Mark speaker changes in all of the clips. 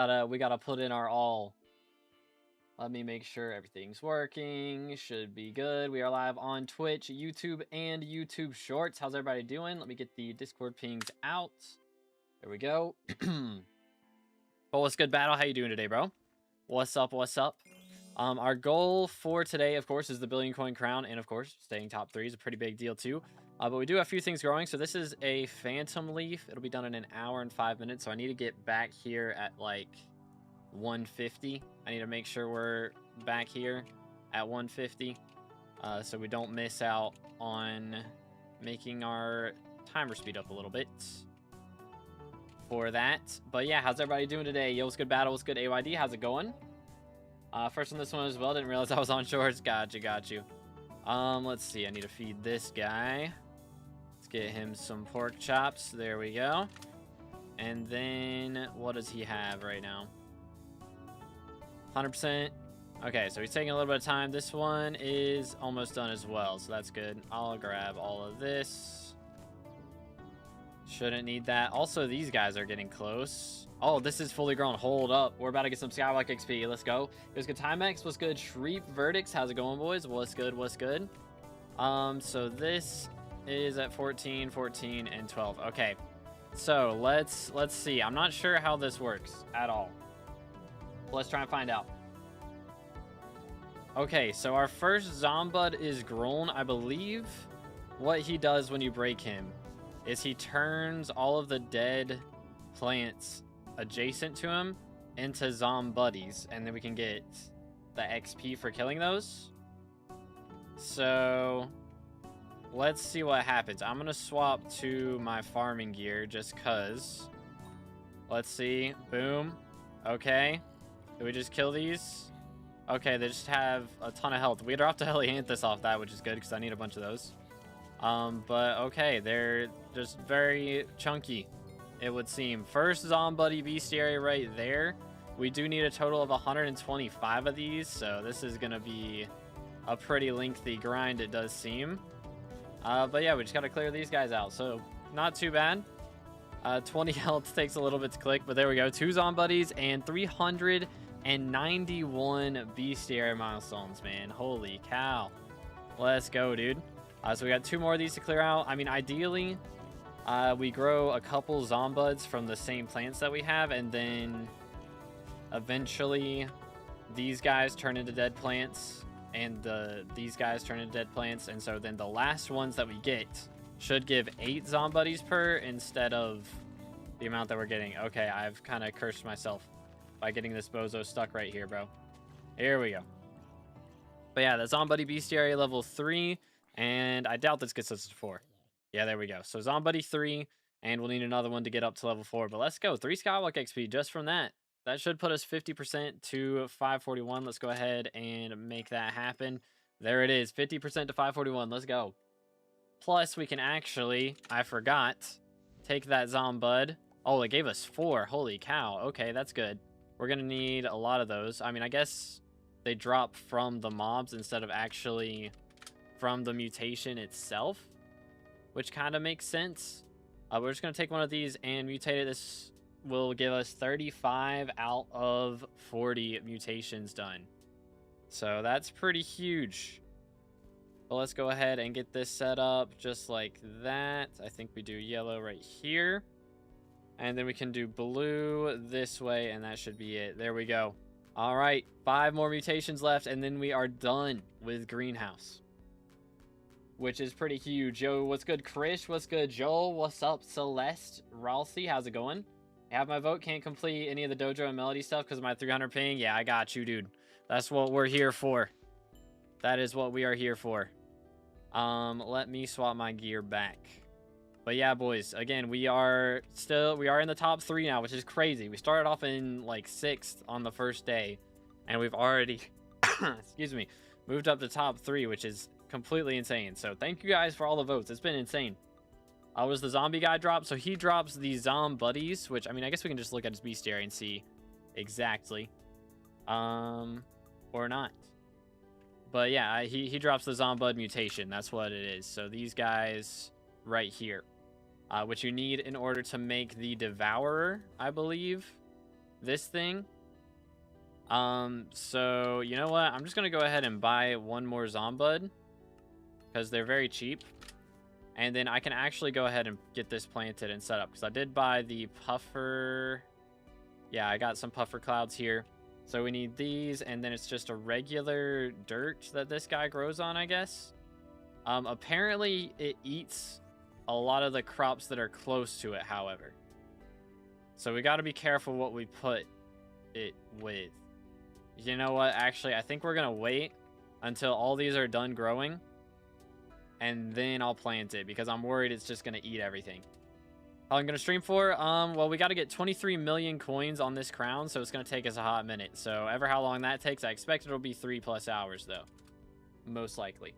Speaker 1: We gotta put in our all. Let me make sure everything's working. Should be good. We are live on Twitch, YouTube, and YouTube Shorts. How's everybody doing? Let me get the Discord pings out. There we go. Well, what's good, Battle? How you doing today, bro? What's up? What's up? Our goal for today, of course, is the billion coin crown, and of course, staying top 3 is a pretty big deal too. But we do have a few things growing. So this is a phantom leaf. It'll be done in an hour and 5 minutes. So I need to get back here at like 150. I need to make sure we're back here at 150, so we don't miss out on making our timer speed up a little bit for that. But yeah, how's everybody doing today? Yo, what's good, Battle? What's good, AYD? How's it going? First on this one as well. Didn't realize I was on shorts. Got you. Let's see. I need to feed this guy. Let's get him some pork chops. There we go. And then what does he have right now? 100%. Okay, so he's taking a little bit of time. This one is almost done as well, so that's good. I'll grab all of this. Shouldn't need that. Also, these guys are getting close. Oh, this is fully grown. Hold up. We're about to get some SkyBlock XP. Let's go. What's good, Timex? What's good, Shreep Verdicts? How's it going, boys? What's good? What's good? So this is at 14, 14, and 12. Okay, so let's see. I'm not sure how this works at all. Let's try and find out. Okay, so our first Zombud is grown. I believe what he does when you break him is he turns all of the dead plants adjacent to him into Zombuddies, and then we can get the XP for killing those. So let's see what happens. I'm gonna swap to my farming gear just cuz. Let's see. Boom. Okay. Did we just kill these? Okay, they just have a ton of health. We dropped a Helianthus off that, which is good because I need a bunch of those. But okay, they're just very chunky, it would seem. First Zombuddy Beastiary right there. We do need a total of 125 of these, so this is going to be a pretty lengthy grind, it does seem. But yeah, we just got to clear these guys out, so not too bad. 20 health takes a little bit to click, but there we go. 2 Zombuddies and 391 Beastiary milestones, man. Holy cow. Let's go, dude. So we got 2 more of these to clear out. I mean, ideally, we grow a couple Zombuds from the same plants that we have, and then eventually these guys turn into dead plants, and these guys turn into dead plants, and so then the last ones that we get should give 8 Zombuddies per instead of the amount that we're getting. Okay, I've kind of cursed myself by getting this bozo stuck right here, bro. Here we go. But yeah, the Zombuddy Beastiary level 3, and I doubt this gets us to 4. Yeah, there we go. So Zombuddy 3, and we'll need another one to get up to level 4. But let's go. 3 SkyBlock XP just from that. That should put us 50% to 541. Let's go ahead and make that happen. There it is. 50% to 541. Let's go. Plus, we can actually, I forgot, take that Zombud. Oh, it gave us 4. Holy cow. Okay, that's good. We're going to need a lot of those. I mean, I guess they drop from the mobs instead of actually from the mutation itself, which kind of makes sense. We're just going to take one of these and mutate it. This will give us 35 out of 40 mutations done. So that's pretty huge. But let's go ahead and get this set up just like that. I think we do yellow right here. And then we can do blue this way, and that should be it. There we go. All right, 5 more mutations left, and then we are done with Greenhouse, which is pretty huge. Yo, what's good, Krish? What's good, Joel? What's up, Celeste? Ralsei, how's it going? Have my vote. Can't complete any of the Dojo and Melody stuff because of my 300 ping. Yeah, I got you, dude. That's what we're here for. That is what we are here for. Let me swap my gear back. But yeah, boys, again, we are in the top 3 now, which is crazy. We started off in like 6th on the first day, and we've already, excuse me, moved up to top 3, which is completely insane. So thank you guys for all the votes. It's been insane. Was the zombie guy drop? So he drops the Zombuddies, which, I mean, I guess we can just look at his Beastiary and see exactly, or not. But yeah, he drops the Zombud mutation. That's what it is. So these guys right here, which you need in order to make the Devourer, I believe. this thing. So you know what? I'm just gonna go ahead and buy one more Zombud because they're very cheap. And then I can actually go ahead and get this planted and set up because I did buy the puffer. Yeah, I got some puffer clouds here. So we need these, and then it's just a regular dirt that this guy grows on, I guess. Apparently it eats a lot of the crops that are close to it, however. So we got to be careful what we put it with. You know what? Actually, I think we're going to wait until all these are done growing. And then I'll plant it because I'm worried it's just going to eat everything. How I'm going to stream for? Well, we got to get 23 million coins on this crown, so it's going to take us a hot minute. So ever how long that takes, I expect it'll be 3+ hours, though. Most likely.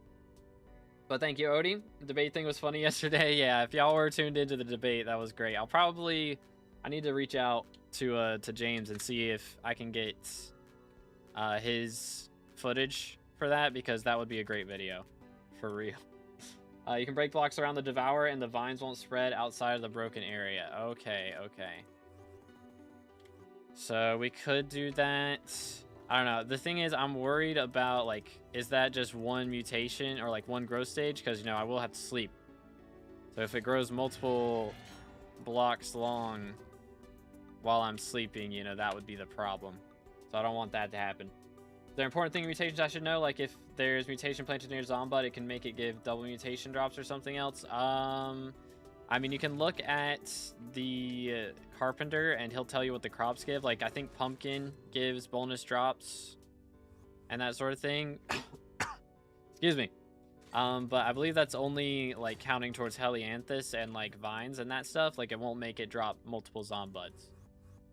Speaker 1: But thank you, Odie. The debate thing was funny yesterday. Yeah, if y'all were tuned into the debate, that was great. I need to reach out to James and see if I can get his footage for that, because that would be a great video. For real. You can break blocks around the devourer and the vines won't spread outside of the broken area. Okay, okay. So we could do that. I don't know. The thing is, I'm worried about, like, is that just one mutation or, like, one growth stage? Because, you know, I will have to sleep. So if it grows multiple blocks long while I'm sleeping, you know, that would be the problem. So I don't want that to happen. The important thing in mutations I should know, like if there's mutation planted near Zombud, it can make it give double mutation drops or something else. I mean, you can look at the carpenter and he'll tell you what the crops give. Like, I think pumpkin gives bonus drops and that sort of thing. Excuse me. But I believe that's only, like, counting towards Helianthus and, like, vines and that stuff. Like, it won't make it drop multiple Zombuds,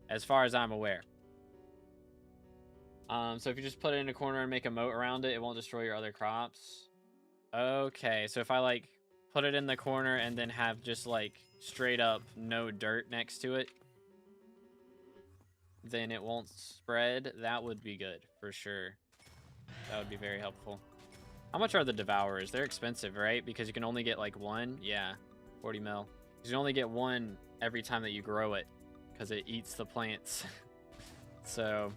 Speaker 1: as far as I'm aware. So if you just put it in a corner and make a moat around it, it won't destroy your other crops. Okay, so if I, like, put it in the corner and then have just, like, straight up no dirt next to it, then it won't spread. That would be good, for sure. That would be very helpful. How much are the devourers? They're expensive, right? Because you can only get, like, one. Yeah, 40 mil. You can only get one every time that you grow it, because it eats the plants. So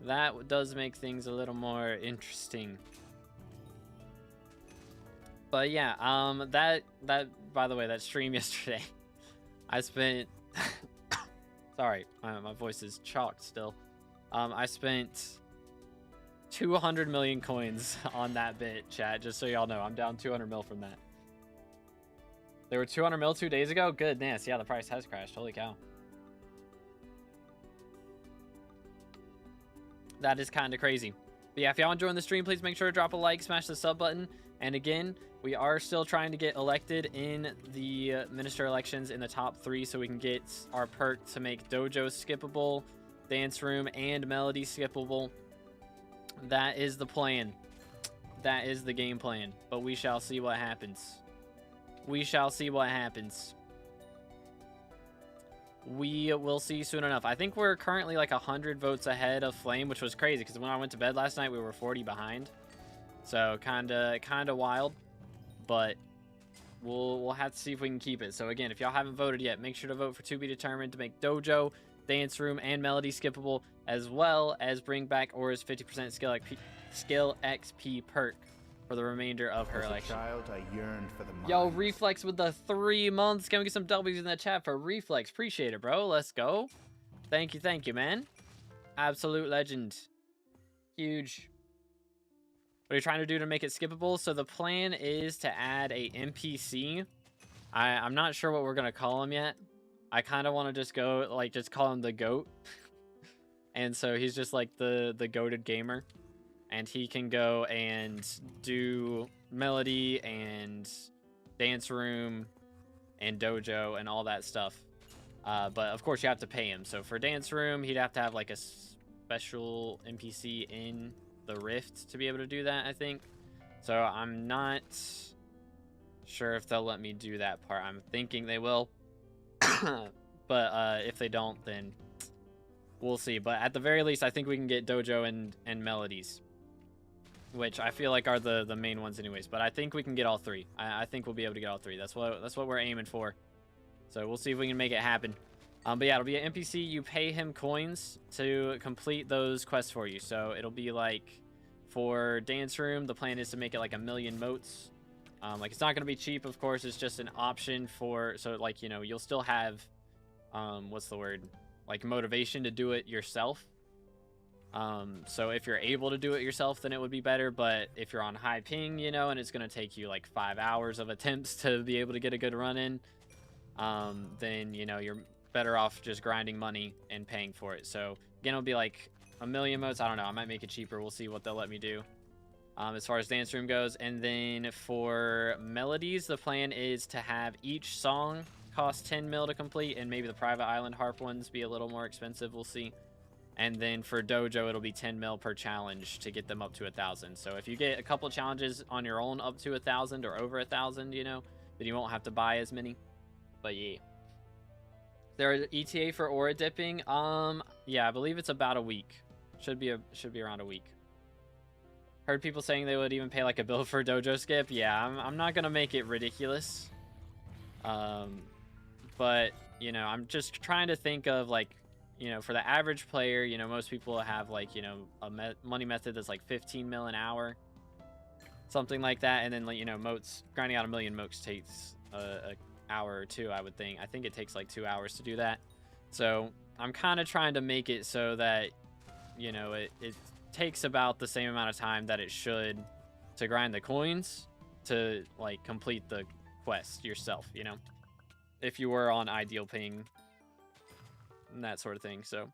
Speaker 1: that does make things a little more interesting. But yeah, that by the way, that stream yesterday, I spent sorry, my voice is chalked still. I spent 200 million coins on that bit, chat, just so y'all know. I'm down 200 mil from that. They were 200 mil 2 days ago? Goodness, yeah, the price has crashed. Holy cow. That is kind of crazy. But yeah, if y'all enjoying the stream, please make sure to drop a like, smash the sub button. And again, we are still trying to get elected in the minister elections in the top 3 so we can get our perk to make Dojo skippable, Dance Room, and Melody skippable. That is the plan. That is the game plan. But we shall see what happens. We shall see what happens. We will see soon enough. I think we're currently like 100 votes ahead of Flame, which was crazy because when I went to bed last night, we were 40 behind. So kind of wild, but we'll have to see if we can keep it. So again, if y'all haven't voted yet, make sure to vote for To Be Determined to make Dojo, Dance Room, and Melody skippable, as well as bring back Aura's 50% skill XP perk for the remainder of her election.
Speaker 2: Child, I yearned for the
Speaker 1: Yo, Reflex with the 3 months. Can we get some W's in the chat for Reflex? Appreciate it, bro. Let's go. Thank you, man. Absolute legend. Huge. What are you trying to do to make it skippable? So the plan is to add a NPC. I'm not sure what we're going to call him yet. I kind of want to just go, like, just call him the GOAT. And so he's just like the goated gamer. And he can go and do Melody and Dance Room and Dojo and all that stuff. But of course you have to pay him. So for Dance Room, he'd have to have like a special NPC in the Rift to be able to do that, I think. So I'm not sure if they'll let me do that part. I'm thinking they will. But if they don't, then we'll see. But at the very least, I think we can get Dojo and Melodies, which I feel like are the main ones anyways. But I think we can get all 3. I think we'll be able to get all 3. That's what we're aiming for. So we'll see if we can make it happen. But yeah, it'll be an NPC. You pay him coins to complete those quests for you. So it'll be like, for Dance Room, the plan is to make it like 1,000,000 motes. Like, it's not going to be cheap, of course. It's just an option for, so like, you know, you'll still have, what's the word? Like, motivation to do it yourself. So if you're able to do it yourself, then it would be better. But if you're on high ping, you know, and it's going to take you like 5 hours of attempts to be able to get a good run in, then, you know, you're better off just grinding money and paying for it. So again, it'll be like 1,000,000 motes. I don't know. I might make it cheaper. We'll see what they'll let me do. As far as Dance Room goes. And then for melodies, the plan is to have each song cost 10 mil to complete, and maybe the private island harp ones be a little more expensive. We'll see. And then for Dojo, it'll be 10 mil per challenge to get them up to 1,000. So if you get a couple challenges on your own up to 1,000 or over 1,000, you know, then you won't have to buy as many. But yeah. There are ETA for aura dipping. Yeah, I believe it's about a week. Should be around a week. Heard people saying they would even pay like a bill for Dojo skip. Yeah, I'm not gonna make it ridiculous. But you know, I'm just trying to think of, like, you know, for the average player, you know, most people have like, you know, a money method that's like 15 mil an hour, something like that. And then, like, you know, motes, grinding out 1,000,000 motes takes a hour or two, I would think. I think it takes like 2 hours to do that. So I'm kind of trying to make it so that, you know, it takes about the same amount of time that it should to grind the coins to like complete the quest yourself, you know, if you were on ideal ping and that sort of thing. So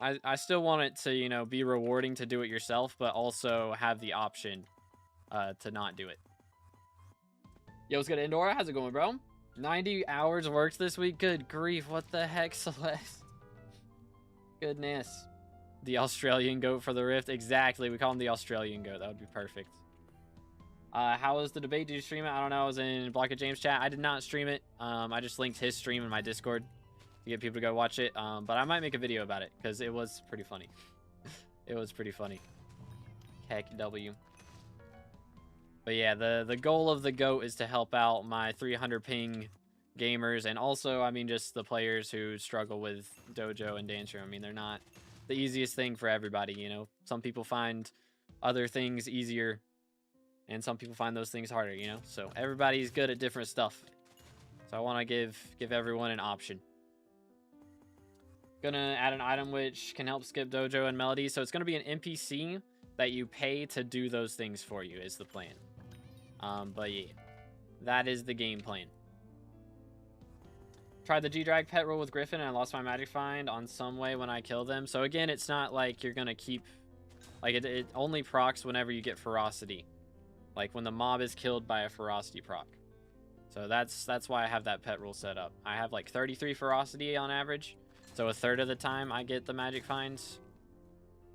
Speaker 1: I still want it to, you know, be rewarding to do it yourself, but also have the option to not do it. Yo, what's good, Indora? How's it going, bro? 90 hours worked this week. Good grief. What the heck, Celeste? Goodness. The Australian goat for the Rift. Exactly. We call him the Australian goat. That would be perfect. How was the debate? Did you stream it? I don't know. I was in Block of James chat. I did not stream it. I just linked his stream in my Discord to get people to go watch it. But I might make a video about it because it was pretty funny. It was pretty funny. Heck W. But yeah, the goal of the GOAT is to help out my 300 ping gamers, and also, I mean, just the players who struggle with Dojo and Dance Room. I mean, they're not the easiest thing for everybody, you know. Some people find other things easier, and some people find those things harder, you know. So everybody's good at different stuff. So I want to give everyone an option. Gonna add an item which can help skip Dojo and Melody. So it's gonna be an NPC that you pay to do those things for you is the plan. But yeah, that is the game plan. Tried the G-Drag pet roll with Griffin and I lost my magic find on some way when I kill them. So again, it's not like you're gonna keep, like, it only procs whenever you get ferocity, like when the mob is killed by a ferocity proc. So that's why I have that pet rule set up. I have like 33 ferocity on average, so a third of the time I get the magic finds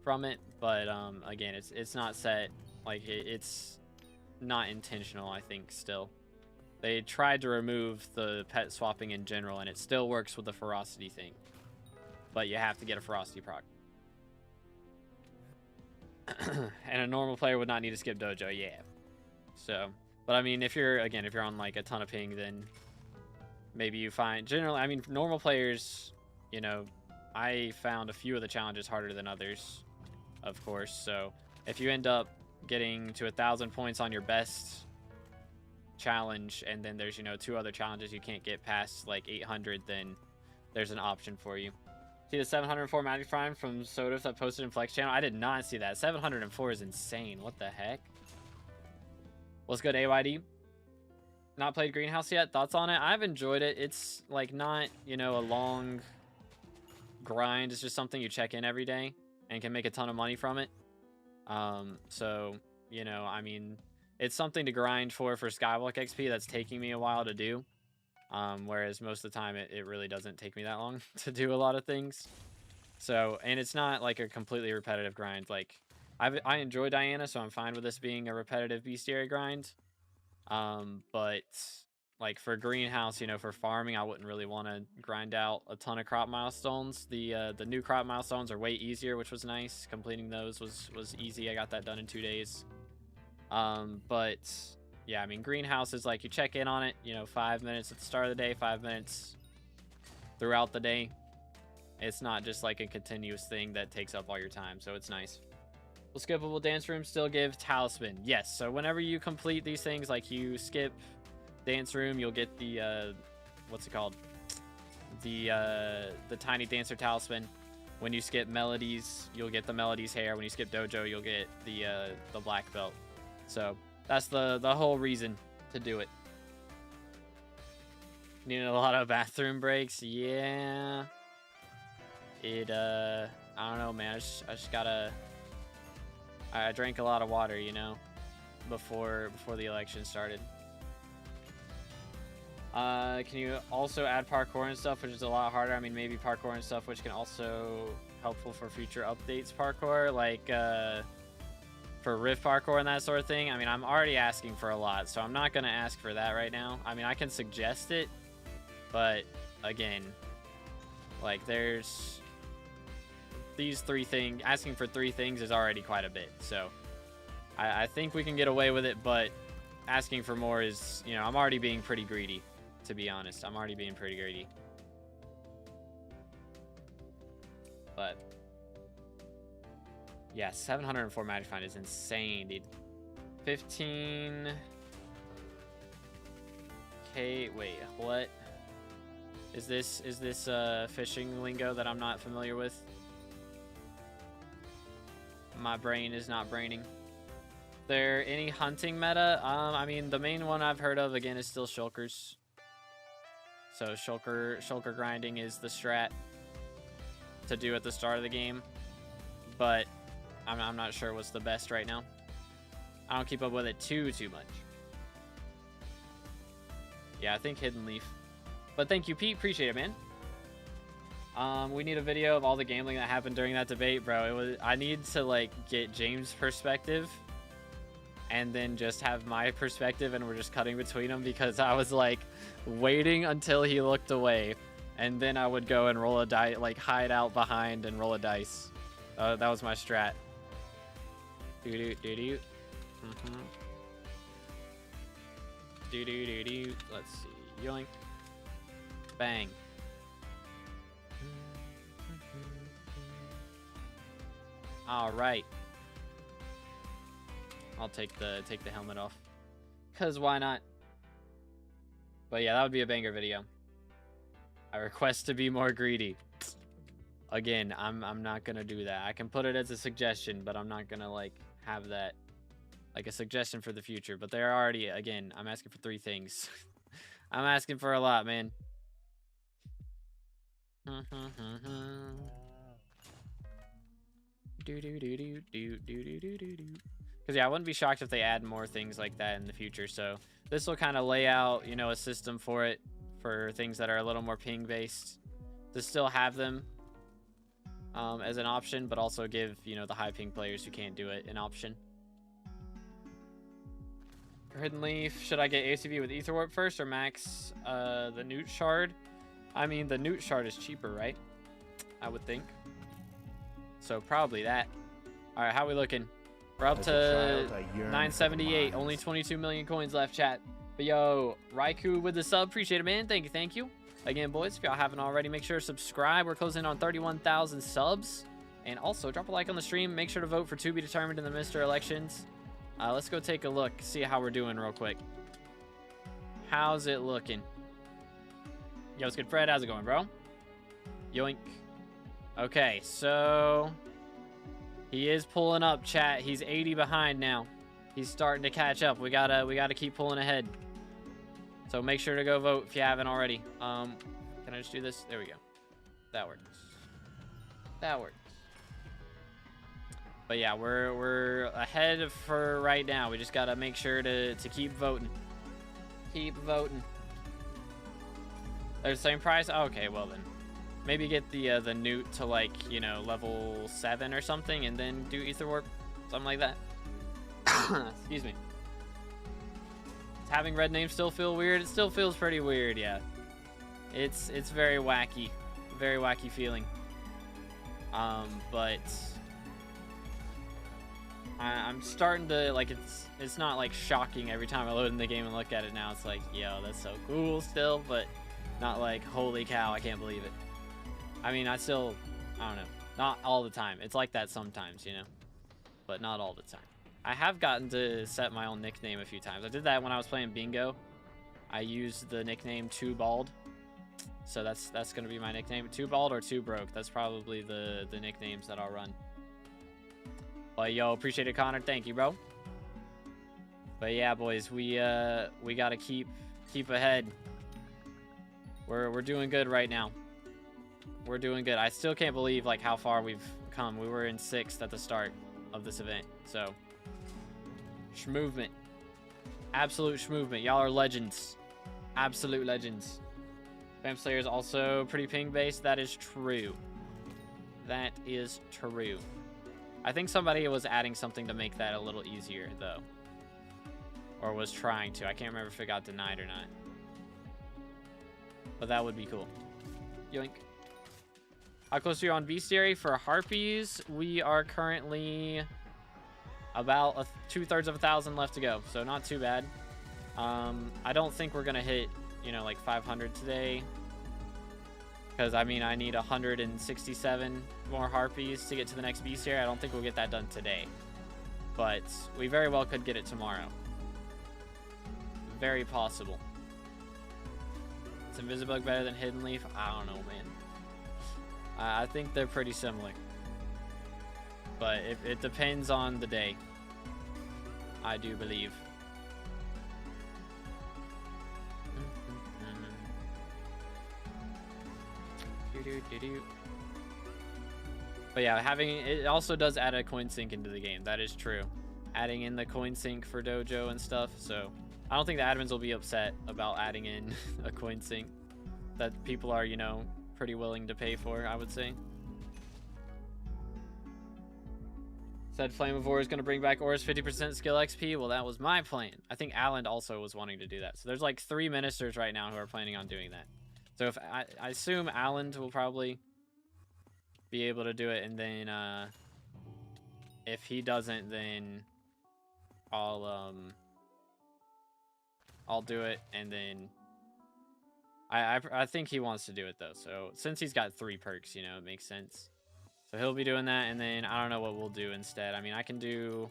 Speaker 1: from it. But again, it's not set, like, it's not intentional. I think still they tried to remove the pet swapping in general, and it still works with the ferocity thing, but you have to get a ferocity proc. And a normal player would not need to skip Dojo. Yeah. So, but I mean, if you're on like a ton of ping, then maybe you find, generally, I mean, normal players, you know, I found a few of the challenges harder than others, of course. So if you end up getting to 1,000 points on your best challenge, and then there's, you know, 2 other challenges you can't get past like 800, then there's an option for you. See the 704 magic find from Sodas that posted in Flex channel? I did not see that. 704 is insane. What the heck? What's good, AYD? Not played Greenhouse yet? Thoughts on it? I've enjoyed it. It's like not, you know, a long grind. It's just something you check in every day and can make a ton of money from it. So, you know, I mean, it's something to grind for SkyBlock XP that's taking me a while to do. Whereas most of the time it really doesn't take me that long to do a lot of things. So, and it's not like a completely repetitive grind. Like, I enjoy Diana, so I'm fine with this being a repetitive Beastiary grind. But like for Greenhouse, you know, for farming, I wouldn't really want to grind out a ton of crop milestones. The new crop milestones are way easier, which was nice. Completing those was easy. I got that done in 2 days. But yeah, I mean, Greenhouse is like you check in on it, you know, 5 minutes at the start of the day, 5 minutes throughout the day. It's not just like a continuous thing that takes up all your time, so it's nice. Will skippable dance room still give talisman? Yes, so whenever you complete these things, like you skip dance room, you'll get the what's it called, the tiny dancer talisman. When you skip melodies, you'll get the melodies hair. When you skip dojo, you'll get the black belt. So that's the whole reason to do it. Needing a lot of bathroom breaks. Yeah, I don't know, man. I just gotta, I drank a lot of water, you know, before the election started. Can you also add parkour and stuff, which is a lot harder? I mean, maybe parkour and stuff, which can also helpful for future updates parkour, like for rift parkour and that sort of thing. I mean, I'm already asking for a lot, so I'm not going to ask for that right now. I mean, I can suggest it, but again, like there's these 3 things. Asking for 3 things is already quite a bit, so I think we can get away with it, but asking for more is, you know, I'm already being pretty greedy, to be honest. I'm already being pretty greedy. But yeah, 704 magic find is insane, dude. 15k. Wait, what is this? Is this fishing lingo that I'm not familiar with? My brain is not braining. There any hunting meta? I mean, the main one I've heard of again is still shulkers. So shulker grinding is the strat to do at the start of the game, but I'm not sure what's the best right now. I don't keep up with it too much. Yeah, I think Hidden Leaf. But thank you, Pete. Appreciate it, man. We need a video of all the gambling that happened during that debate, bro. I need to like get James' perspective and then just have my perspective, and we're just cutting between them, because I was like waiting until he looked away, and then I would go and roll a dice, like hide out behind and roll a dice. That was my strat. Do-do-do-do. Do-do-do-do. Let's see. Yoink. Bang. All right. I'll take the helmet off, cause why not? But yeah, that would be a banger video. I request to be more greedy. Again, I'm not gonna do that. I can put it as a suggestion, but I'm not gonna like have that like a suggestion for the future. But they're already, again, I'm asking for 3 things. I'm asking for a lot, man. Because yeah, I wouldn't be shocked if they add more things like that in the future. So this will kind of lay out, you know, a system for it, for things that are a little more ping based, to still have them as an option, but also give, you know, the high ping players who can't do it an option. Hidden Leaf, should I get ACV with Ether Warp first or max the Newt Shard? I mean, the Newt Shard is cheaper, right? I would think. So probably that. All right, how we looking? We're up to 978. Only 22 million coins left, chat. But yo, Raikou with the sub. Appreciate it, man. Thank you, thank you. Again, boys, if y'all haven't already, make sure to subscribe. We're closing on 31,000 subs. And also, drop a like on the stream. Make sure to vote for to be determined in the Mr. Elections. Let's go take a look, see how we're doing real quick. How's it looking? Yo, what's good, Fred? How's it going, bro? Yoink. Okay, so he is pulling up, chat. He's 80 behind now. He's starting to catch up. We gotta keep pulling ahead. So make sure to go vote if you haven't already. Can I just do this? There we go. That works. That works. But yeah, we're ahead for right now. We just gotta make sure to keep voting. Keep voting. They're the same price? Okay, well then. Maybe get the Newt to, like, you know, level 7 or something, and then do Ether Warp. Something like that. Excuse me. Does having red names still feel weird? It still feels pretty weird, yeah. It's very wacky. Very wacky feeling. But I'm starting to, like, it's not, like, shocking every time I load in the game and look at it now. It's like, yo, that's so cool still, but Not like, holy cow, I can't believe it. I mean, I don't know. Not all the time. It's like that sometimes, you know? But not all the time. I have gotten to set my own nickname a few times. I did that when I was playing bingo. I used the nickname Too Bald. So that's going to be my nickname. Too Bald or Too Broke. That's probably the nicknames that I'll run. But yo, appreciate it, Connor. Thank you, bro. But yeah, boys, we got to keep ahead. We're doing good right now. We're doing good. I still can't believe like how far we've come. We were in 6th at the start of this event. So, schmovement. Absolute schmovement. Y'all are legends. Absolute legends. Spam Slayer is also pretty ping-based. That is true. That is true. I think somebody was adding something to make that a little easier, though. Or was trying to. I can't remember if it got denied or not. But that would be cool. Yoink. How close are you on Beastiary? For Harpies, we are currently about 2/3 of 1,000 left to go. So not too bad. I don't think we're going to hit, you know, like 500 today. Because, I mean, I need 167 more Harpies to get to the next Beastiary. I don't think we'll get that done today. But we very well could get it tomorrow. Very possible. Is Invisibug better than Hidden Leaf? I don't know, man. I think they're pretty similar. But it depends on the day. I do believe. But yeah, it also does add a coin sink into the game. That is true. Adding in the coin sink for Dojo and stuff. So I don't think the admins will be upset about adding in a coin sink that people are, you know, pretty willing to pay for, I would say. Said Flame of War is going to bring back Aura's 50% skill XP. Well, that was my plan. I think Alan also was wanting to do that. So there's like 3 ministers right now who are planning on doing that. So if I assume Alan will probably be able to do it, and then if he doesn't, then I'll do it, and then I think he wants to do it though. So since he's got 3 perks, you know, it makes sense. So he'll be doing that, and then I don't know what we'll do instead. I mean, I can do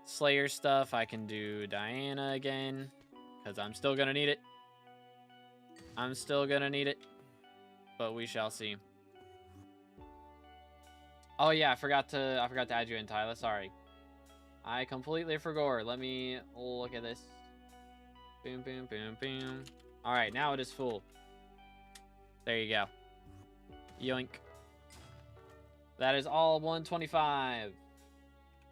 Speaker 1: Slayer stuff. I can do Diana again, because I'm still gonna need it. I'm still gonna need it, but we shall see. Oh yeah, I forgot to add you in, Tyler. Sorry, I completely forgot. Let me look at this. Boom, boom, boom, boom. All right, now it is full. There you go. Yoink. That is all 125.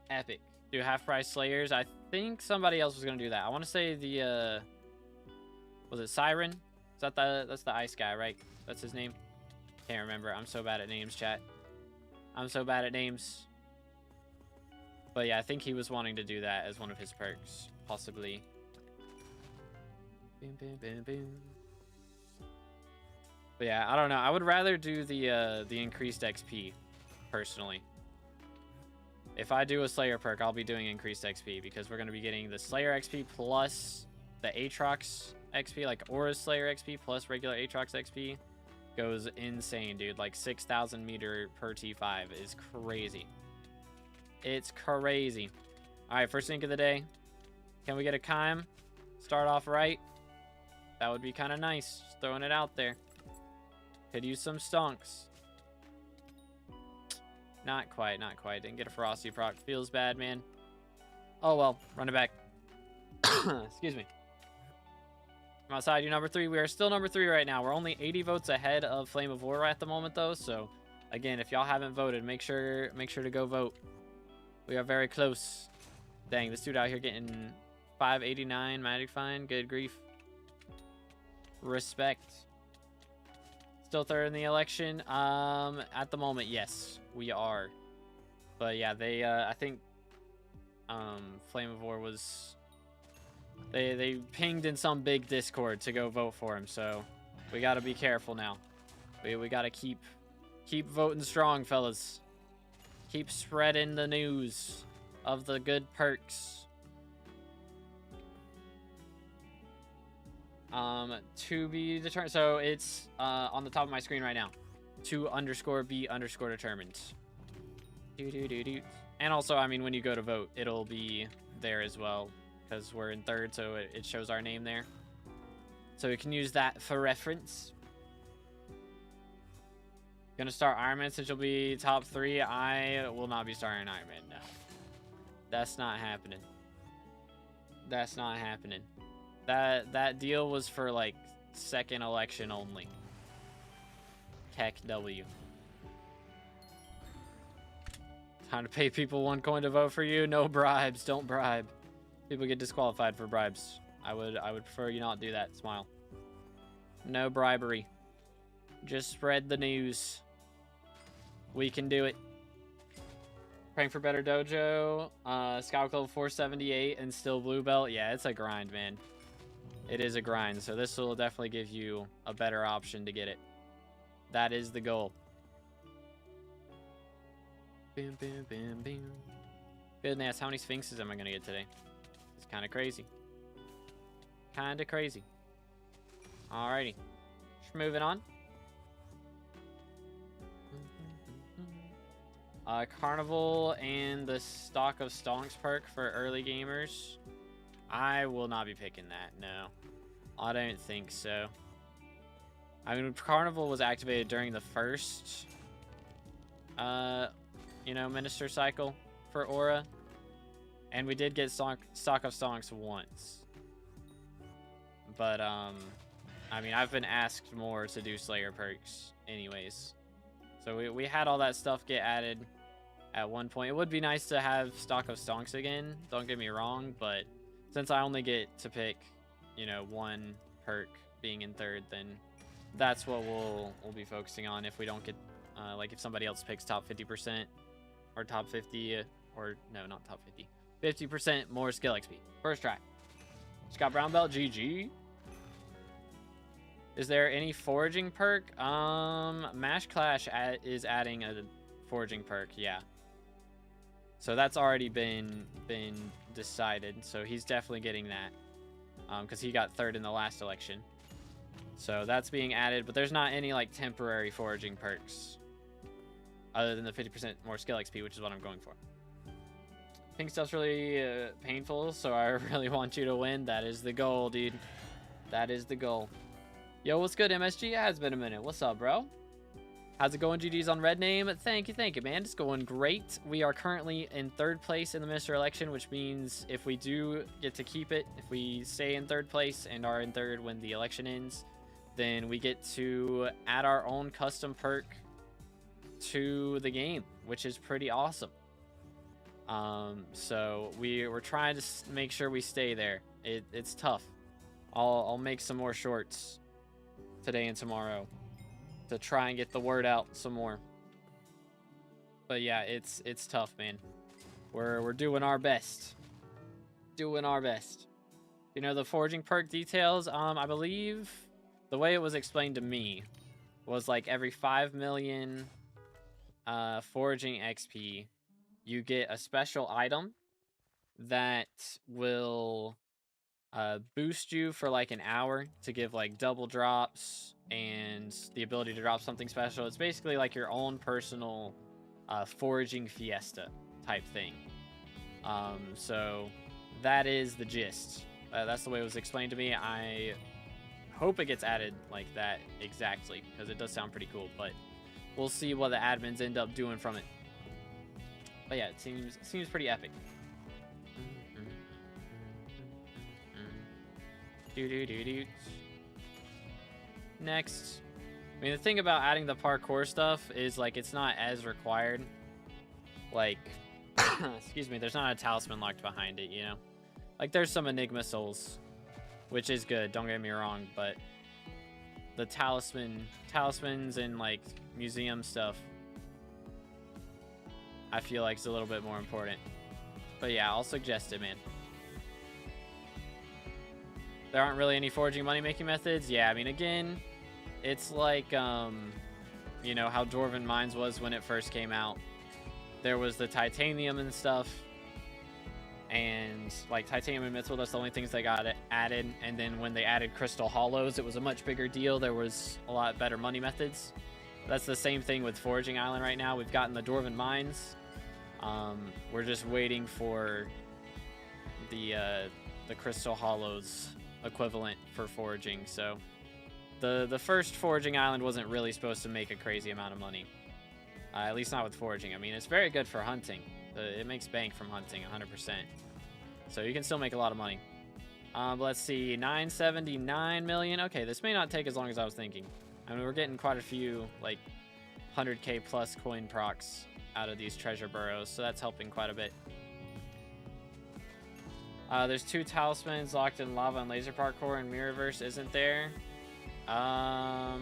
Speaker 1: Epic. Do half-price Slayers. I think somebody else was gonna do that. I want to say the was it Siren? Is that that's the ice guy, right? That's his name. Can't remember. I'm so bad at names, chat. I'm so bad at names. But yeah, I think he was wanting to do that as one of his perks, possibly. Boom, boom, boom, boom. But yeah, I don't know. I would rather do the increased XP, personally. If I do a Slayer perk, I'll be doing increased XP, because we're going to be getting the Slayer XP plus the Aatrox XP, like Aura Slayer XP plus regular Aatrox XP. Goes insane, dude. Like 6,000 meter per T5 is crazy. It's crazy. All right, first ink of the day. Can we get a Chime? Start off right. That would be kind of nice. Just throwing it out there. Could use some stonks. Not quite, not quite. Didn't get a Frosty proc. Feels bad, man. Oh well, run it back. Excuse me. I'm outside you, number 3. We are still number 3 right now. We're only 80 votes ahead of Flame of War at the moment, though. So, again, if y'all haven't voted, make sure to go vote. We are very close. Dang, this dude out here getting 589 magic fine. Good grief. Respect. Still third in the election. At the moment, yes, we are. But yeah, they I think Flame of War was they pinged in some big Discord to go vote for him, so we got to be careful now. We got to keep voting strong, fellas. Keep spreading the news of the good perks. To be determined. So it's on the top of my screen right now. _be_determined. And also, I mean, when you go to vote, it'll be there as well because we're in third, so it shows our name there. So you can use that for reference. Gonna start Iron Man since you'll be top 3. I will not be starting Iron Man. No, that's not happening. That's not happening. That deal was for like second election only. Heck W. Time to pay people 1 coin to vote for you. No bribes. Don't bribe. People get disqualified for bribes. I would prefer you not do that. Smile. No bribery. Just spread the news. We can do it. Praying for better dojo. Scout level 478 and still blue belt. Yeah, it's a grind, man. It is a grind. So this will definitely give you a better option to get it. That is the goal. Bam, bam, bam, bam. Goodness, how many Sphinxes am I gonna get today? It's kind of crazy. Kind of crazy. Alrighty. Just moving on. Carnival and the Stock of Stonks perk for early gamers. I will not be picking that. No, I don't think so. I mean, Carnival was activated during the first, you know, Minister cycle for Aura, and we did get Stock of Stonks once. But I mean, I've been asked more to do Slayer perks, anyways. So we had all that stuff get added at one point. It would be nice to have Stock of Stonks again, don't get me wrong, but since I only get to pick, you know, 1 perk being in third, then that's what we'll be focusing on if we don't get, like if somebody else picks top 50% or top 50, or no, not top 50, 50% more skill XP. First try. Just got brown belt, GG. Is there any foraging perk? Mash Clash is adding a foraging perk, yeah. So that's already been decided. So he's definitely getting that, because he got third in the last election. So that's being added, but there's not any like temporary foraging perks other than the 50% more skill XP, which is what I'm going for. Pink stuff's really painful, so I really want you to win. That is the goal, dude. That is the goal. Yo, what's good, MSG? Yeah, it's been a minute. What's up, bro? How's it going, GG's on Red Name? Thank you, man. It's going great. We are currently in third place in the Minister election, which means if we do get to keep it, if we stay in third place and are in third when the election ends, then we get to add our own custom perk to the game, which is pretty awesome. So we're trying to make sure we stay there. It's tough. I'll make some more shorts today and tomorrow to try and get the word out some more. But yeah, it's tough, man. We're doing our best. Doing our best. You know the foraging perk details? I believe the way it was explained to me was like every 5 million foraging XP, you get a special item that will boost you for like an hour to give like double drops and the ability to drop something special. It's basically like your own personal foraging fiesta type thing. So that is the gist. That's the way it was explained to me. I hope it gets added like that exactly, because it does sound pretty cool, but we'll see what the admins end up doing from it. But yeah, it seems pretty epic. Next. I mean, the thing about adding the parkour stuff is like it's not as required. Like, excuse me, there's not a talisman locked behind it, you know? Like, there's some Enigma souls, which is good, don't get me wrong, but the talismans and like museum stuff, I feel like is a little bit more important. But yeah, I'll suggest it, man. There aren't really any foraging money-making methods. Yeah, I mean, again, it's like, you know, how Dwarven Mines was when it first came out. There was the titanium and stuff. and like titanium and mithril, that's the only things they got added. And then when they added crystal hollows, it was a much bigger deal. There was a lot better money methods. That's the same thing with Foraging Island right now. We've gotten the Dwarven Mines. We're just waiting for the crystal hollows equivalent for foraging. So the first Foraging Island wasn't really supposed to make a crazy amount of money. At least not with foraging. I mean, it's very good for hunting. It makes bank from hunting 100%. So you can still make a lot of money. Let's see, 979 million. Okay, this may not take as long as I was thinking. I mean, we're getting quite a few, like, 100k plus coin procs out of these treasure burrows, so that's helping quite a bit. There's 2 talismans locked in lava and laser parkour, and Mirrorverse isn't there. I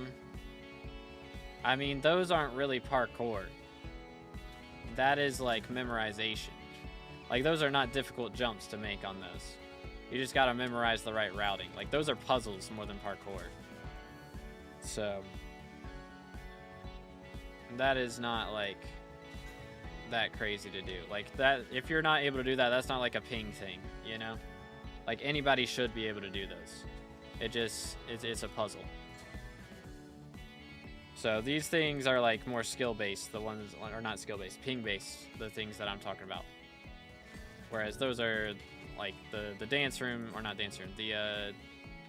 Speaker 1: mean, those aren't really parkour. That is like memorization. Like, those are not difficult jumps to make on those. You just gotta memorize the right routing. Like, those are puzzles more than parkour. So that is not like that crazy to do. Like, that, if you're not able to do that, that's not like a ping thing, you know? Like, anybody should be able to do those. It just, it's a puzzle. So these things are like more skill-based, the ones, or not skill-based, ping-based, the things that I'm talking about. Whereas those are like the dance room, or not dance room, the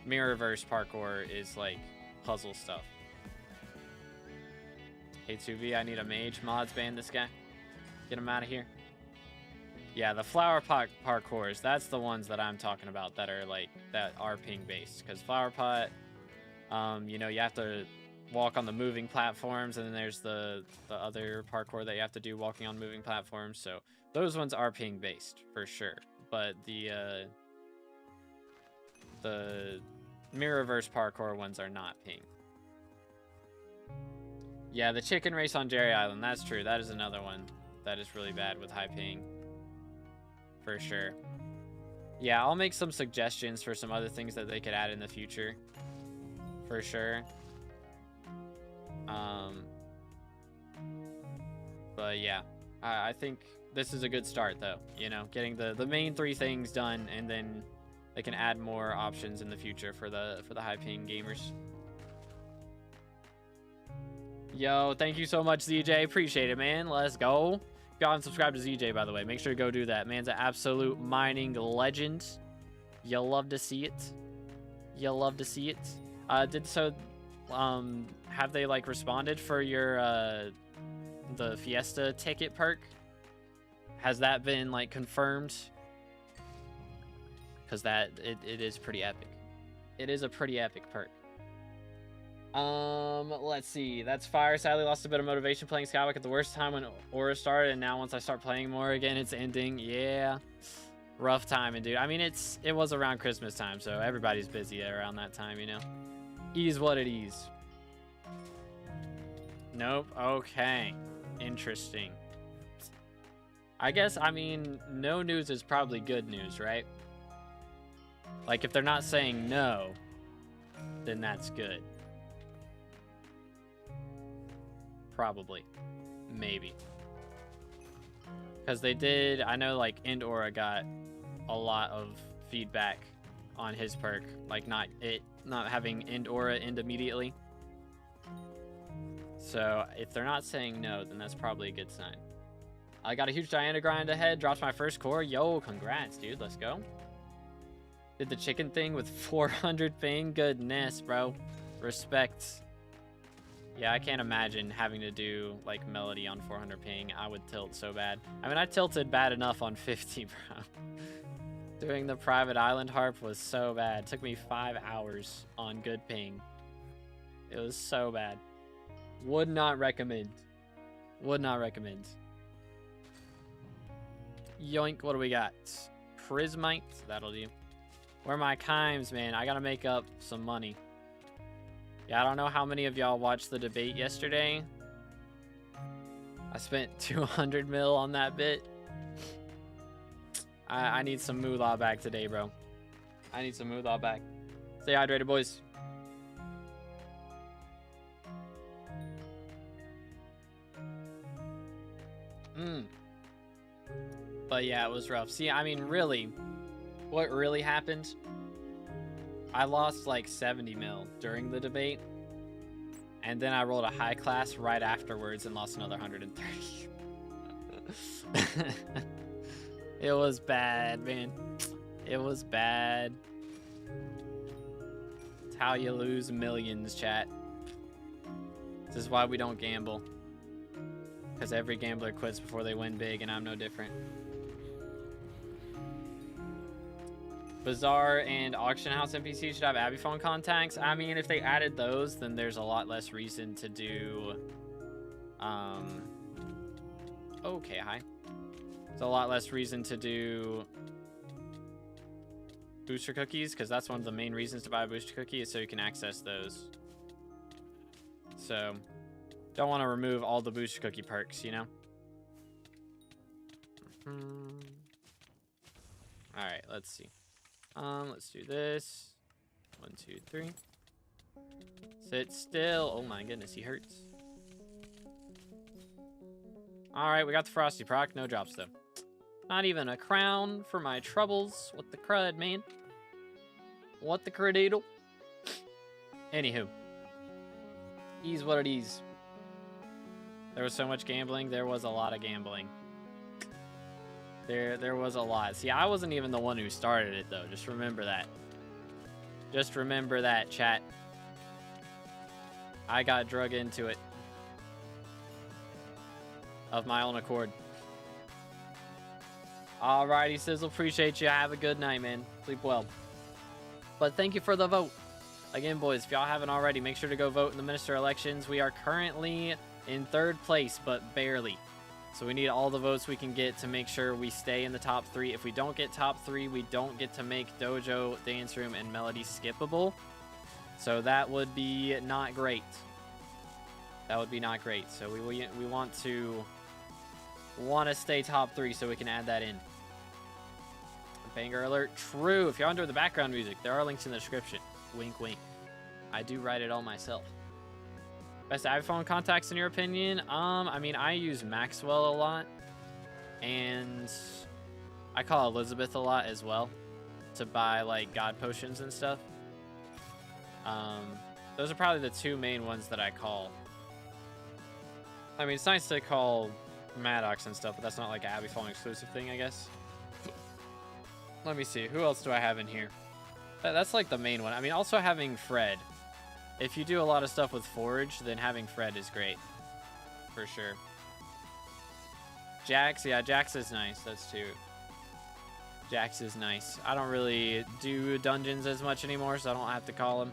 Speaker 1: Mirrorverse parkour is like puzzle stuff. Hey 2V, I need a mage. Mods ban this guy. Get him out of here. Yeah, the flower pot parkours, that's the ones that I'm talking about that are like, that are ping-based. Because flower pot, you know, you have to walk on the moving platforms, and then there's the other parkour that you have to do walking on moving platforms. So those ones are ping based for sure, but the Mirrorverse parkour ones are not ping. Yeah, the chicken race on Jerry Island, that's true. That is another one that is really bad with high ping for sure. Yeah, I'll make some suggestions for some other things that they could add in the future for sure. But yeah, I think this is a good start though, you know, getting the main 3 things done, and then they can add more options in the future for the high ping gamers. Yo, thank you so much, ZJ. Appreciate it, man. Let's go. If you haven't subscribed to ZJ, by the way, make sure to go do that. Man's an absolute mining legend. You'll love to see it. You'll love to see it. Have they like responded for your the Fiesta ticket perk? Has that been like confirmed? Because that it is pretty epic. It is a pretty epic perk. Let's see. That's fire. Sadly lost a bit of motivation playing Skyblock at the worst time when Aura started, and now once I start playing more again, it's ending. Yeah. Rough timing, dude. I mean, it was around Christmas time, so everybody's busy around that time, you know. Ease what it is. Nope. Okay. Interesting. I guess, I mean, no news is probably good news, right? Like, if they're not saying no, then that's good. Probably. Maybe. Because they did, I know, like, End Aura got a lot of feedback on his perk. Like, not having End Aura end immediately. So, if they're not saying no, then that's probably a good sign. I got a huge Diana grind ahead. Dropped my first core. Yo, congrats, dude. Let's go. Did the chicken thing with 400 ping. Goodness, bro. Respect. Yeah, I can't imagine having to do, like, Melody on 400 ping. I would tilt so bad. I mean, I tilted bad enough on 50, bro. Doing the private island harp was so bad. It took me 5 hours on good ping. It was so bad. Would not recommend. Would not recommend. Yoink, what do we got? Prismite, that'll do. Where are my chimes, man? I gotta make up some money. Yeah, I don't know how many of y'all watched the debate yesterday. I spent 200 mil on that bit. I need some moolah back today, bro. I need some moolah back. Stay hydrated, boys. But yeah, it was rough. See, I mean, really, what really happened, I lost like 70 mil during the debate. And then I rolled a high class right afterwards and lost another 130. It was bad, man. It was bad. It's how you lose millions, chat. This is why we don't gamble. Because every gambler quits before they win big, and I'm no different. Bazaar and Auction House NPC should have Abby phone contacts. I mean, if they added those, then there's a lot less reason to do... Okay, hi. There's a lot less reason to do booster cookies, because that's one of the main reasons to buy a booster cookie, is so you can access those. So, don't want to remove all the booster cookie perks, you know? Alright, let's see. Let's do this. 1, 2, 3. Sit still. Oh my goodness, he hurts. Alright, we got the Frosty proc. No drops, though. Not even a crown for my troubles. What the crud, man? What the crudadle? Anywho. Ease what it is. There was so much gambling. There was a lot of gambling. There was a lot. See, I wasn't even the one who started it, though. Just remember that. Just remember that, chat. I got drug into it. Of my own accord. Alrighty, Sizzle. Appreciate you. Have a good night, man. Sleep well. But thank you for the vote. Again, boys, if y'all haven't already, make sure to go vote in the minister elections. We are currently in 3rd place, but barely. So we need all the votes we can get to make sure we stay in the top 3. If we don't get top 3, we don't get to make Dojo, Dance Room, and Melody skippable. So that would be not great. That would be not great. So we want to stay top 3 so we can add that in. Banger alert. True. If y'all enjoy the background music, there are links in the description. Wink, wink. I do write it all myself. Best iPhone contacts in your opinion? I mean, I use Maxwell a lot. And I call Elizabeth a lot as well. To buy, like, God potions and stuff. Those are probably the 2 main ones that I call. I mean, it's nice to call Maddox and stuff, but that's not like an Abby Phone exclusive thing, I guess. Let me see. Who else do I have in here? That's like the main one. I mean, also having Fred. If you do a lot of stuff with Forge, then having Fred is great. For sure. Jax, yeah, Jax is nice. That's true. Jax is nice. I don't really do dungeons as much anymore, so I don't have to call him.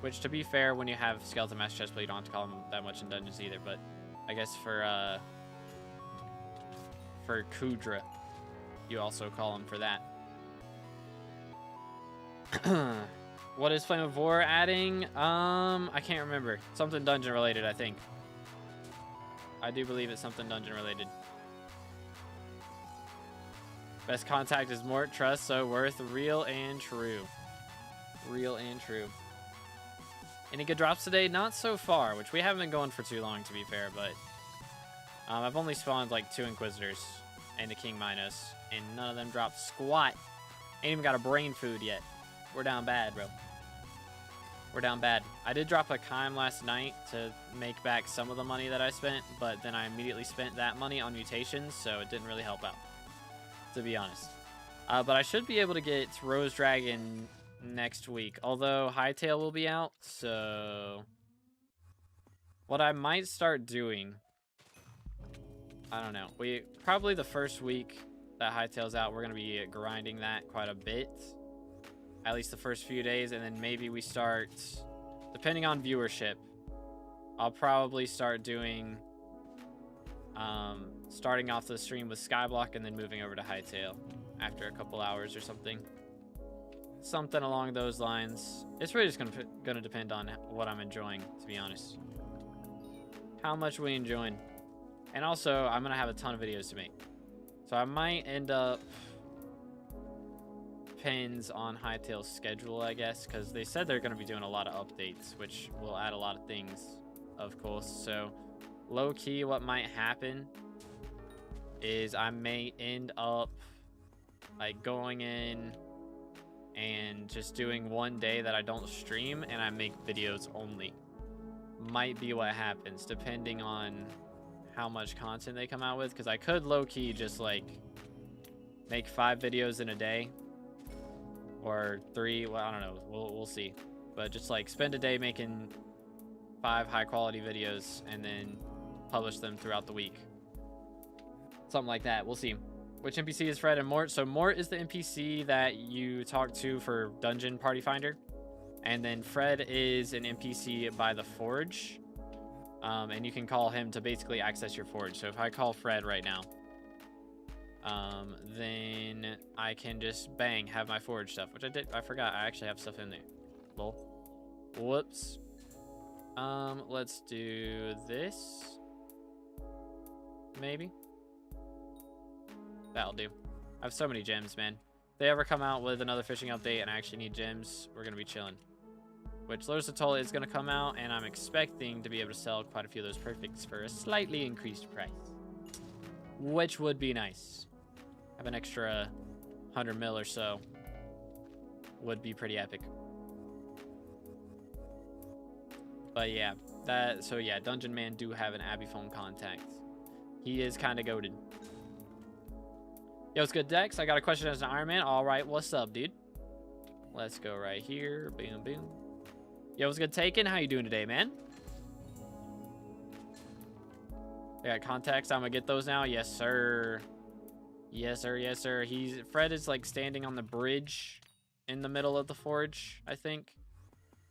Speaker 1: Which, to be fair, when you have Skeleton Master Chestplate, you don't have to call him that much in dungeons either. But I guess for Kudra, you also call him for that. What is Flame of War adding? I can't remember. Something dungeon related, I think. I do believe it's something dungeon related. Best contact is Mort, trust, so worth, real and true. Real and true. Any good drops today? Not so far, which we haven't been going for too long, to be fair, but I've only spawned like 2 Inquisitors and a King Minos, and none of them dropped squat. Ain't even got a brain food yet. We're down bad, bro. We're down bad. I did drop a Chime last night to make back some of the money that I spent, but then I immediately spent that money on mutations, so it didn't really help out, to be honest. But I should be able to get Rose Dragon next week, although Hightail will be out, so what I might start doing, I don't know. We probably the first week that Hightail's out, we're going to be grinding that quite a bit. At least the first few days, and then maybe we start, depending on viewership, I'll probably start doing, starting off the stream with SkyBlock and then moving over to Hightail after a couple hours or something. Something along those lines. It's really just gonna depend on what I'm enjoying, to be honest. How much we enjoying. And also, I'm gonna have a ton of videos to make. So I might end up... Depends on Hightail's schedule, I guess, because they said they're going to be doing a lot of updates, which will add a lot of things, of course. So, low-key, what might happen is I may end up like going in and just doing one day that I don't stream and I make videos only. Might be what happens depending on how much content they come out with, because I could low-key just like make 5 videos in a day or 3. Well, I don't know, we'll see, but just like spend a day making 5 high-quality videos and then publish them throughout the week, something like that. We'll see. Which NPC is Fred and Mort? So Mort is the NPC that you talk to for Dungeon Party Finder. And then Fred is an NPC by the Forge. And you can call him to basically access your Forge. So if I call Fred right now, then I can just bang, have my Forge stuff. Which I did. I forgot. I actually have stuff in there. Lol. Whoops. Let's do this. Maybe. That'll do. I have so many gems, man. If they ever come out with another fishing update and I actually need gems, we're going to be chilling. Which Lotus Atoll is going to come out, and I'm expecting to be able to sell quite a few of those perfects for a slightly increased price. Which would be nice. Have an extra 100 mil or so. Would be pretty epic. But yeah, so yeah, Dungeon Man do have an Abbey phone contact. He is kind of goated. Yo, what's good, Dex? I got a question as an Iron Man. All right, what's up, dude? Let's go right here. Boom, boom. Yo, what's good, Taken? How you doing today, man? I got contacts. I'm gonna get those now. Yes, sir. Yes, sir. Yes, sir. Fred is like standing on the bridge in the middle of the forge, I think.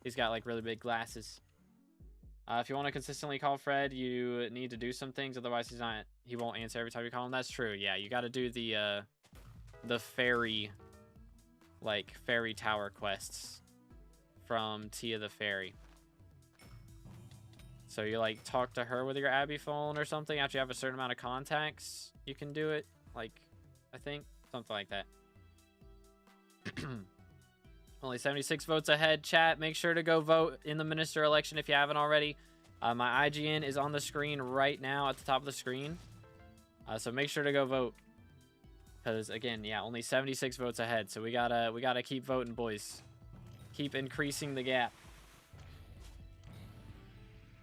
Speaker 1: He's got like really big glasses. If you want to consistently call Fred, you need to do some things. Otherwise, he won't answer every time you call him. That's true. Yeah, you got to do the fairy, like fairy tower quests from Tia the Fairy. So you like talk to her with your Abbey phone or something. After you have a certain amount of contacts, you can do it. Like, I think something like that. Only 76 votes ahead. Chat, make sure to go vote in the minister election if you haven't already. My IGN is on the screen right now at the top of the screen. So make sure to go vote. Because again, yeah, only 76 votes ahead. So we gotta keep voting, boys. Keep increasing the gap.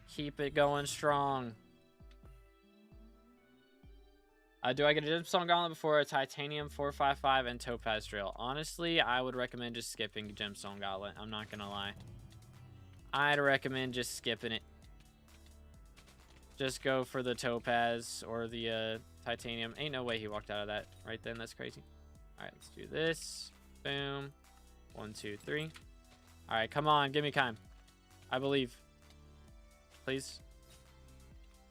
Speaker 1: Keep it going strong. Do I get a gemstone gauntlet before a titanium 455 and topaz drill? Honestly, I would recommend just skipping gemstone gauntlet. I'm not gonna lie. I'd recommend just skipping it. Just go for the topaz or the titanium. Ain't no way he walked out of that right then. That's crazy. All right, let's do this. Boom. 1, 2, 3. All right, come on, give me time. I believe. Please.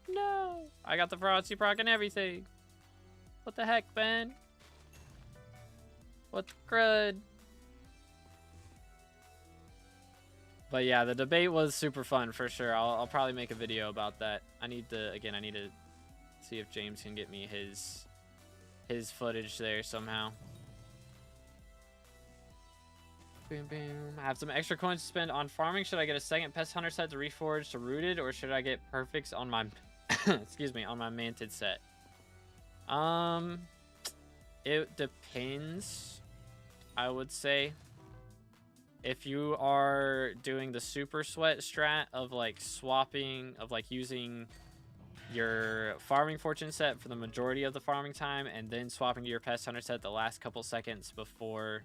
Speaker 1: No, I got the Frosty proc and everything. What the heck, Ben? What the crud? But yeah, the debate was super fun for sure. I'll probably make a video about that. I need to see if James can get me his footage there somehow. Boom, boom. I have some extra coins to spend on farming. Should I get a second pest hunter set to reforge to rooted, or should I get perfects on my excuse me, on my manted set? It depends, I would say. If you are doing the super sweat strat of like swapping, of like using your farming fortune set for the majority of the farming time and then swapping to your pest hunter set the last couple seconds before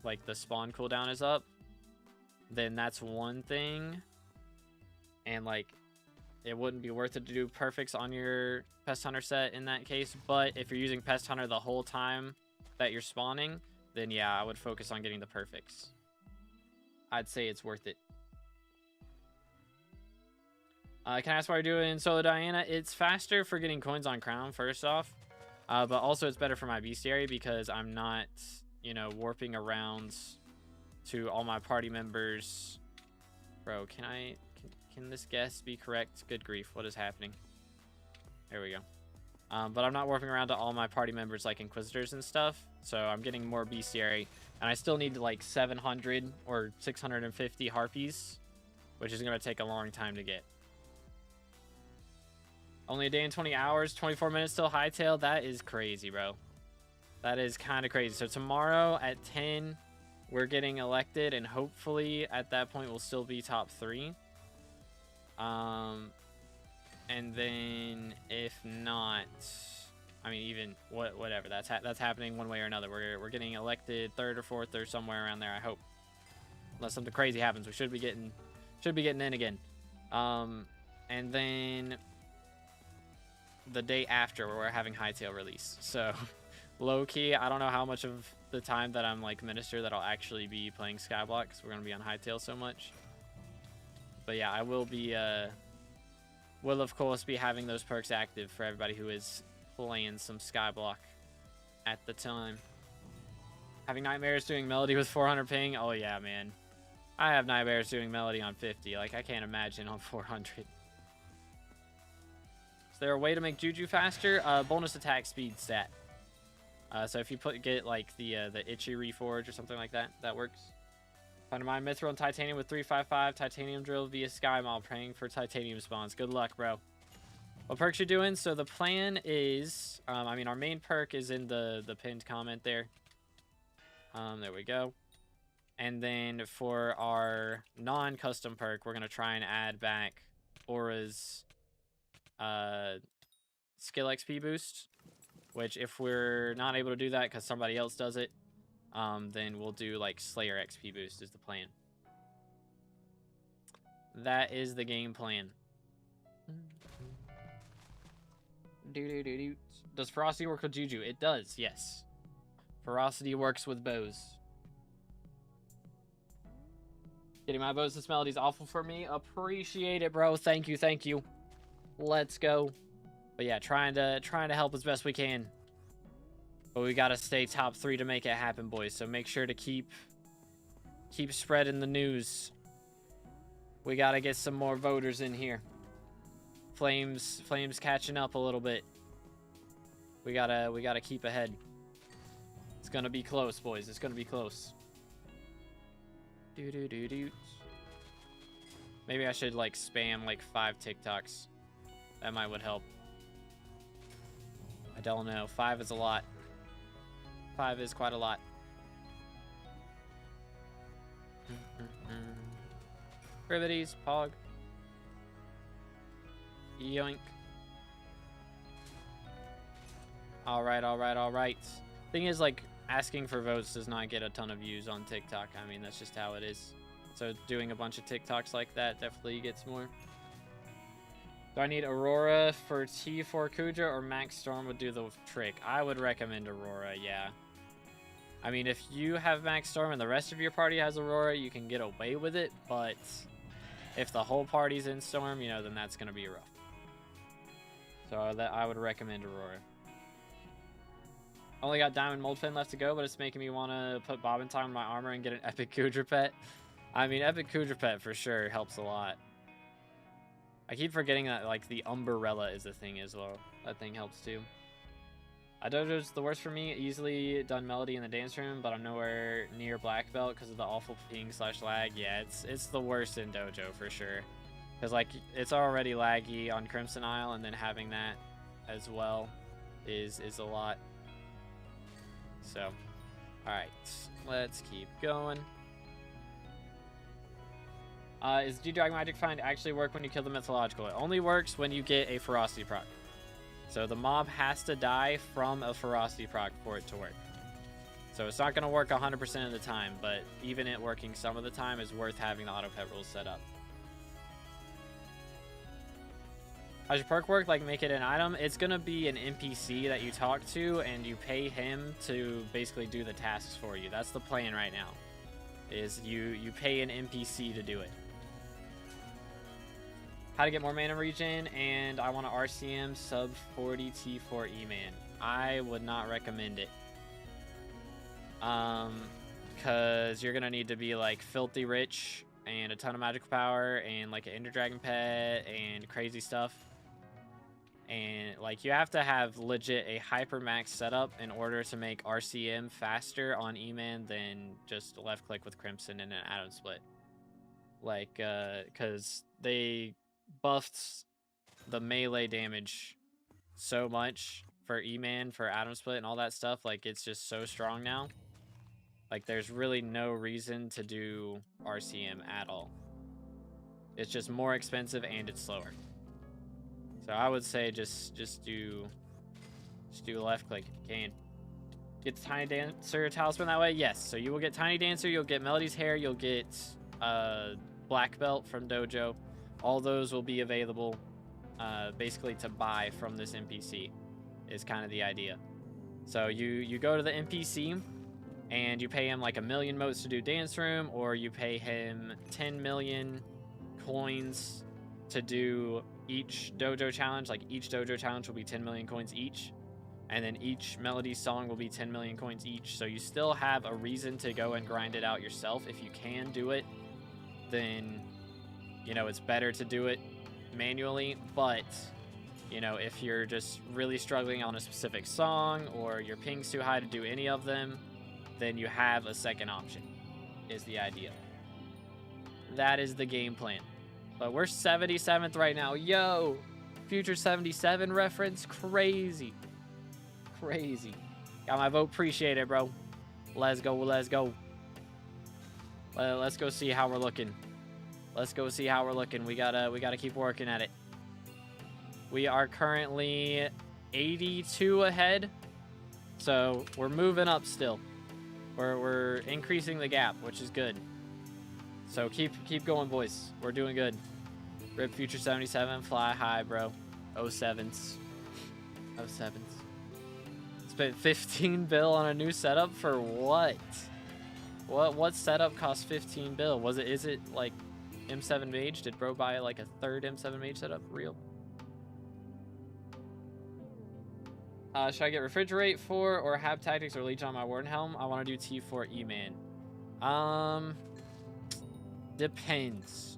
Speaker 1: like the spawn cooldown is up, then that's one thing, and like it wouldn't be worth it to do perfects on your pest hunter set in that case. But if you're using pest hunter the whole time that you're spawning, then yeah, I would focus on getting the perfects. I'd say it's worth it. Can I ask why you're doing solo Diana? It's faster for getting coins on crown, first off, but also it's better for my Beastiary because I'm not, you know, warping around to all my party members. Bro, can this guess be correct? Good grief, what is happening? There we go. But I'm not warping around to all my party members like Inquisitors and stuff, so I'm getting more Beastiary, and I still need like 700 or 650 Harpies, which is going to take a long time to get. Only a day and 20 hours, 24 minutes till Hightail. That is crazy, bro. That is kind of crazy. So tomorrow at 10, we're getting elected, and hopefully at that point we'll still be top 3. And then if not, I mean, even whatever, that's happening one way or another. We're getting elected 3rd or 4th or somewhere around there, I hope. Unless something crazy happens, we should be getting in again. And then the day after, we're having Hightail release. So low key, I don't know how much of the time that I'm like minister that I'll actually be playing SkyBlock, because we're gonna be on Hightail so much. But yeah, I will be will of course be having those perks active for everybody who is playing some SkyBlock at the time. Having nightmares doing Melody with 400 ping. Oh yeah, man. I have nightmares doing Melody on 50. Like, I can't imagine on 400. Is there a way to make Juju faster? Bonus attack speed stat. So if you get like the itchy reforge or something like that, that works. Find my mithril and titanium with 355 titanium drill via sky mall, praying for titanium spawns. Good luck, bro. What perks you doing? So the plan is, I mean, our main perk is in the pinned comment there. There we go. And then for our non-custom perk, we're gonna try and add back Aura's skill XP boost. Which, if we're not able to do that because somebody else does it, then we'll do like Slayer XP boost is the plan. That is the game plan. Does Ferocity work with Juju? It does, yes. Ferocity works with bows. Getting my bows this Melody is awful for me. Appreciate it, bro. Thank you, thank you. Let's go. But yeah, trying to help as best we can. But we gotta stay top 3 to make it happen, boys. So make sure to keep spreading the news. We gotta get some more voters in here. Flames catching up a little bit. We gotta keep ahead. It's gonna be close, boys. It's gonna be close. Maybe I should like spam like 5 TikToks. That would help. I don't know. 5 is a lot. 5 is quite a lot. Privities, Pog. Yoink. Alright. Thing is, like, asking for votes does not get a ton of views on TikTok. I mean, that's just how it is. So doing a bunch of TikToks like that definitely gets more. Do I need Aurora for T4 Kudra, or Max Storm would do the trick? I would recommend Aurora, yeah. I mean, if you have Max Storm and the rest of your party has Aurora, you can get away with it, but if the whole party's in Storm, you know, then that's going to be rough. So I would recommend Aurora. Only got Diamond Moldfin left to go, but it's making me want to put Bob in time in my armor and get an Epic Kudra pet. I mean, Epic Kudra pet for sure helps a lot. I keep forgetting that, like, the Umbrella is a thing as well. That thing helps, too. Dojo's the worst for me. Easily done Melody in the dance room, but I'm nowhere near Black Belt because of the awful ping/lag. Yeah, it's the worst in Dojo, for sure. Because, like, it's already laggy on Crimson Isle, and then having that as well is a lot. So, alright. Let's keep going. Is G-Drag Magic Find actually work when you kill the Mythological? It only works when you get a Ferocity proc. So the mob has to die from a Ferocity proc for it to work. So it's not going to work 100% of the time, but even it working some of the time is worth having the auto pet rules set up. How's your perk work? Like, make it an item? It's going to be an NPC that you talk to, and you pay him to basically do the tasks for you. That's the plan right now, is you pay an NPC to do it. How to get more mana regen, and I want to RCM sub 40 T4 E-Man. I would not recommend it. Because you're going to need to be, like, filthy rich and a ton of magical power and, like, an Ender Dragon pet and crazy stuff. And, like, you have to have legit a hyper max setup in order to make RCM faster on E-Man than just left click with Crimson and an Atom Split. Like, because they buffed the melee damage so much for E-Man, for Atom Split, and all that stuff. Like, it's just so strong now. Like, there's really no reason to do RCM at all. It's just more expensive and it's slower. So I would say just do left click if you can. Get the Tiny Dancer talisman that way? Yes. So you will get Tiny Dancer, you'll get Melody's Hair, you'll get Black Belt from Dojo. All those will be available basically to buy from this NPC is kind of the idea. So you go to the NPC and you pay him like 1 million motes to do Dance Room, or you pay him 10 million coins to do each Dojo challenge. Like, each Dojo challenge will be 10 million coins each. And then each Melody song will be 10 million coins each. So you still have a reason to go and grind it out yourself. If you can do it, then, you know, it's better to do it manually. But, you know, if you're just really struggling on a specific song, or your ping's too high to do any of them, then you have a second option, is the idea. That is the game plan. But we're 77th right now. Yo! Future 77 reference. Crazy. Crazy. Got my vote. Appreciate it, bro. Let's go. Let's go. Let's go see how we're looking. Let's go see how we're looking. We gotta keep working at it. We are currently 82 ahead. So we're moving up still. We're increasing the gap, which is good. So keep going, boys. We're doing good. Rip Future 77. Fly high, bro. 07s. 07s. Spent 15 bill on a new setup for what? What setup cost 15 bill? Is it like M7 Mage? Did bro buy like a third M7 Mage setup? Real? Should I get Refrigerate for or have Tactics or Legion on my Warden Helm? I want to do T4 E-Man. Depends.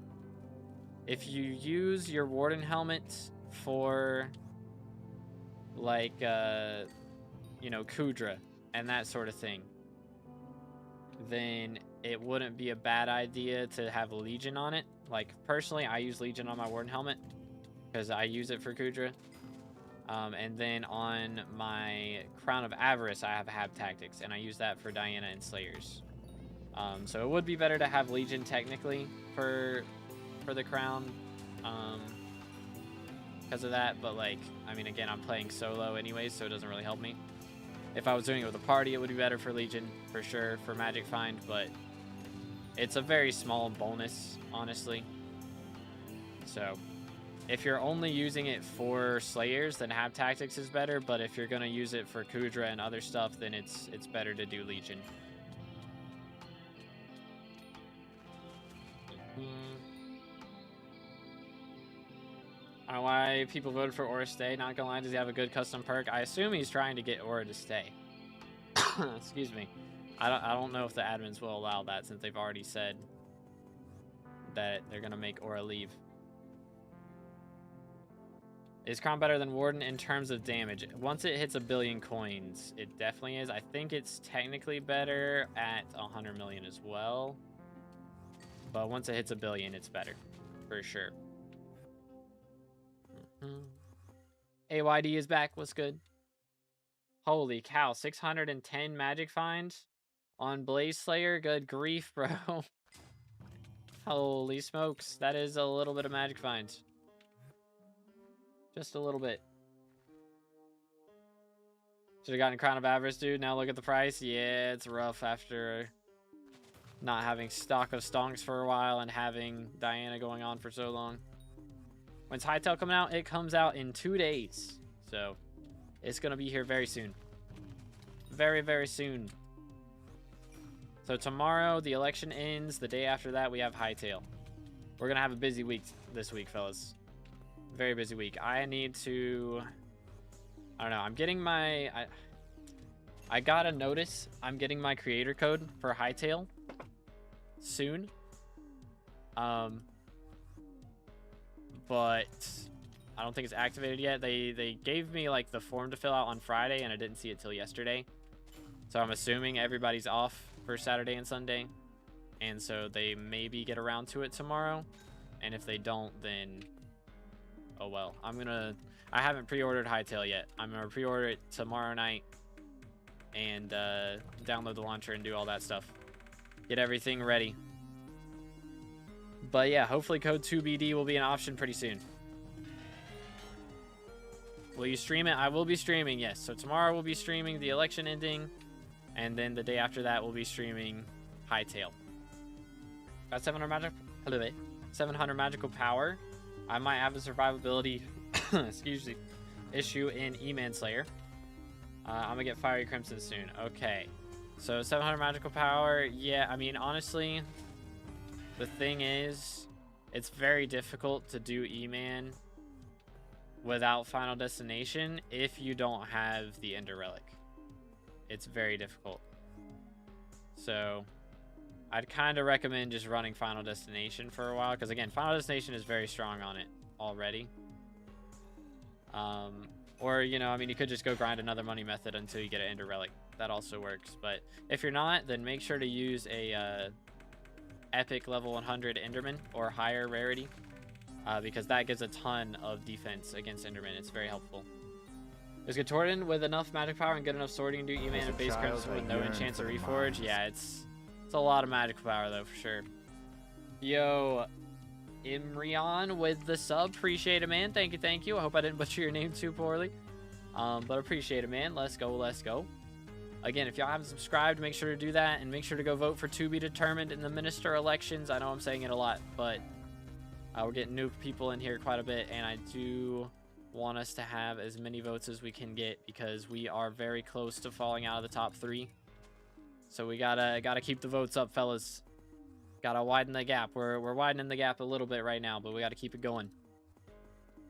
Speaker 1: If you use your Warden Helmet for like you know, Kudra and that sort of thing, then it wouldn't be a bad idea to have Legion on it. Like, personally, I use Legion on my Warden Helmet because I use it for Kudra. And then on my Crown of Avarice, I have Tactics, and I use that for Diana and Slayers. So it would be better to have Legion technically for the Crown, because of that. But, like, I mean, again, I'm playing solo anyways, so it doesn't really help me. If I was doing it with a party, it would be better for Legion, for sure, for Magic Find, but it's a very small bonus, honestly. So if you're only using it for Slayers, then have Tactics is better, but if you're going to use it for Kudra and other stuff, then it's better to do Legion. I don't know why people voted for Aura to stay. Not gonna lie, does he have a good custom perk? I assume he's trying to get Aura to stay. Excuse me. I don't know if the admins will allow that, since they've already said that they're gonna make Aura leave. Is Crown better than Warden in terms of damage? Once it hits 1 billion coins, it definitely is. I think it's technically better at 100 million as well. But once it hits 1 billion, it's better. For sure. AYD is back. What's good? Holy cow. 610 magic find on Blaze Slayer. Good grief, bro. Holy smokes. That is a little bit of magic find. Just a little bit. Should have gotten Crown of Avarice, dude. Now look at the price. Yeah, it's rough after not having stock of stonks for a while and having Diana going on for so long. When's Hightail coming out? It comes out in 2 days. So it's going to be here very soon. Very, very soon. So tomorrow the election ends. The day after that we have Hightail. We're going to have a busy week this week, fellas. Very busy week. I need to... I don't know. I'm getting my... I got a notice. I'm getting my creator code for Hightail soon. But I don't think it's activated yet. They gave me like the form to fill out on Friday, and I didn't see it till yesterday. So I'm assuming everybody's off for Saturday and Sunday, and so they maybe get around to it tomorrow. And if they don't, then Oh well. I haven't pre-ordered Hightail yet. I'm gonna pre-order it tomorrow night and download the launcher and do all that stuff. Get everything ready. But yeah, hopefully code 2BD will be an option pretty soon. Will you stream it? I will be streaming, yes. So tomorrow we'll be streaming the election ending, and then the day after that we'll be streaming Hightail. Got 700 magical power. I might have a survivability excuse me, issue in E-Manslayer. I'm gonna get Fiery Crimson soon. Okay. So 700 magical power. Yeah, I mean, honestly, the thing is, it's very difficult to do E-Man without Final Destination if you don't have the Ender Relic. It's very difficult. So I'd kind of recommend just running Final Destination for a while, because again, Final Destination is very strong on it already. Or, you know, I mean, you could just go grind another money method until you get an Ender Relic. That also works. But if you're not, then make sure to use a epic level 100 Enderman or higher rarity, because that gives a ton of defense against Enderman. It's very helpful. Is Gatorden with enough magic power and good enough sorting to do E-Man and base crimson with no enchants or reforge? Yeah, it's a lot of magic power though, for sure. Yo, Imrion with the sub, appreciate it, man. Thank you. I hope I didn't butcher your name too poorly, but appreciate it, man. Let's go. Again, if y'all haven't subscribed, make sure to do that, and make sure to go vote for To Be Determined in the minister elections. I know I'm saying it a lot, but we're getting new people in here quite a bit, and I do want us to have as many votes as we can get, because we are very close to falling out of the top 3. So we gotta keep the votes up, fellas. Gotta widen the gap. We're widening the gap a little bit right now, but we gotta keep it going.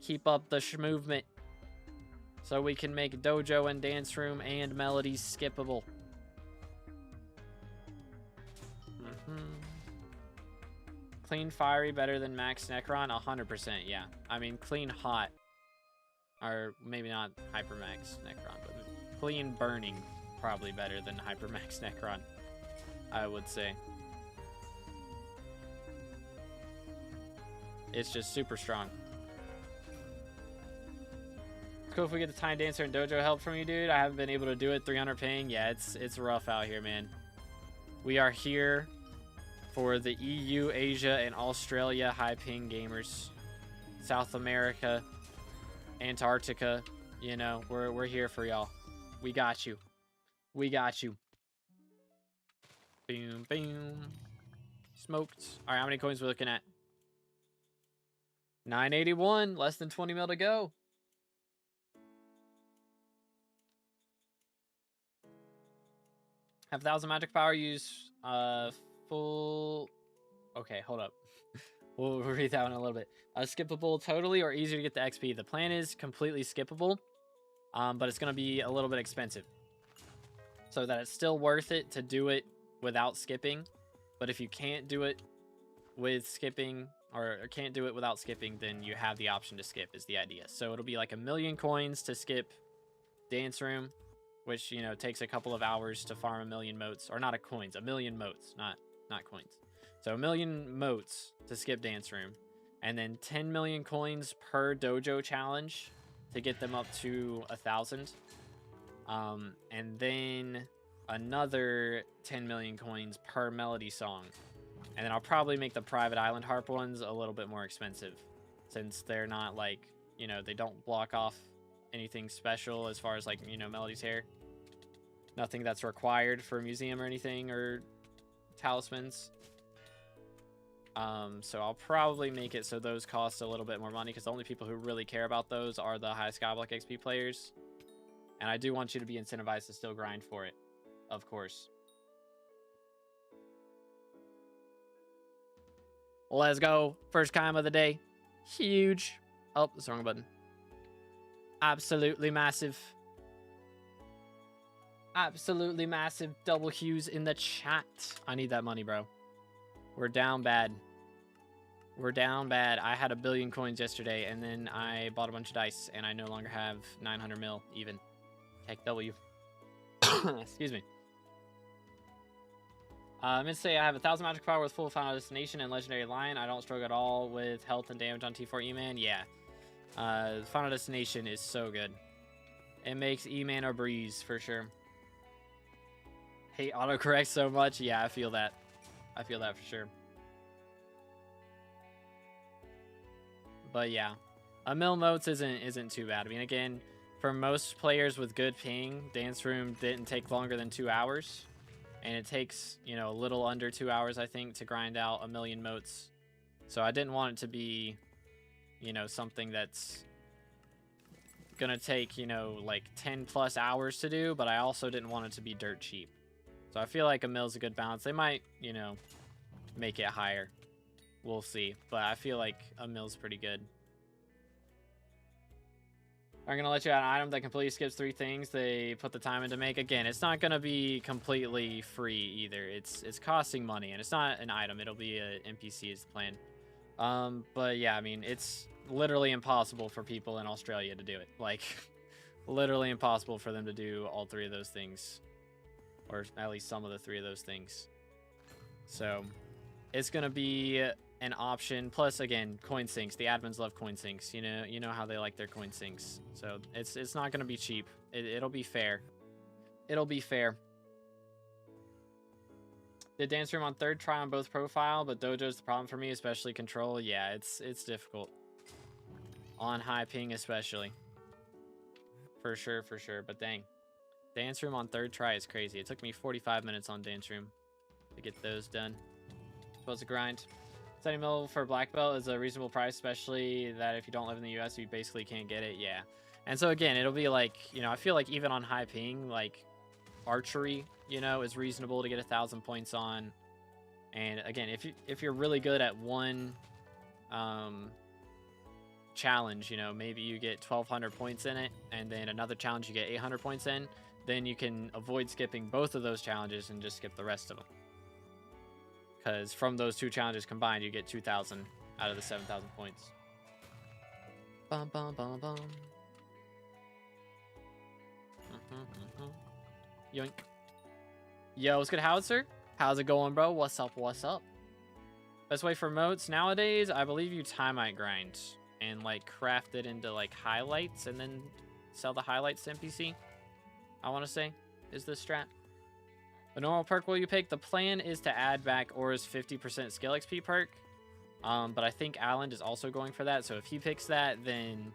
Speaker 1: Keep up the movement, so we can make Dojo and Dance Room and Melodies skippable. Clean Fiery better than Max Necron? 100%, yeah. I mean, Clean Hot, or maybe not Hypermax Necron, but Clean Burning probably better than Hypermax Necron, I would say. It's just super strong. It's cool if we get the Time Dancer and Dojo help from you, dude. I haven't been able to do it. 300 ping. Yeah, it's rough out here, man. We are here for the EU, Asia, and Australia high ping gamers. South America, Antarctica, you know, we're here for y'all. We got you. Boom, boom. Smoked. All right, how many coins we looking at? 981. Less than 20 mil to go. Have 1,000 magic power. Use full. Okay, hold up. We'll read that one a little bit. Skippable totally or easier to get the XP. The plan is completely skippable, but it's going to be a little bit expensive, so that it's still worth it to do it without skipping. But if you can't do it with skipping, or can't do it without skipping, then you have the option to skip, is the idea. So it'll be like 1,000,000 coins to skip Dance Room, which, you know, takes a couple of hours to farm 1,000,000 motes, or not coins, 1,000,000 motes, not coins. So 1,000,000 motes to skip Dance Room, and then 10,000,000 coins per Dojo challenge to get them up to 1,000. And then another 10,000,000 coins per melody song. And then I'll probably make the private island harp ones a little bit more expensive, since they're not like, you know, they don't block off anything special as far as like, you know, Melody's hair. Nothing that's required for a museum or anything, or talismans. So I'll probably make it so those cost a little bit more money, because the only people who really care about those are the high SkyBlock XP players. And I do want you to be incentivized to still grind for it, of course. Let's go. First climb of the day. Huge. Oh, that's the wrong button. Absolutely massive. Absolutely massive double hues in the chat. I need that money, bro. We're down bad. We're down bad. I had 1 billion coins yesterday, and then I bought a bunch of dice, and I no longer have 900 mil even. Heck W. Excuse me. I'm going to say I have 1,000 magic power with full Final Destination and Legendary Lion. I don't struggle at all with health and damage on T4 E-Man. Yeah. Final Destination is so good. It makes E-Man a breeze for sure. Hate autocorrect so much. Yeah, I feel that. I feel that for sure. But yeah, a mil motes isn't too bad. I mean, again, for most players with good ping, Dance Room didn't take longer than 2 hours, and it takes, you know, a little under 2 hours, I think, to grind out a million motes. So I didn't want it to be, you know, something that's gonna take, you know, like 10 plus hours to do, but I also didn't want it to be dirt cheap. So I feel like a mil's a good balance. They might, you know, make it higher. We'll see. But I feel like a mil's pretty good. I'm going to let you add an item that completely skips 3 things they put the time in to make. Again, it's not going to be completely free either. It's costing money, and it's not an item. It'll be an NPC is the plan. But yeah, I mean, it's literally impossible for people in Australia to do it. Like, literally impossible for them to do all 3 of those things. Or at least some of the 3 of those things. So it's going to be an option. Plus, again, coin sinks. The admins love coin sinks. You know how they like their coin sinks. So it's not going to be cheap. It'll be fair. It'll be fair. Did Dance Room on 3rd try on both profile, but Dojo's the problem for me, especially control. Yeah, it's difficult. On high ping especially. For sure. But dang. Dance Room on 3rd try is crazy. It took me 45 minutes on Dance Room to get those done. Supposed to grind. 70 mil for black belt is a reasonable price, especially that if you don't live in the US, you basically can't get it. Yeah. And so again, it'll be like, you know, I feel like even on high ping, like archery, you know, is reasonable to get 1,000 points on. And again, if you're really good at one challenge, you know, maybe you get 1,200 points in it, and then another challenge you get 800 points in, then you can avoid skipping both of those challenges and just skip the rest of them. Because from those 2 challenges combined, you get 2,000 out of the 7,000 points. Bum, bum, bum, bum. Yoink. Yo, what's good, Howitzer? How's it going, bro? What's up? What's up? Best way for motes nowadays, I believe you Timeite grind and like craft it into like highlights and then sell the highlights to NPC. I want to say is the strat. The normal perk will you pick? The plan is to add back Aura's 50% skill XP perk. But I think Alan is also going for that. So if he picks that, then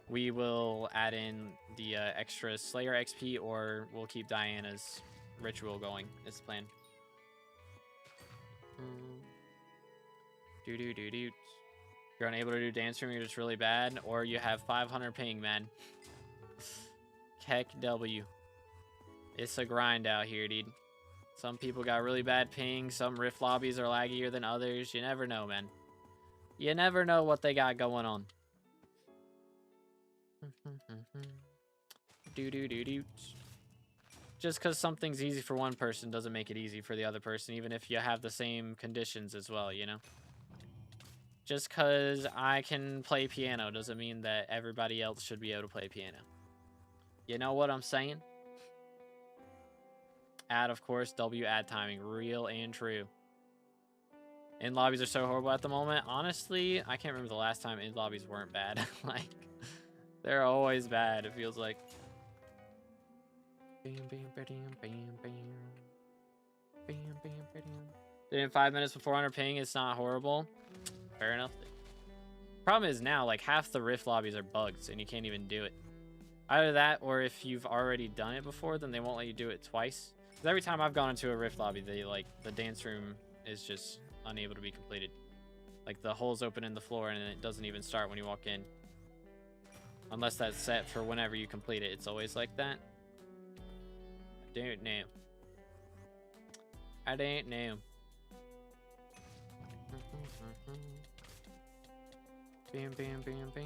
Speaker 1: we will add in the extra Slayer XP, or we'll keep Diana's ritual going. Is the plan. If you're unable to do dance room, you're just really bad, or you have 500 ping, man. Heck W. It's a grind out here, dude. Some people got really bad ping. Some rift lobbies are laggier than others. You never know, man. You never know what they got going on. Just because something's easy for one person doesn't make it easy for the other person, even if you have the same conditions as well, you know? Just because I can play piano doesn't mean that everybody else should be able to play piano. You know what I'm saying? Add, of course, W ad timing. Real and true. In lobbies are so horrible at the moment. Honestly, I can't remember the last time in lobbies weren't bad. Like, they're always bad, it feels like. In 5 minutes before 400 ping, it's not horrible. Fair enough. Problem is now, like, half the rift lobbies are bugged, and you can't even do it. Either that, or if you've already done it before, then they won't let you do it twice. Because every time I've gone into a rift lobby, they, like, the dance room is just unable to be completed. Like, the hole's open in the floor, and it doesn't even start when you walk in. Unless that's set for whenever you complete it. It's always like that. I don't know. I don't know. Bam, bam, bam, bam.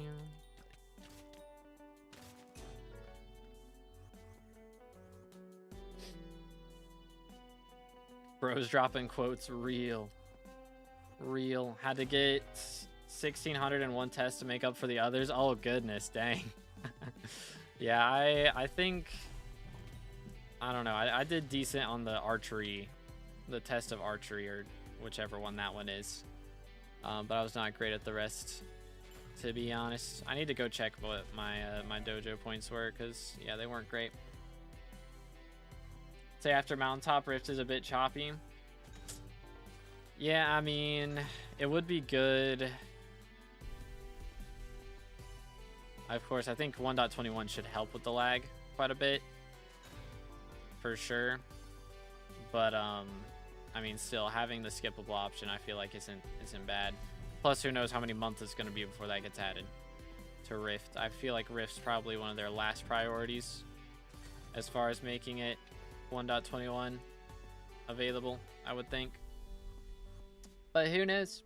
Speaker 1: Bros dropping quotes. Real. Had to get 1,601 tests to make up for the others. Oh, goodness. Dang. Yeah, I think... I don't know. I did decent on the archery. The test of archery, or whichever one that one is. But I was not great at the rest. to be honest. I need to go check what my my dojo points were, because yeah, they weren't great. Say after Mountaintop, Rift is a bit choppy. Yeah, I mean, it would be good. Of course, I think 1.21 should help with the lag quite a bit, for sure. But I mean, still having the skippable option, I feel like isn't bad. Plus, who knows how many months it's going to be before that gets added to Rift. I feel like Rift's probably one of their last priorities as far as making it 1.21 available, I would think. But who knows?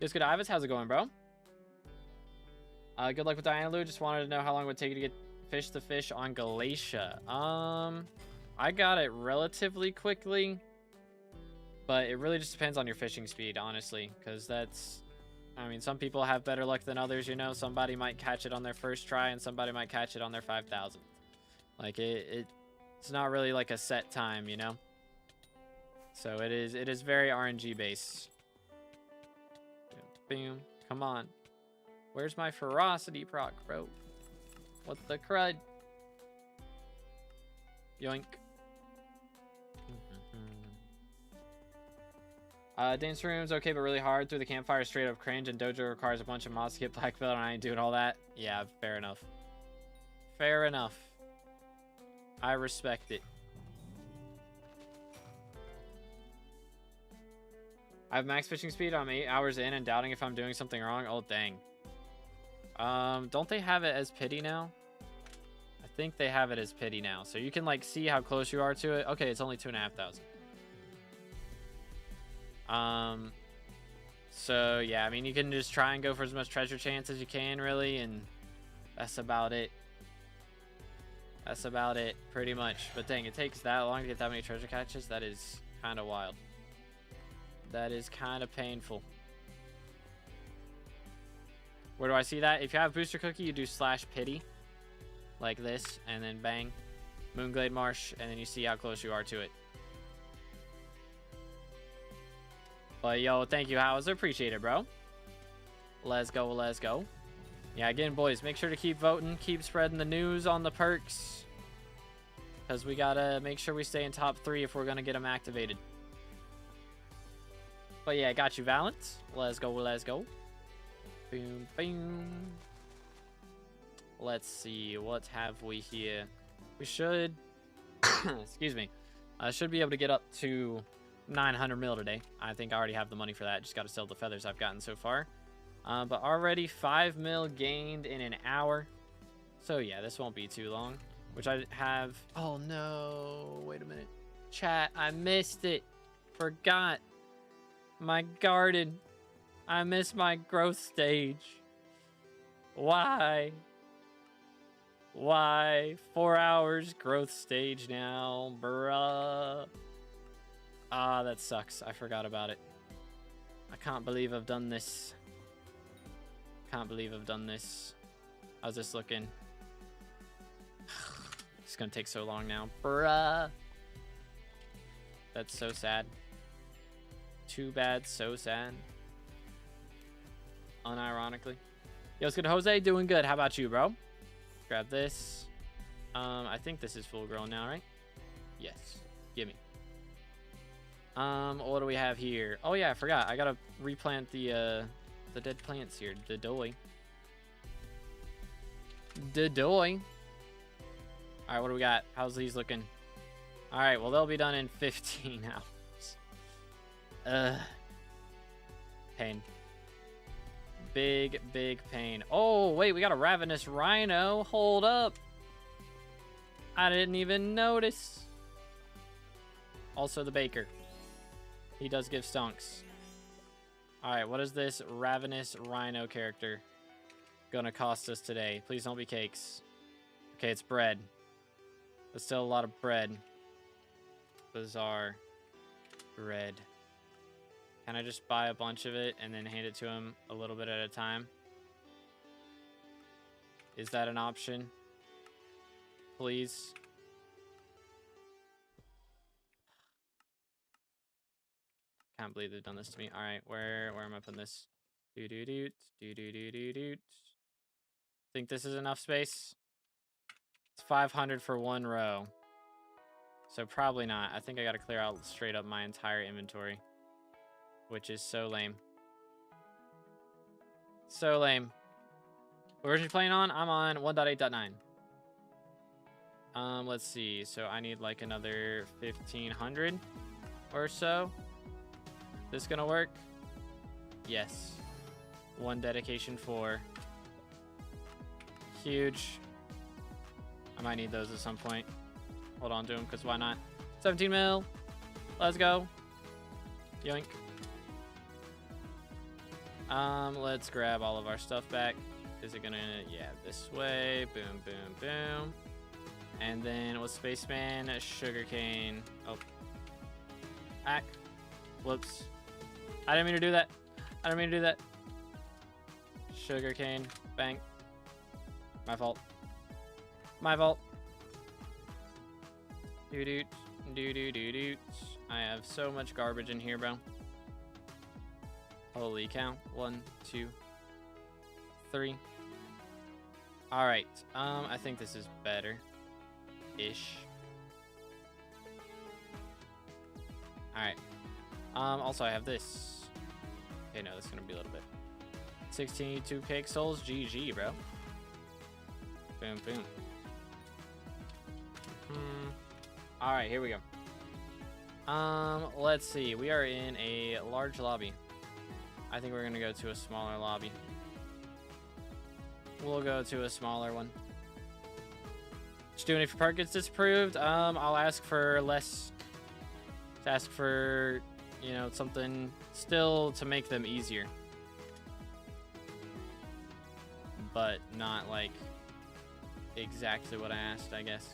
Speaker 1: Just good, Ivis. How's it going, bro? Good luck with Diana Lou. Just wanted to know how long it would take you to get fish to fish on Galatia. I got it relatively quickly, but it really just depends on your fishing speed, honestly, because that's, I mean, some people have better luck than others, you know. Somebody might catch it on their first try, and somebody might catch it on their 5,000th. Like, it's not really like a set time, you know. So it is very RNG based. Boom. Come on. Where's my ferocity proc, bro? What the crud? Yoink. Dance room's okay, but really hard. Through the campfire, straight up cringe, and dojo requires a bunch of mods to get black belt, and I ain't doing all that. Yeah, fair enough. Fair enough. I respect it. I have max fishing speed. I'm 8 hours in and doubting if I'm doing something wrong. Oh, dang. Don't they have it as pity now? I think they have it as pity now. So you can, like, see how close you are to it. Okay, it's only 2,500. So, yeah, I mean, you can just try and go for as much treasure chance as you can, really, and that's about it. That's about it, pretty much. But dang, it takes that long to get that many treasure catches? That is kind of wild. That is kind of painful. Where do I see that? If you have Booster Cookie, you do /pity. Like this, and then bang. Moonglade Marsh, and then you see how close you are to it. But yo, thank you, Howser. Appreciate it, bro. Let's go, let's go. Yeah, again, boys, make sure to keep voting. Keep spreading the news on the perks. Because we got to make sure we stay in top 3 if we're going to get them activated. But yeah, got you, Valence. Let's go, let's go. Boom, boom. Let's see, what have we here? We should, excuse me, I should be able to get up to 900 mil today. I think I already have the money for that. Just got to sell the feathers I've gotten so far. But already 5 mil gained in an hour. So yeah, this won't be too long. Which I have, oh no, wait a minute. Chat, I missed it. Forgot. My garden. I missed my growth stage. Why? Why? 4 hours growth stage now, bruh. Ah, that sucks. I forgot about it. I can't believe I've done this. Can't believe I've done this. How's this looking? It's gonna take so long now, bruh. That's so sad. Too bad, so sad. Unironically. Yo, what's good, Jose? Doing good. How about you, bro? Grab this. I think this is full grown now, right? Yes. Gimme. What do we have here? Oh yeah, I forgot. I gotta replant the dead plants here. The doy. Alright, what do we got? How's these looking? Alright, well, they'll be done in 15 hours. Pain. Big, big pain. Oh, wait, we got a ravenous rhino. Hold up. I didn't even notice. Also the baker. He does give stonks. Alright, what is this ravenous rhino character gonna cost us today? Please don't be cakes. Okay, it's bread. But still a lot of bread. Bizarre bread. Can I just buy a bunch of it and then hand it to him a little bit at a time? Is that an option? Please. Can't believe they've done this to me. All right, where am I putting this? Do-do-doot, do-do-do-do-doot. Think this is enough space? It's 500 for one row. So probably not. I think I gotta clear out straight up my entire inventory. Which is so lame. So lame. What version are you playing on? I'm on 1.8.9. Let's see. So I need like another 1,500 or so. This gonna work? Yes. One dedication 4. Huge. I might need those at some point. Hold on to them, because why not? 17 mil. Let's go. Yoink. Let's grab all of our stuff back. Is it gonna, yeah, this way. Boom, boom, boom. And then with Spaceman, sugarcane. Oh. Hack. Whoops. I didn't mean to do that. I didn't mean to do that. Sugarcane. Bang. My fault. My fault. Doo-doot. Doo-doo-doo-doot. I have so much garbage in here, bro. Holy cow. 1, 2, 3. Alright. I think this is better-ish. Alright. Also, I have this. Okay, no, that's gonna be a little bit. 16 YouTube cake souls. GG, bro. Boom, boom. Alright, here we go. Let's see. We are in a large lobby. I think we're gonna go to a smaller lobby. We'll go to a smaller one. Just doing it if Perk gets disapproved. I'll ask for less. Ask for, you know, something still to make them easier. But not like exactly what I asked, I guess.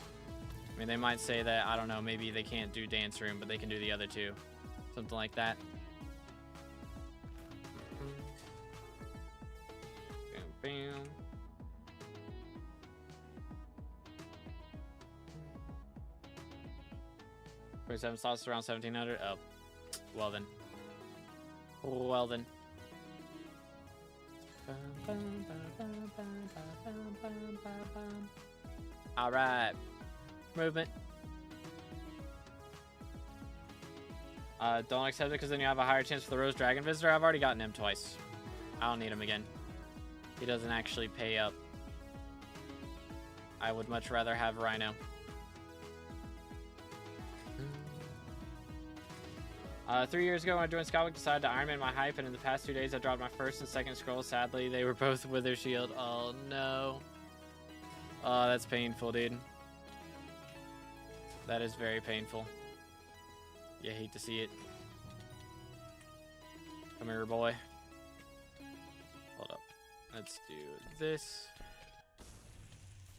Speaker 1: I mean, they might say that, I don't know, maybe they can't do dance room, but they can do the other two. Something like that. Bam, bam. $27 slots around 1,700. Oh, well then. Well then. All right. Movement. Don't accept it because then you have a higher chance for the Rose Dragon Visitor. I've already gotten him twice. I don't need him again. He doesn't actually pay up. I would much rather have Rhino. 3 years ago when I joined SkyBlock, decided to Iron Man my hype, and in the past 2 days I dropped my first and second scroll. Sadly, they were both Wither Shield. Oh no. Oh, that's painful, dude. That is very painful. You hate to see it. Come here, boy. Hold up. Let's do this.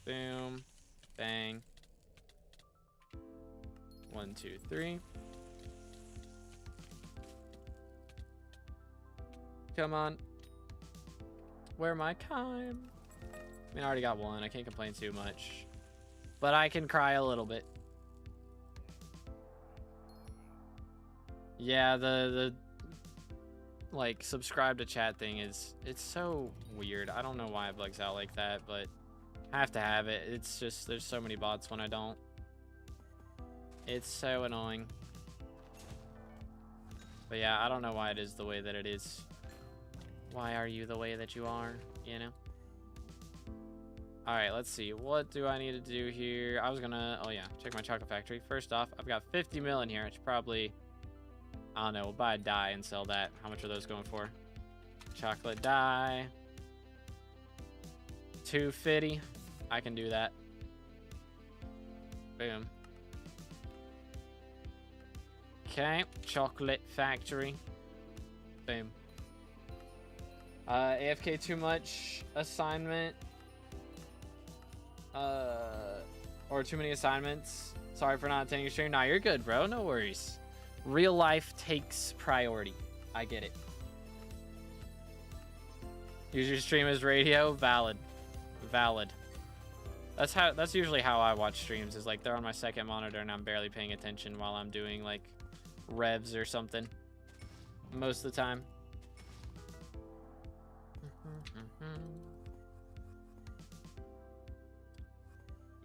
Speaker 1: Boom. Bang. 1, 2, 3. Come on. Where my time? I mean, I already got one. I can't complain too much. But I can cry a little bit. Yeah, the like subscribe to chat thing is, it's so weird. I don't know why it bugs out like that, but I have to have it. It's just there's so many bots when I don't. It's so annoying. But yeah, I don't know why it is the way that it is. Why are you the way that you are, you know? Alright, let's see. What do I need to do here? I was gonna, oh yeah, check my chocolate factory. First off, I've got 50 mil in here. I should probably, I don't know, we'll buy a dye and sell that. How much are those going for? Chocolate dye. 250. I can do that. Boom. Okay, chocolate factory. Boom. AFK too much assignment. Or too many assignments. Sorry for not attending your stream. Nah, you're good, bro. No worries. Real life takes priority. I get it. Use your stream as radio. Valid. Valid. That's usually how I watch streams, is like they're on my second monitor and I'm barely paying attention while I'm doing like revs or something. Most of the time.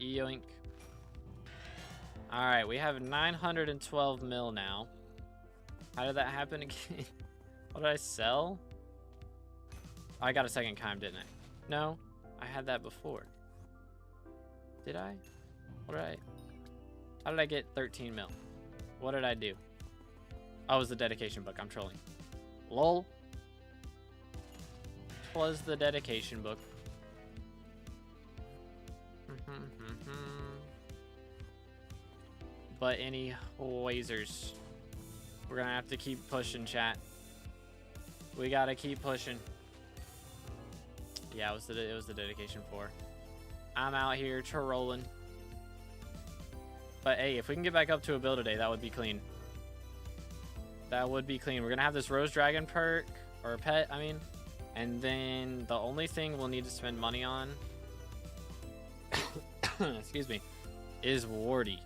Speaker 1: Yoink. Alright, we have 912 mil now. How did that happen again? What did I sell? Oh, I got a second Chime, didn't I? No, I had that before. Did I? What did I? How did I get 13 mil? What did I do? Oh, it was the dedication book. I'm trolling. Lol. Was the dedication book. But any wazers, we're gonna have to keep pushing, chat. We gotta keep pushing. Yeah, it was the dedication 4. I'm out here trolling. But hey, if we can get back up to a build today, that would be clean. That would be clean. We're gonna have this Rose Dragon perk, or pet, I mean. And then the only thing we'll need to spend money on, excuse me, is Wardy.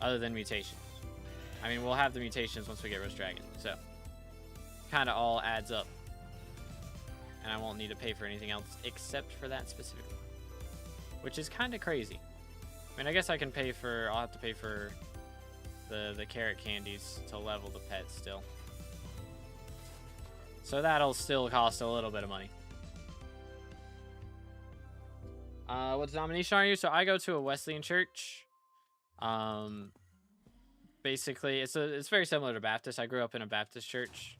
Speaker 1: Other than mutations. I mean, we'll have the mutations once we get Rose Dragon, so kind of all adds up. And I won't need to pay for anything else except for that specifically, which is kind of crazy. I mean, I guess I can pay for, I'll have to pay for the carrot candies to level the pet still. So that'll still cost a little bit of money. What denomination are you? So I go to a Wesleyan church. Basically, it's very similar to Baptist. I grew up in a Baptist church.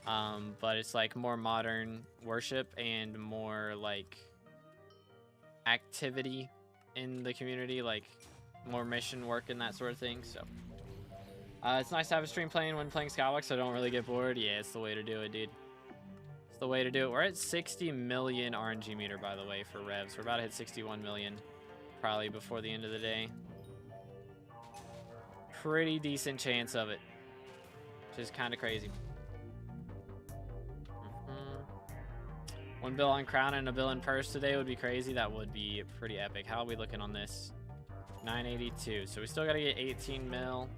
Speaker 1: But it's like more modern worship and more like activity in the community, like more mission work and that sort of thing. So it's nice to have a stream playing when playing SkyBlock, so I don't really get bored. Yeah, it's the way to do it, dude. It's the way to do it. We're at 60 million RNG meter, by the way, for revs. We're about to hit 61 million probably before the end of the day. Pretty decent chance of it, which is kind of crazy. One bill on Crown and a bill in Purse today would be crazy. That would be pretty epic. How are we looking on this? 982. So we still got to get 18 mil.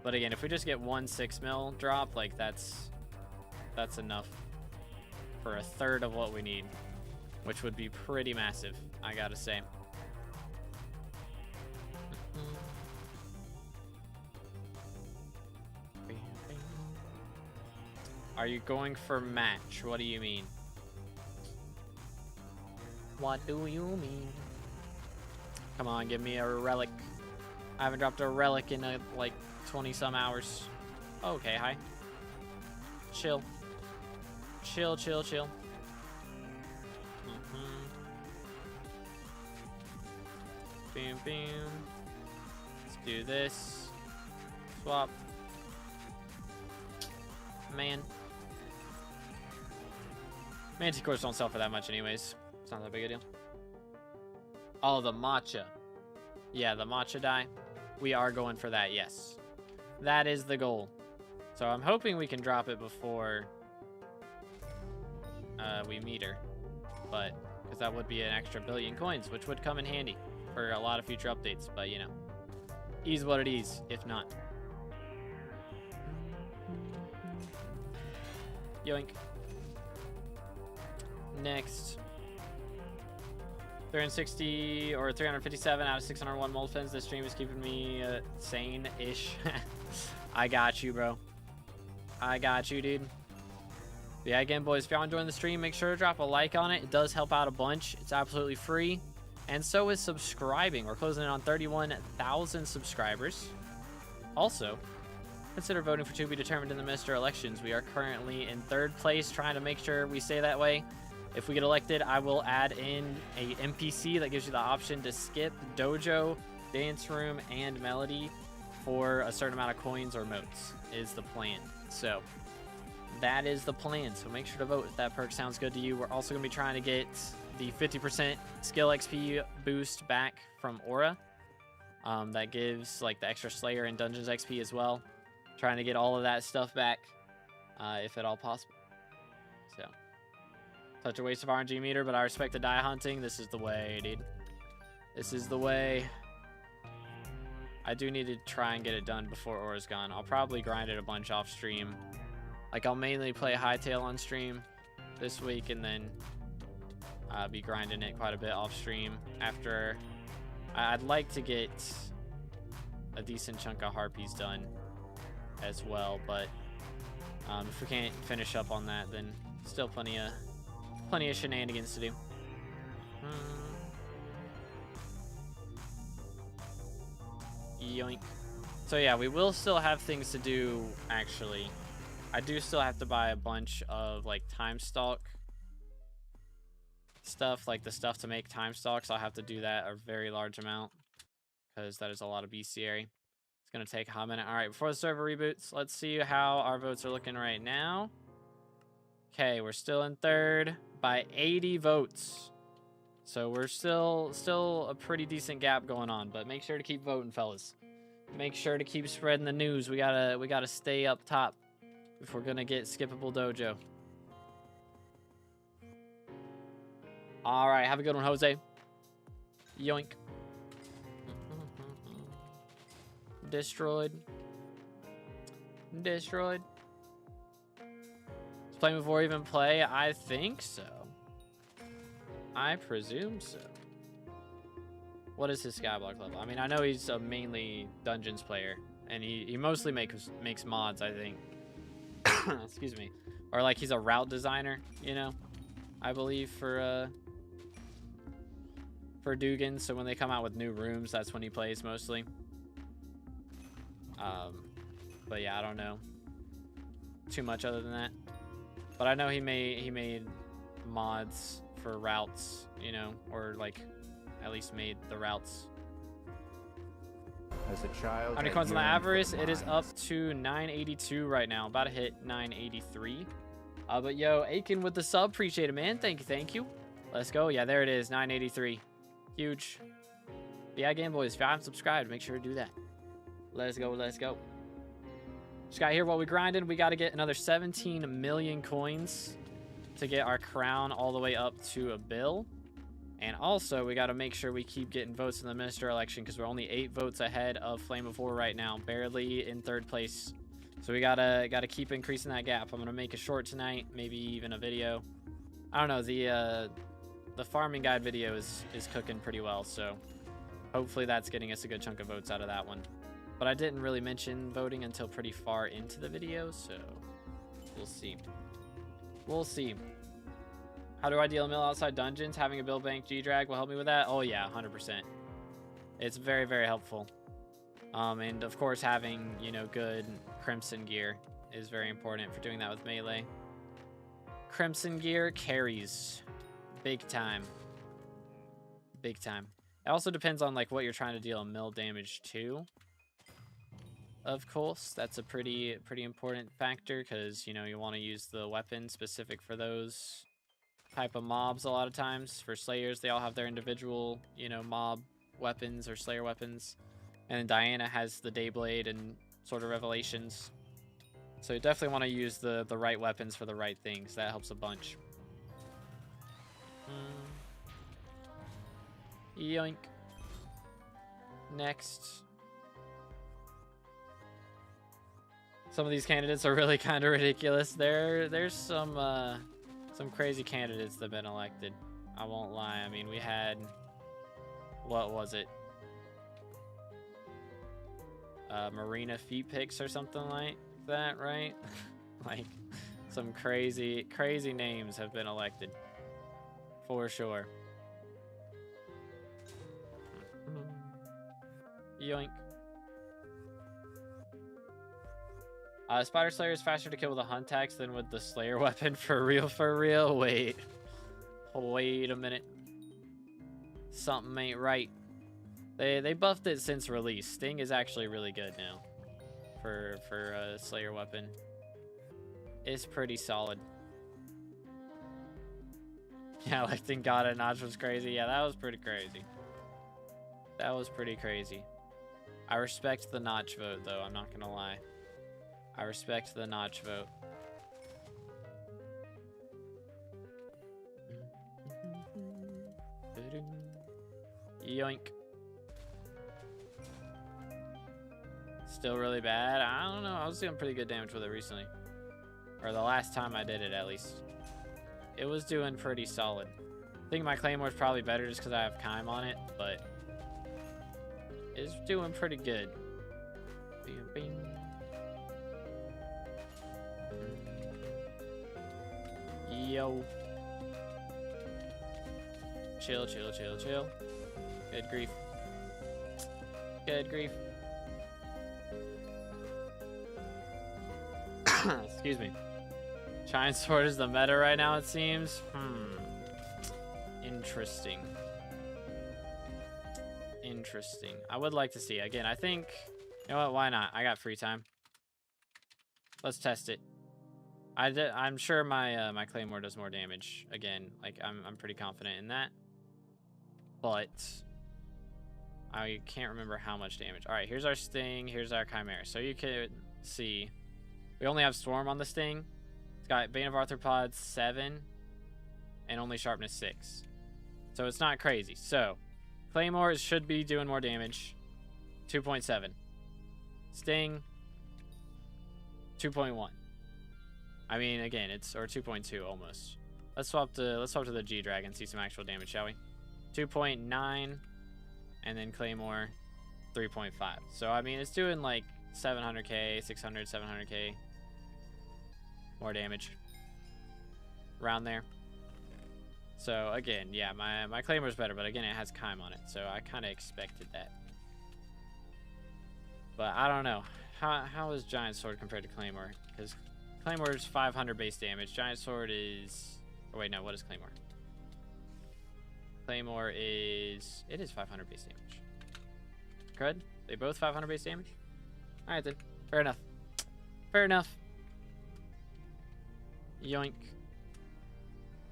Speaker 1: But again, if we just get 1 6 mil drop, like that's enough for a third of what we need, which would be pretty massive, I gotta say. Are you going for match? What do you mean? What do you mean? Come on, give me a relic. I haven't dropped a relic in like 20 some hours. Okay, hi. Chill. Chill, chill, chill. Boom, boom. Let's do this. Swap. Man. Manticores don't sell for that much anyways. It's not that big a deal. Oh, the matcha. Yeah, the matcha dye. We are going for that, yes. That is the goal. So I'm hoping we can drop it before we meet her. But, because that would be an extra billion coins, which would come in handy for a lot of future updates. But, you know, is what it is, if not. Yoink. Next. 360 or 357 out of 601 mold pens. This stream is keeping me sane-ish. I got you, bro. I got you, dude. But yeah, again, boys, if y'all enjoying the stream, make sure to drop a like on it. It does help out a bunch. It's absolutely free. And so is subscribing. We're closing in on 31,000 subscribers. Also, consider voting for to be determined in the Mr. Elections. We are currently in 3rd place, trying to make sure we stay that way. If we get elected, I will add in a NPC that gives you the option to skip Dojo, Dance Room, and Melody for a certain amount of coins or motes, is the plan. So that is the plan. So make sure to vote if that perk sounds good to you. We're also going to be trying to get the 50% skill XP boost back from Aura. That gives like the extra Slayer and Dungeons XP as well. Trying to get all of that stuff back, if at all possible. So, such a waste of RNG meter, but I respect the die hunting. This is the way, dude. This is the way. I do need to try and get it done before Aura's gone. I'll probably grind it a bunch off stream. Like, I'll mainly play Hightail on stream. this week, and then be grinding it quite a bit off stream after. I'd like to get a decent chunk of harpies done as well, but if we can't finish up on that, then still plenty of shenanigans to do. Yoink. So yeah, we will still have things to do. Actually, I do still have to buy a bunch of like time stalk stuff, like the stuff to make time stalks. I'll have to do that a very large amount because that is a lot of bestiary. It's gonna take a hot minute. All right, before the server reboots, let's see how our votes are looking right now. Okay, we're still in third by 80 votes. So we're still a pretty decent gap going on, but make sure to keep voting, fellas. Make sure to keep spreading the news. We gotta stay up top if we're gonna get skippable dojo. All right, have a good one, Jose. Yoink. Destroyed. Destroyed. Is playing before even play? I think so. I presume so. What is his skyblock level? I mean, I know he's a mainly dungeons player, and he mostly makes mods, I think. Excuse me. Or like he's a route designer, you know, I believe for Dugan. So when they come out with new rooms, that's when he plays mostly. But yeah, I don't know too much other than that. But I know he made mods for routes, you know, or like at least made the routes.
Speaker 2: As a child,
Speaker 1: how many coins on the avarice? It is up to 982 right now, about to hit 983. But yo, Aiken with the sub, appreciate it, man. Thank you. Let's go. Yeah, there it is, 983. Huge. But yeah, Game Boys, if you haven't subscribed, make sure to do that. Let's go. Just got here while we grinding. We got to get another 17 million coins to get our crown all the way up to a bill. And also, we got to make sure we keep getting votes in the minister election because we're only 8 votes ahead of Flame of War right now, barely in 3rd place. So we gotta keep increasing that gap. I'm gonna make a short tonight, maybe even a video. I don't know. The farming guide video is cooking pretty well, so hopefully that's getting us a good chunk of votes out of that one. But I didn't really mention voting until pretty far into the video, so we'll see. We'll see. How do I deal a mill outside dungeons? Having a build bank G-Drag will help me with that? Oh yeah, 100%. It's very, very helpful. And of course having, you know, good Crimson gear is very important for doing that with melee. Crimson gear carries. Big time. Big time. It also depends on like what you're trying to deal mill damage to. Of course, that's a pretty important factor because, you know, you want to use the weapon specific for those type of mobs a lot of times. For slayers, they all have their individual, you know, mob weapons or slayer weapons. And then Diana has the Dayblade and sort of Revelations. So you definitely want to use the right weapons for the right things. That helps a bunch. Yoink. Next. Some of these candidates are really kind of ridiculous. There's some crazy candidates that have been elected. I won't lie. I mean, we had, what was it? Marina feet picks or something like that, right? Like some crazy names have been elected for sure. Yoink. Spider Slayer is faster to kill with a hunt axe than with the Slayer weapon. For real? Wait a minute. Something ain't right. They buffed it since release. Sting is actually really good now for a Slayer weapon. It's pretty solid. Yeah, electing God at Notch was crazy. Yeah, that was pretty crazy. That was pretty crazy. I respect the Notch vote, though. I'm not gonna lie. I respect the Notch vote. Yoink. Still really bad? I don't know. I was doing pretty good damage with it recently. Or the last time I did it, at least. it was doing pretty solid. I think my Claymore's probably better just because I have Kime on it, but it's doing pretty good. Bing, bing. Yo. Chill, chill, chill, chill. Good grief. Good grief. Excuse me. Giant Sword is the meta right now, it seems. Interesting. Interesting. I would like to see. Again, I think... You know what? Why not? I got free time. Let's test it. I'm sure my my Claymore does more damage. Again, like I'm pretty confident in that. But I can't remember how much damage. All right, here's our Sting. Here's our Chimera. So you can see we only have Storm on the Sting. It's got Bane of Arthropods 7 and only Sharpness 6. So it's not crazy. So Claymore should be doing more damage. 2.7. Sting 2.1. I mean, again, it's or 2.2 almost. Let's swap to the G Dragon, see some actual damage, shall we? 2.9, and then Claymore 3.5. So I mean, it's doing like 700k, 600, 700k more damage around there. So again, yeah, my Claymore's better, but again, it has Kime on it, so I kind of expected that. But I don't know. How is Giant Sword compared to Claymore? Because Claymore's 500 base damage. Giant Sword is... Oh, wait, no. What is Claymore? Claymore is... It is 500 base damage. Crud? They both 500 base damage? Alright, then. Fair enough. Fair enough. Yoink.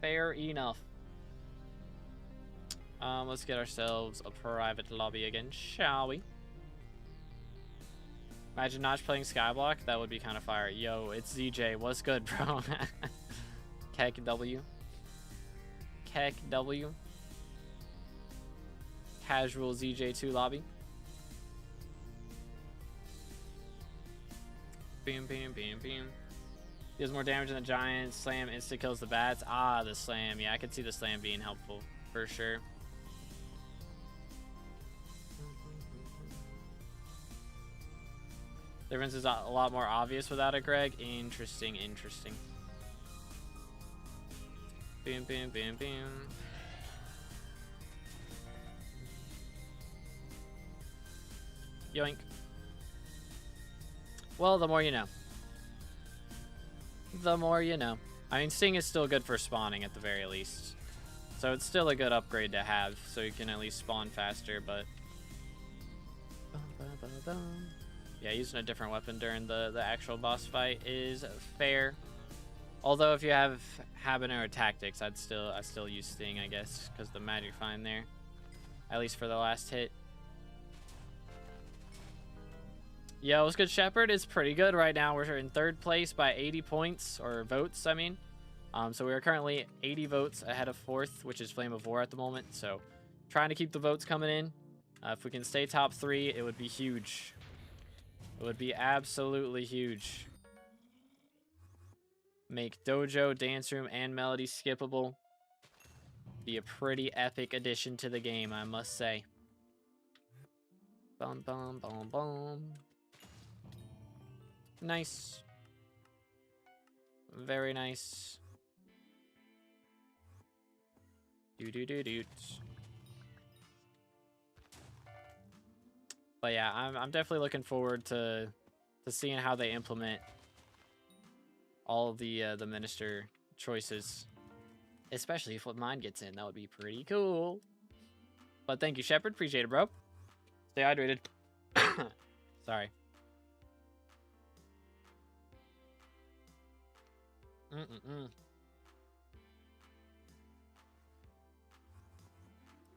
Speaker 1: Fair enough. Let's get ourselves a private lobby again, shall we? Imagine Notch playing Skyblock. That would be kind of fire. Yo, it's ZJ. What's good, bro? Keck W. Keck W. Casual ZJ2 lobby. Bam, bam, bam, bam. Deals more damage than the Giant. Slam insta kills the bats. Ah, the Slam. Yeah, I could see the Slam being helpful for sure. Difference is a lot more obvious without it, Greg. Interesting, interesting. Boom, boom, boom, boom. Yoink. Well, the more you know. The more you know. I mean, Sting is still good for spawning at the very least. So it's still a good upgrade to have, so you can at least spawn faster, but... Yeah, using a different weapon during the actual boss fight is fair. Although if you have Habanero Tactics, I'd still use Sting, I guess, because the magic fine there. At least for the last hit. Yo, what's good, Shepard? It's pretty good right now. We're in 3rd place by 80 points, or votes, I mean. So we are currently 80 votes ahead of 4th, which is Flame of War at the moment. So trying to keep the votes coming in. If we can stay top 3, it would be huge. It would be absolutely huge. Make Dojo, Dance Room, and Melody skippable. Be a pretty epic addition to the game, I must say. Bum, bum, bum, bum. Nice. Very nice. Do-do-do-doot. But yeah, I'm definitely looking forward to seeing how they implement all of the minister choices, especially if what mine gets in. That would be pretty cool. But thank you, Shepard. Appreciate it, bro. Stay hydrated. Sorry.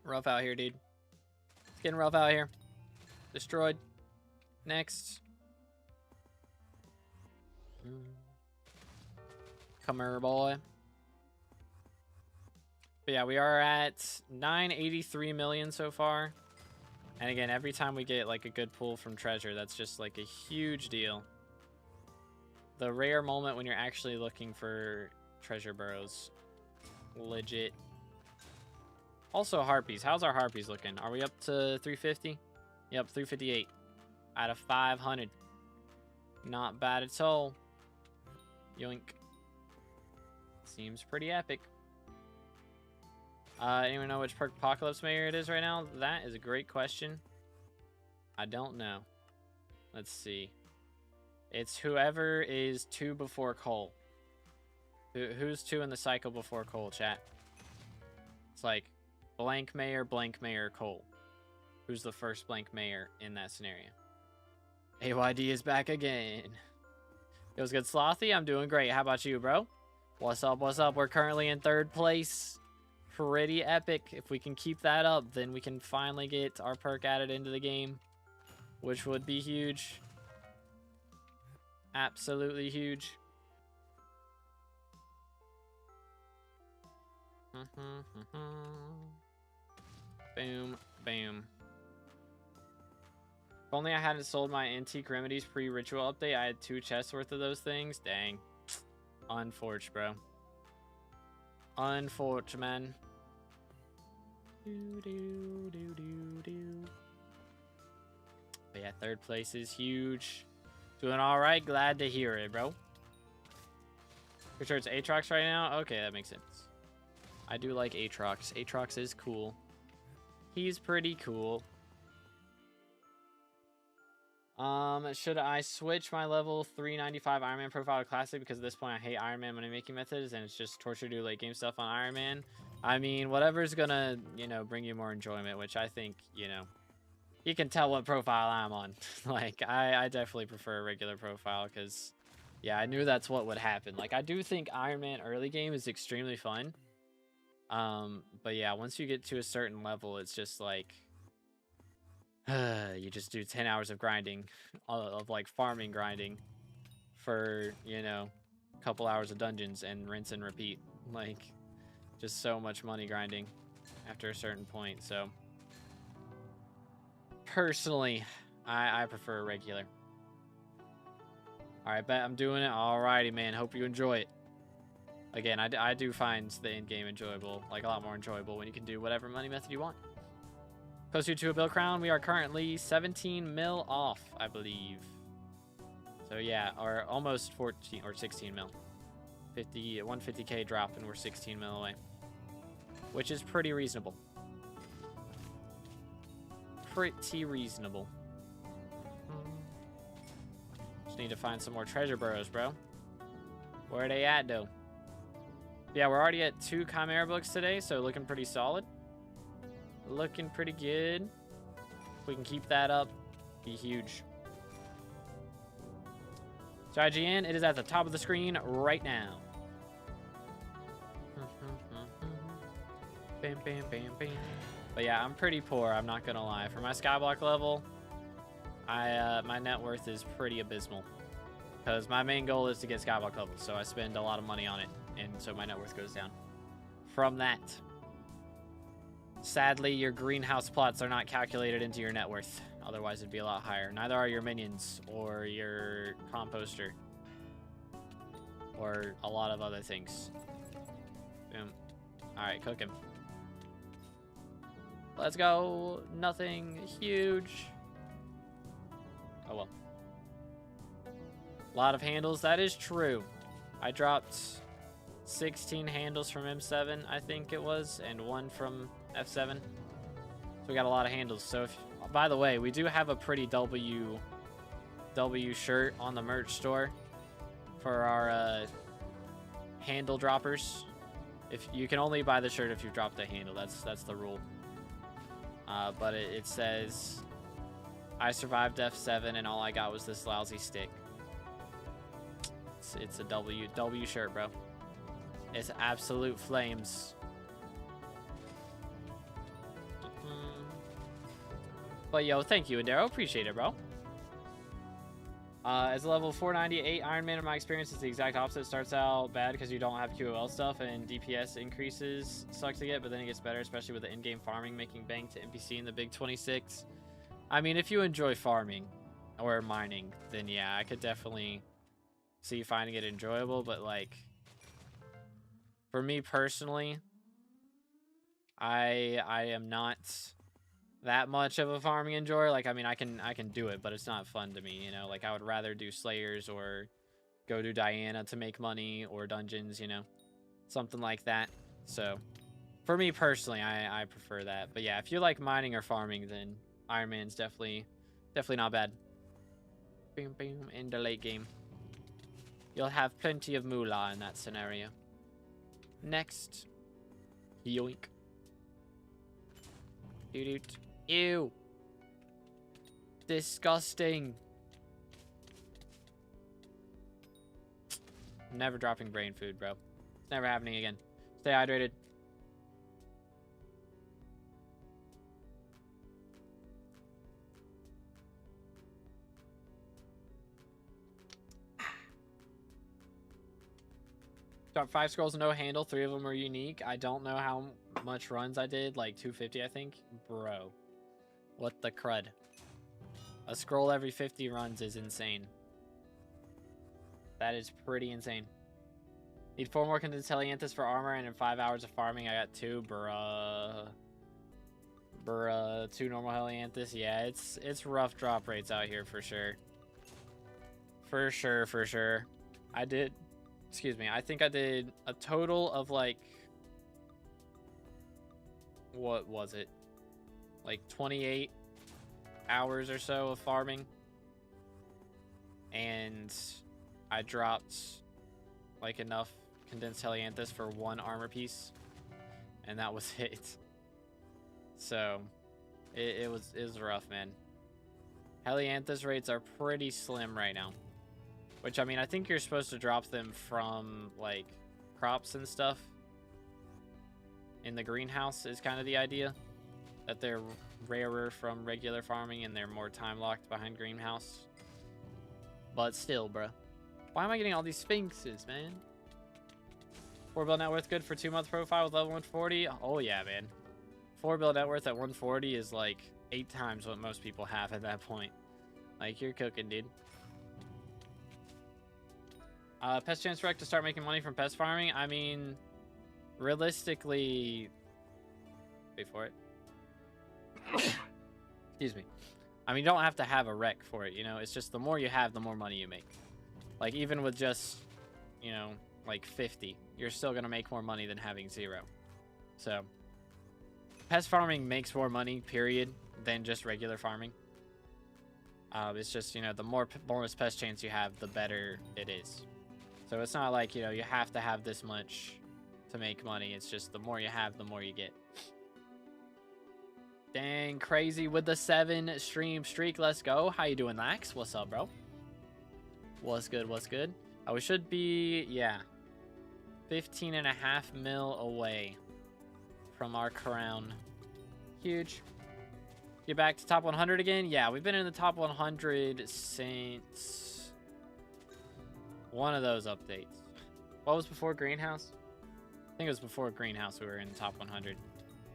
Speaker 1: Rough out here, dude. It's getting rough out here. Destroyed. Next. Come here, boy. But yeah, we are at 983 million so far. And again, every time we get like a good pull from treasure, that's just like a huge deal. The rare moment when you're actually looking for treasure burrows Legit. Also, harpies. How's our harpies looking? Are we up to 350? Yep, 358 out of 500. Not bad at all. Yoink. Seems pretty epic. Anyone know which Perk Apocalypse Mayor it is right now? That is a great question. I don't know. Let's see. It's whoever is 2 before Cole. Who's 2 in the cycle before Cole, chat? It's like blank mayor, Cole. Who's the first blank mayor in that scenario? AYD is back again. It was good, Slothy. I'm doing great. How about you, bro? What's up? What's up? We're currently in 3rd place. Pretty epic. If we can keep that up, then we can finally get our perk added into the game, which would be huge. Absolutely huge. Boom, boom. If only I hadn't sold my Antique Remedies pre-ritual update, I had 2 chests worth of those things. Dang. Unfortunate, bro. Unfortunate, man. But yeah, 3rd place is huge. Doing alright, glad to hear it, bro. For sure it's Aatrox right now? Okay, that makes sense. I do like Aatrox. Aatrox is cool. He's pretty cool. Should I switch my level 395 Iron Man profile to Classic? Because at this point I hate Iron Man money making methods and it's just torture to do late game stuff on Iron Man. I mean, whatever's gonna, you know, bring you more enjoyment, which I think, you know, you can tell what profile I'm on. Like, I definitely prefer a regular profile because, yeah, I knew that's what would happen. Like, I do think Iron Man early game is extremely fun. But yeah, once you get to a certain level, it's just like, you just do 10 hours of grinding, of like farming grinding for, you know, a couple hours of dungeons and rinse and repeat. Like, just so much money grinding after a certain point, so... Personally, I prefer regular. Alright, bet I'm doing it. Alrighty, man. Hope you enjoy it. Again, I do find the end game enjoyable, like a lot more enjoyable when you can do whatever money method you want. Close to a bill crown. We are currently 17 mil off, I believe. So yeah, or almost 14 or 16 mil. 150k drop and we're 16 mil away. Which is pretty reasonable. Pretty reasonable. Just need to find some more treasure burrows, bro. Where are they at, though? Yeah, we're already at 2 Chimera books today, so looking pretty solid. Looking pretty good. If we can keep that up, be huge. So IGN, it is at the top of the screen right now. Bam, bam, bam, bam. But yeah, I'm pretty poor, I'm not gonna lie. For my skyblock level, my net worth is pretty abysmal. Because my main goal is to get skyblock level, so I spend a lot of money on it, and so my net worth goes down from that. Sadly, your greenhouse plots are not calculated into your net worth. Otherwise, it'd be a lot higher. Neither are your minions or your composter. Or a lot of other things. Boom. Alright, cook him. Let's go. Nothing huge. Oh well. A lot of handles. That is true. I dropped 16 handles from M7, I think it was, and 1 from F7. So we got a lot of handles. So if, by the way, we do have a pretty W shirt on the merch store for our handle droppers. If you can only buy the shirt if you've dropped a handle, that's the rule. But it says, I survived F7 and all I got was this lousy stick. It's a W shirt, bro. It's absolute flames. But yo, thank you, Adaro. Appreciate it, bro. As a level 498 Iron Man, in my experience, is the exact opposite. It starts out bad because you don't have QOL stuff, and DPS increases sucks to get, but then it gets better, especially with the in-game farming, making bank to NPC in the big 26. I mean, if you enjoy farming or mining, then yeah, I could definitely see finding it enjoyable, but like, For me personally, I am not that much of a farming enjoyer. Like, I mean, I can do it, but it's not fun to me, you know? Like, I would rather do Slayers or go to Diana to make money, or dungeons, you know? Something like that. So, for me personally, I prefer that. But yeah, if you like mining or farming, then Iron Man's definitely not bad. Boom, boom, in the late game. You'll have plenty of moolah in that scenario. Next. Yoink. Doot. Ew. Disgusting. Never dropping brain food, bro. It's never happening again. Stay hydrated. Dropped 5 scrolls, no handle. 3 of them are unique. I don't know how much runs I did. Like 250, I think. Bro. What the crud? A scroll every 50 runs is insane. That is pretty insane. Need 4 more condensed helianthus for armor, and in 5 hours of farming, I got 2. Bruh. 2 normal helianthus. Yeah, it's rough drop rates out here for sure. For sure. Excuse me, I think I did a total of like, what was it? Like 28 hours or so of farming. And I dropped like enough condensed helianthus for 1 armor piece. And that was it. So it was rough, man. Helianthus rates are pretty slim right now. Which, I mean, I think you're supposed to drop them from, like, crops and stuff. In the greenhouse is kind of the idea. That they're rarer from regular farming and they're more time-locked behind greenhouse. But still, bruh. Why am I getting all these sphinxes, man? 4 bill net worth good for 2-month profile with level 140? Oh, yeah, man. 4 bill net worth at 140 is, like, 8 times what most people have at that point. Like, you're cooking, dude. Pest chance wreck to start making money from pest farming. I mean, realistically, wait for it. Excuse me. I mean, you don't have to have a wreck for it, you know? It's just the more you have, the more money you make. Like, even with just, you know, like 50, you're still going to make more money than having 0. So, pest farming makes more money, period, than just regular farming. It's just, you know, the more pest chance you have, the better it is. So it's not like, you know, you have to have this much to make money. It's just the more you have, the more you get. Dang, crazy with the 7 stream streak. Let's go. How you doing, Lax? What's up, bro? What's good? What's good? We should be, yeah, 15.5 mil away from our crown. Huge. Get back to top 100 again? Yeah, we've been in the top 100 since one of those updates. What was before Greenhouse? I think it was before Greenhouse we were in the top 100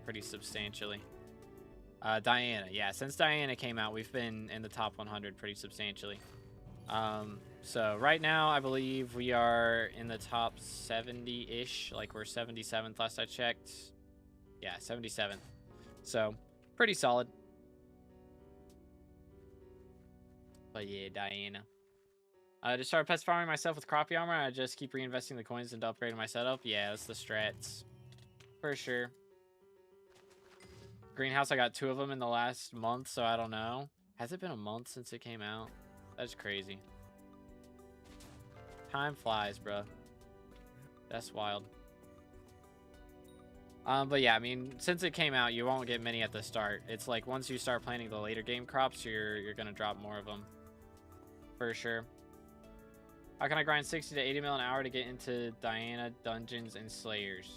Speaker 1: pretty substantially. Diana. Yeah, since Diana came out, we've been in the top 100 pretty substantially. So right now, I believe we are in the top 70-ish. Like, we're 77th last I checked. Yeah, 77th. So, pretty solid. But yeah, Diana. To start pest farming myself with crappie armor, I just keep reinvesting the coins into upgrading my setup. Yeah, that's the strats. For sure. Greenhouse, I got 2 of them in the last month, so I don't know. Has it been a month since it came out? That's crazy. Time flies, bro. That's wild. But yeah, I mean, since it came out, you won't get many at the start. It's like once you start planting the later game crops, you're gonna drop more of them. For sure. How can I grind 60 to 80 mil an hour to get into Diana, Dungeons, and Slayers?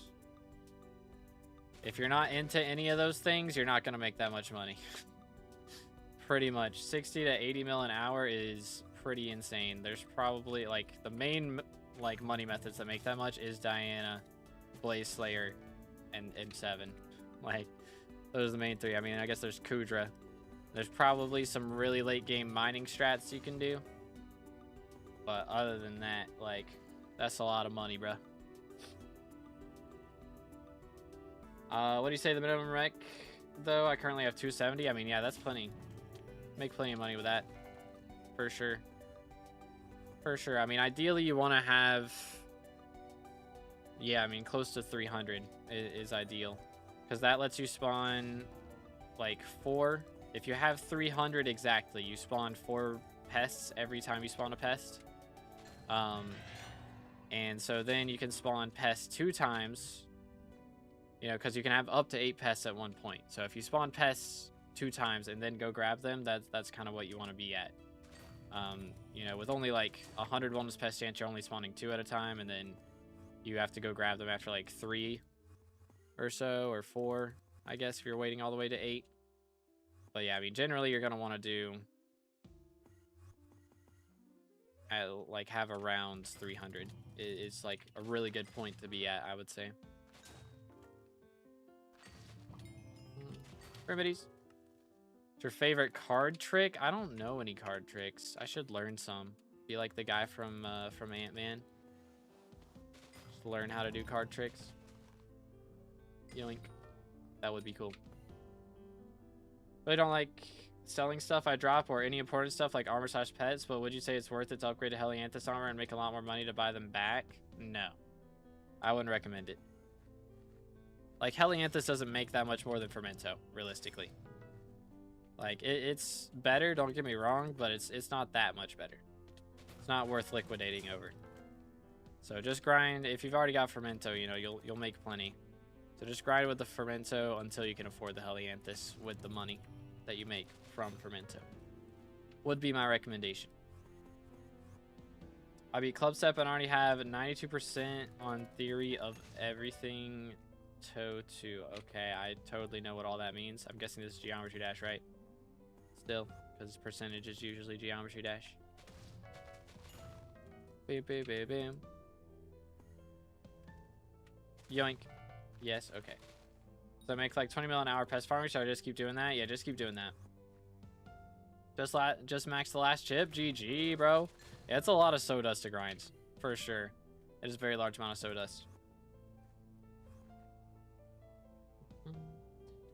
Speaker 1: If you're not into any of those things, you're not going to make that much money. Pretty much. 60 to 80 mil an hour is pretty insane. There's probably, like, the main, like, money methods that make that much is Diana, Blaze Slayer, and M7. Like, those are the main 3. I mean, I guess there's Kudra. There's probably some really late game mining strats you can do. But other than that, like, that's a lot of money, bro. What do you say the minimum rec, though? I currently have 270. I mean, yeah, that's plenty. Make plenty of money with that. For sure. For sure. I mean, ideally, you want to have... Yeah, I mean, close to 300 is ideal. Because that lets you spawn, like, 4. If you have 300 exactly, you spawn 4 pests every time you spawn a pest. And so then you can spawn pests 2 times. You know, because you can have up to 8 pests at one point. So if you spawn pests 2 times and then go grab them, that's kind of what you want to be at. You know, with only like 100 bonus pest chance, you're only spawning 2 at a time, and then you have to go grab them after like 3 or so, or 4, I guess, if you're waiting all the way to 8. But yeah, I mean, generally you're going to want to do like have around 300. It's like a really good point to be at, I would say. Remedies. What's your favorite card trick? I don't know any card tricks. I should learn some. Be like the guy from Ant-Man. Just learn how to do card tricks. Yoink. That would be cool. Really don't like selling stuff I drop or any important stuff like armor/pets, but would you say it's worth it to upgrade to Helianthus armor and make a lot more money to buy them back? No. I wouldn't recommend it. Like, Helianthus doesn't make that much more than Fermento, realistically. Like, it's better, don't get me wrong, but it's not that much better. It's not worth liquidating over. So just grind. If you've already got Fermento, you know, you'll make plenty. So just grind with the Fermento until you can afford the Helianthus with the money that you make from Fermento. Would be my recommendation. I beat Club Step and already have 92% on theory of everything. Toe 2. Okay, I totally know what all that means. I'm guessing this is Geometry Dash, right? Still, because percentage is usually Geometry Dash. Bam, bam, bam, bam. Yoink. Yes, okay. So I make like 20 mil an hour pest farming. Should I just keep doing that? Yeah, just keep doing that. Just max the last chip. GG, bro. Yeah, it's a lot of sawdust to grind, for sure. It is a very large amount of sawdust.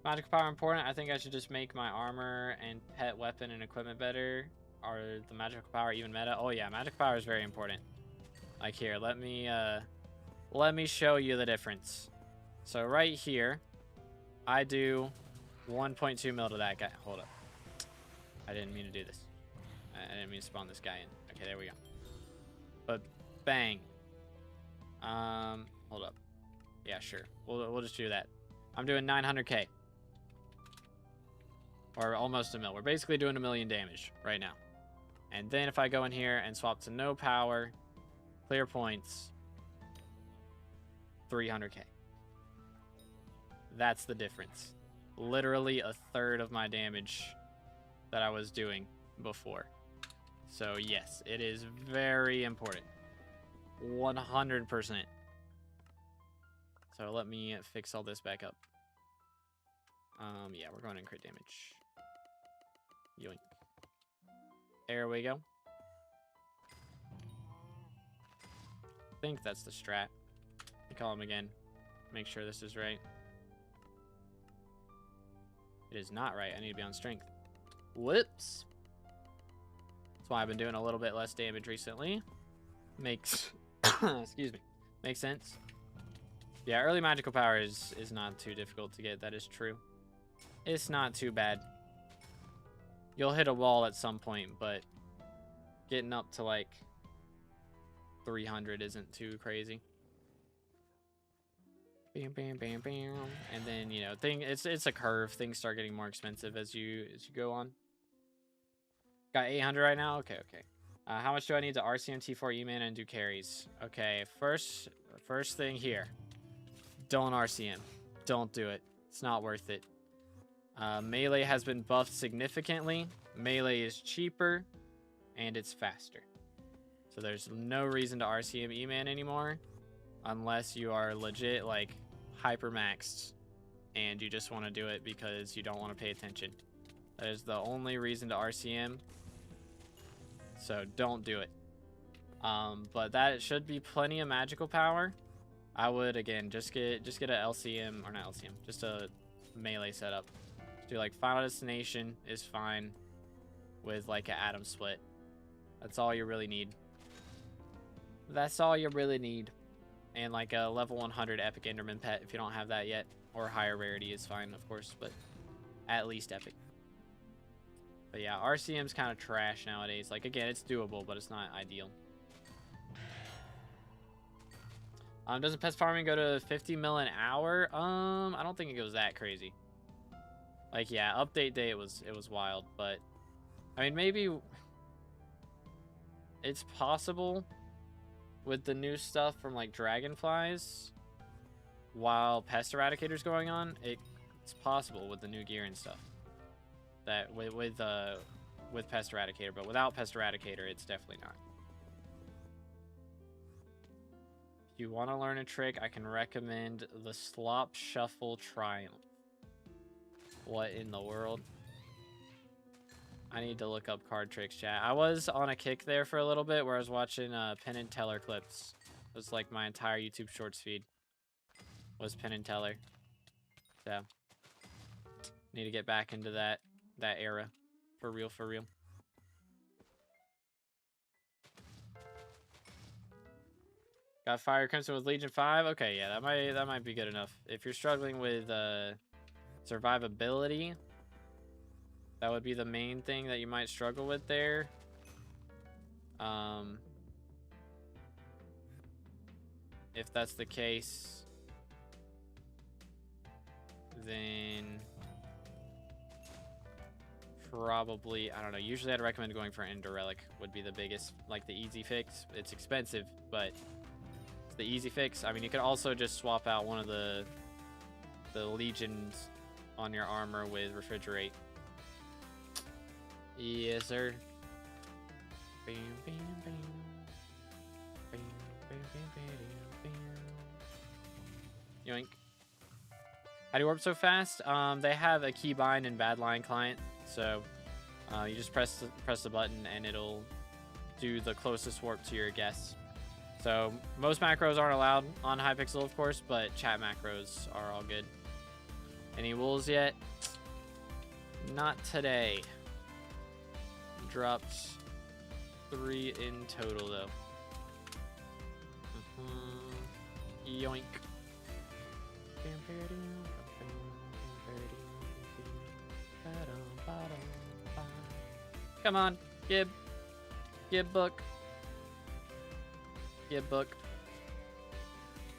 Speaker 1: Magical power important. I think I should just make my armor and pet weapon and equipment better. Are the magical power even meta? Oh yeah, magical power is very important. Like here, let me show you the difference. So right here, I do 1.2 mil to that guy. Hold up. I didn't mean to do this. I didn't mean to spawn this guy in. Okay, there we go. But bang. Hold up. Yeah, sure. We'll just do that. I'm doing 900k. Or almost a mil. We're basically doing 1 million damage right now. And then if I go in here and swap to no power, clear points, 300k. That's the difference. Literally a third of my damage that I was doing before. So yes, it is very important. 100%. So let me fix all this back up. Yeah, we're going in crit damage. Yoink. There we go. I think that's the strat. Let me call him again. Make sure this is right. It is not right. I need to be on strength. Whoops. That's why I've been doing a little bit less damage recently. Makes excuse me. Makes sense. Yeah, early magical power is not too difficult to get. That is true. It's not too bad. You'll hit a wall at some point, but getting up to like 300 isn't too crazy. Bam, bam, bam, bam. And then, you know, it's a curve. Things start getting more expensive as you go on. Got 800 right now? Okay, okay. How much do I need to RCM T4 E-Man and do carries? Okay, first thing here. Don't RCM. Don't do it. It's not worth it. Melee has been buffed significantly. Melee is cheaper, and it's faster. So there's no reason to RCM E-Man anymore, unless you are legit, like, hyper-maxed, and you just want to do it because you don't want to pay attention. That is the only reason to RCM. So don't do it. But that should be plenty of magical power. I would, again, just get a LCM, or not LCM, just a melee setup. Just do like Final Destination is fine with like an Atom Split. That's all you really need. That's all you really need. And like a level 100 Epic Enderman pet if you don't have that yet. Or higher rarity is fine, of course, but at least Epic. But yeah, RCM's kind of trash nowadays. Like, again, it's doable, but it's not ideal. Doesn't pest farming go to 50 mil an hour? I don't think it goes that crazy. Like, yeah, update day it was wild, but I mean, maybe it's possible with the new stuff from like dragonflies while pest eradicator's going on. It's possible with the new gear and stuff that with pest eradicator, but without pest eradicator, it's definitely not. If you want to learn a trick, I can recommend the Slop Shuffle Triumph. What in the world? I need to look up card tricks, chat. I was on a kick there for a little bit where I was watching Penn and Teller clips. It was like my entire YouTube Shorts feed was Penn and Teller. So, need to get back into that era. For real, for real. Got Fire Crimson with Legion 5? Okay, yeah, that might be good enough. If you're struggling with survivability, that would be the main thing that you might struggle with there. If that's the case, then probably, I don't know, usually I'd recommend going for Ender Relic would be the biggest, like the easy fix. It's expensive, but it's the easy fix. I mean, you could also just swap out one of the legions on your armor with Refrigerate. Yes, sir. Yoink. How do you warp so fast? They have a keybind and badline client, so you just press the button and it'll do the closest warp to your guess. So most macros aren't allowed on Hypixel, of course, but chat macros are all good. Any wolves yet? Not today. Dropped 3 in total though. Yoink. Come on, Gib book. Gib book.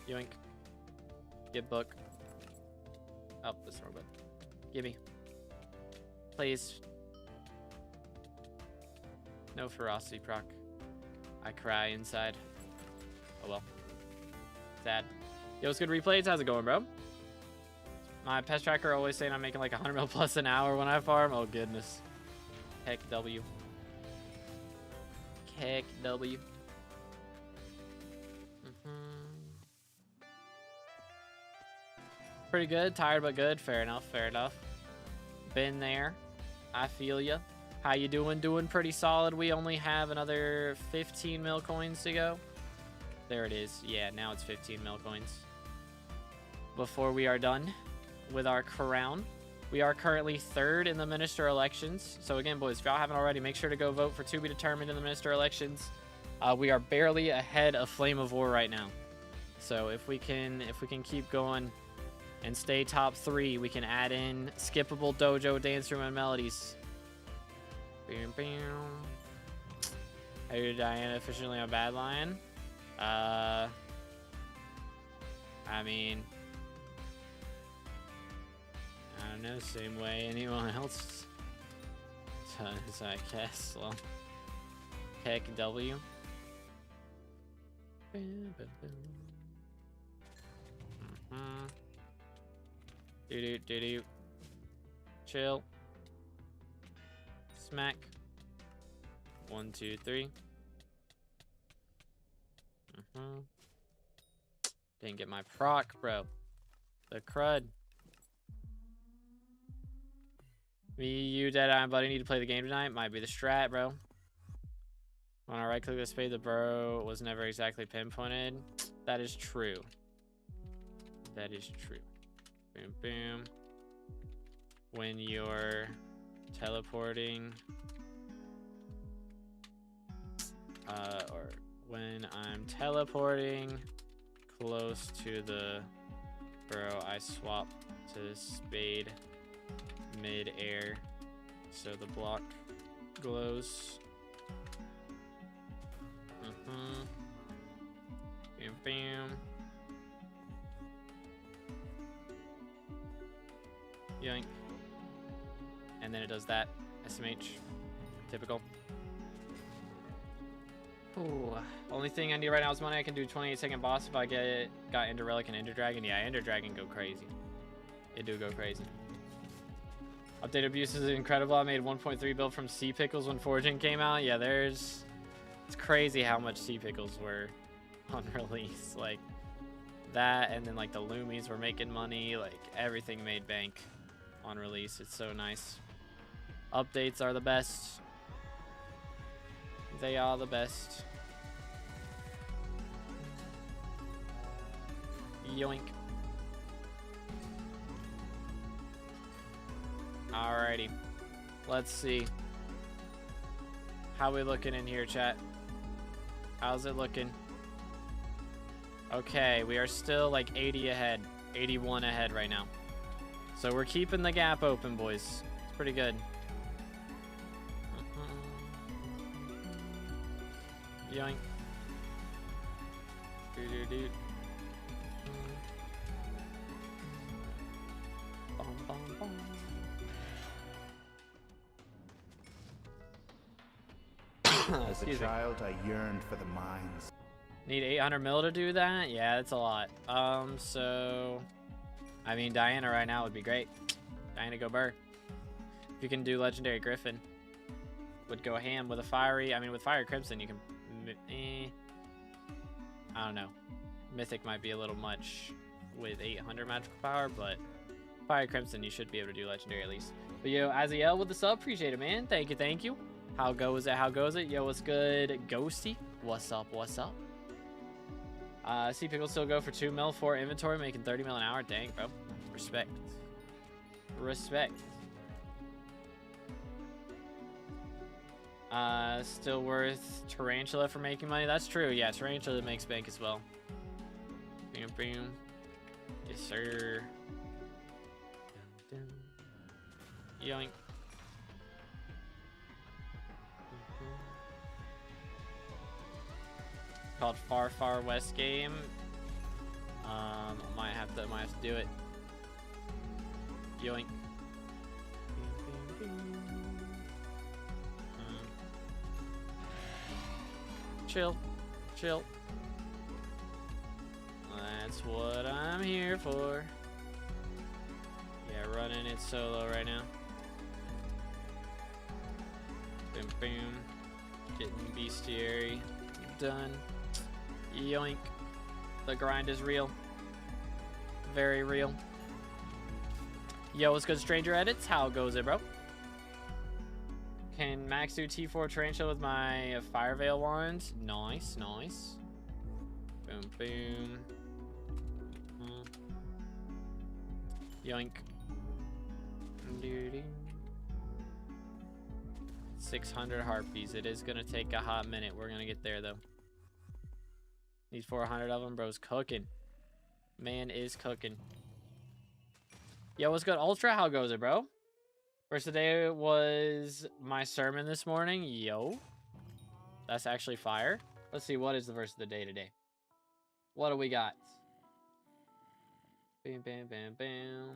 Speaker 1: Yoink. Gib book. Oh, this wrong button. Gimme. Please. No ferocity proc. I cry inside. Oh well. Sad. Yo, what's good, replays? How's it going, bro? My pest tracker always saying I'm making like 100 mil plus an hour when I farm. Oh goodness. Heck W. Heck W. Pretty good. Tired but good. Fair enough. Fair enough. Been there. I feel ya. How you doing? Doing pretty solid. We only have another 15 mil coins to go. There it is. Yeah, now it's 15 mil coins. Before we are done with our crown. We are currently 3rd in the minister elections. So again, boys, if y'all haven't already, make sure to go vote for to be determined in the minister elections. We are barely ahead of Flame of War right now. So if we can keep going and stay top 3, we can add in Skippable, Dojo, Dance Room, and Melodies. How you, Diana, efficiently on Bad Lion? I mean, I don't know, same way anyone else does, I guess. Well, heck W. Do. Chill. Smack. 1, 2, 3. Didn't get my proc, bro. The crud. Me, you, Deadeye, buddy, need to play the game tonight. Might be the strat, bro. When I right-click the spade, the burrow was never exactly pinpointed. That is true. That is true. Boom, boom. When you're teleporting, or when I'm teleporting close to the burrow, I swap to spade mid-air so the block glows. Bam, bam. Yoink. And then it does that. SMH. Typical. Ooh. Only thing I need right now is money. I can do 28-second boss if I got Ender Relic and Ender Dragon. Yeah, Ender Dragon go crazy. It do go crazy. Update abuse is incredible. I made 1.3 build from Sea Pickles when Forging came out. Yeah, it's crazy how much Sea Pickles were on release. Like that, and then like the Loomies were making money. Like everything made bank on release. It's so nice. Updates are the best. They are the best. Yoink. Alrighty. Let's see. How we looking in here, chat? How's it looking? Okay, we are still like 80 ahead. 81 ahead right now. So we're keeping the gap open, boys. It's pretty good. Yoink. Doo-doo-doo. Bom, bom, bom.
Speaker 2: As a child, I yearned for the mines.
Speaker 1: Need 800 mil to do that? Yeah, that's a lot. So... I mean, Diana right now would be great. Diana go burr. If you can do Legendary Griffin, would go ham with a fiery... I mean, with Fire Crimson, you can... I don't know. Mythic might be a little much with 800 magical power, but Fire Crimson, you should be able to do Legendary at least. But yo, Aziel with the sub, appreciate it, man. Thank you, thank you. How goes it? How goes it? Yo, what's good? Ghosty, what's up? What's up? See Pickle still go for 2 mil for inventory, making 30 mil an hour. Dang, bro. Respect. Respect. Still worth Tarantula for making money. That's true. Yeah, Tarantula makes bank as well. Boom, boom. Yes, sir. Dun, dun. Yoink. Called Far Far West game. Might have to do it. Yoink. Chill, chill. That's what I'm here for. Yeah, running it solo right now. Boom, boom. Getting Beastiary done. Yoink. The grind is real. Very real. Yo, what's good, Stranger Edits? How goes it, bro? Can max do T4 Tarantula with my Fire Veil wand? Nice, nice. Boom, boom. Yoink. 600 harpies. It is gonna take a hot minute. We're gonna get there though. Need 400 of them, bro's cooking. Man is cooking. Yo, what's good, Ultra? How goes it, bro? First of the day was my sermon this morning. Yo. That's actually fire. Let's see, what is the verse of the day today? What do we got? Bam, bam, bam, bam.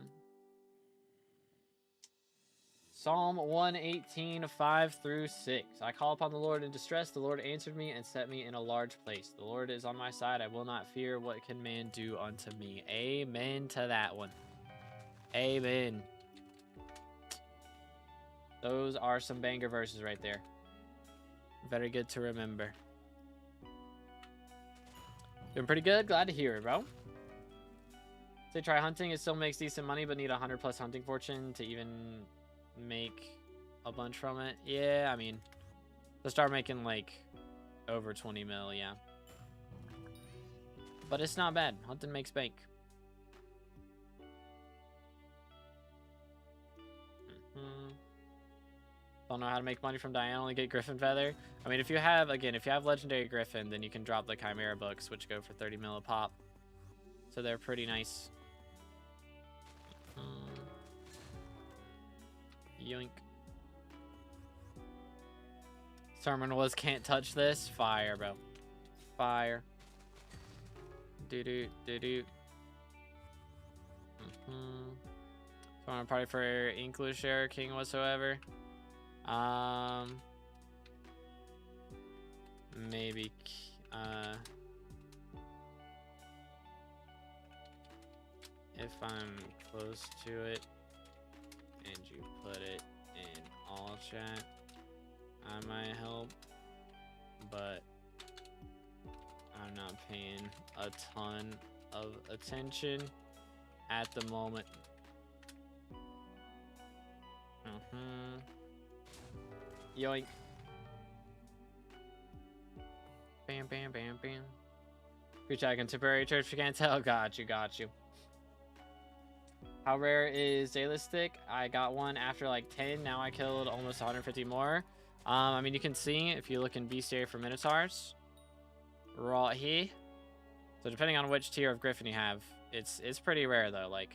Speaker 1: Psalm 118, 5 through 6. I call upon the Lord in distress. The Lord answered me and set me in a large place. The Lord is on my side. I will not fear. What can man do unto me? Amen to that one. Amen. Those are some banger verses right there. Very good to remember. Doing pretty good. Glad to hear it, bro. Say try hunting. It still makes decent money, but need 100 plus hunting fortune to even make a bunch from it. Yeah, I mean, to start making like over 20 mil, yeah. But it's not bad. Hunting makes bank. Don't know how to make money from Diana, only get Griffin Feather. I mean, if you have, again, if you have Legendary Griffin, then you can drop the Chimera books, which go for 30 mil a pop. So they're pretty nice. Yoink. Sermon was can't touch this. Fire, bro. Fire. Do-do. So I'm party for English Air King whatsoever. Maybe if I'm close to it and you put it in all chat, I might help, but I'm not paying a ton of attention at the moment. Yoink. Bam, bam, bam, bam. Preach out contemporary church, you can't tell. Got you. How rare is Dayless Stick? I got one after like 10. Now I killed almost 150 more. I mean, you can see if you look in Beastiary for Minotaurs. Right here. So depending on which tier of Griffin you have, it's pretty rare though. Like,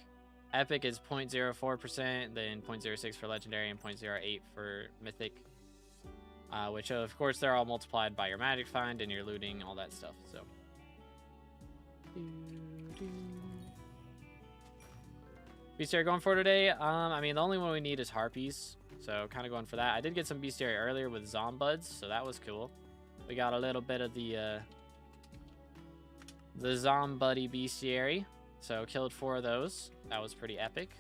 Speaker 1: Epic is 0.04%, then 0.06 for Legendary, and 0.08 for Mythic. Which of course they're all multiplied by your magic find and your looting, all that stuff. So Beastiary going for today. I mean, the only one we need is Harpies, so kind of going for that. I did get some Beastiary earlier with Zombuds, so that was cool. We got a little bit of the Zombuddy Beastiary, so killed 4 of those. That was pretty epic.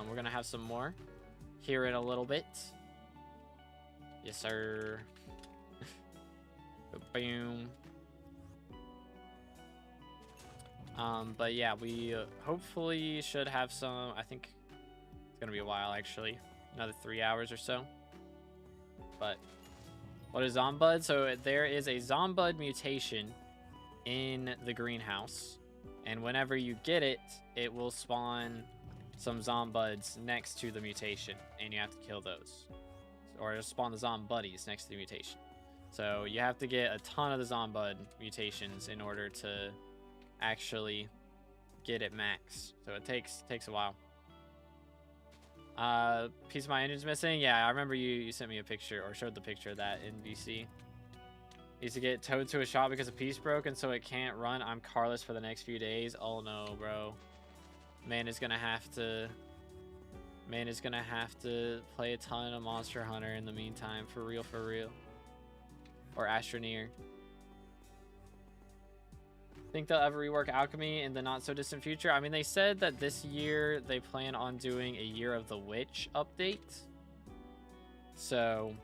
Speaker 1: We're gonna have some more here in a little bit. Yes, sir. Boom. But yeah, we hopefully should have some. I think it's gonna be a while, actually, another 3 hours or so. But what is Zombud? So there is a Zombud mutation in the greenhouse, and whenever you get it, it will spawn some Zombuds next to the mutation, and you have to kill those. Or spawn the Zombuddies next to the mutation. So you have to get a ton of the Zombud mutations in order to actually get it max. So it takes a while. Piece of my engine's missing. Yeah, I remember you sent me a picture, or showed the picture of that in BC. Needs to get towed to a shop because a piece broke and so it can't run. I'm carless for the next few days. Oh no, bro. Man is gonna have to play a ton of Monster Hunter in the meantime, for real. Or Astroneer. Think they'll ever rework Alchemy in the not so distant future? I mean, they said that this year they plan on doing a Year of the Witch update. So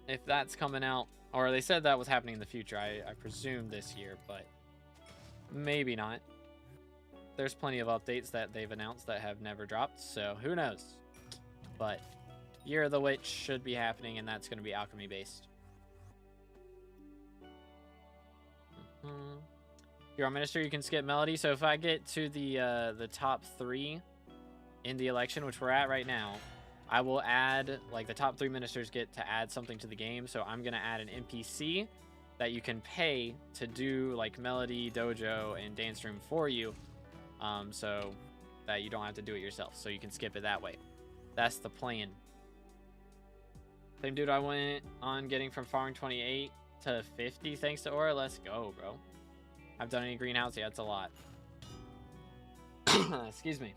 Speaker 1: if that's coming out, or they said that was happening in the future, I presume this year, but maybe not. There's plenty of updates that they've announced that have never dropped, so who knows. But Year of the Witch should be happening, and that's going to be Alchemy based. If you're on Minister, you can skip Melody. So if I get to the top 3 in the election, which we're at right now, I will add, like, the top 3 ministers get to add something to the game. So I'm going to add an NPC that you can pay to do, like, Melody, Dojo, and Dance Room for you. So that you don't have to do it yourself. So you can skip it that way. That's the plan. Same dude I went on getting from farming 28 to 50 thanks to Aura. Let's go, bro. I've done any greenhouse? Yeah, it's a lot. Excuse me.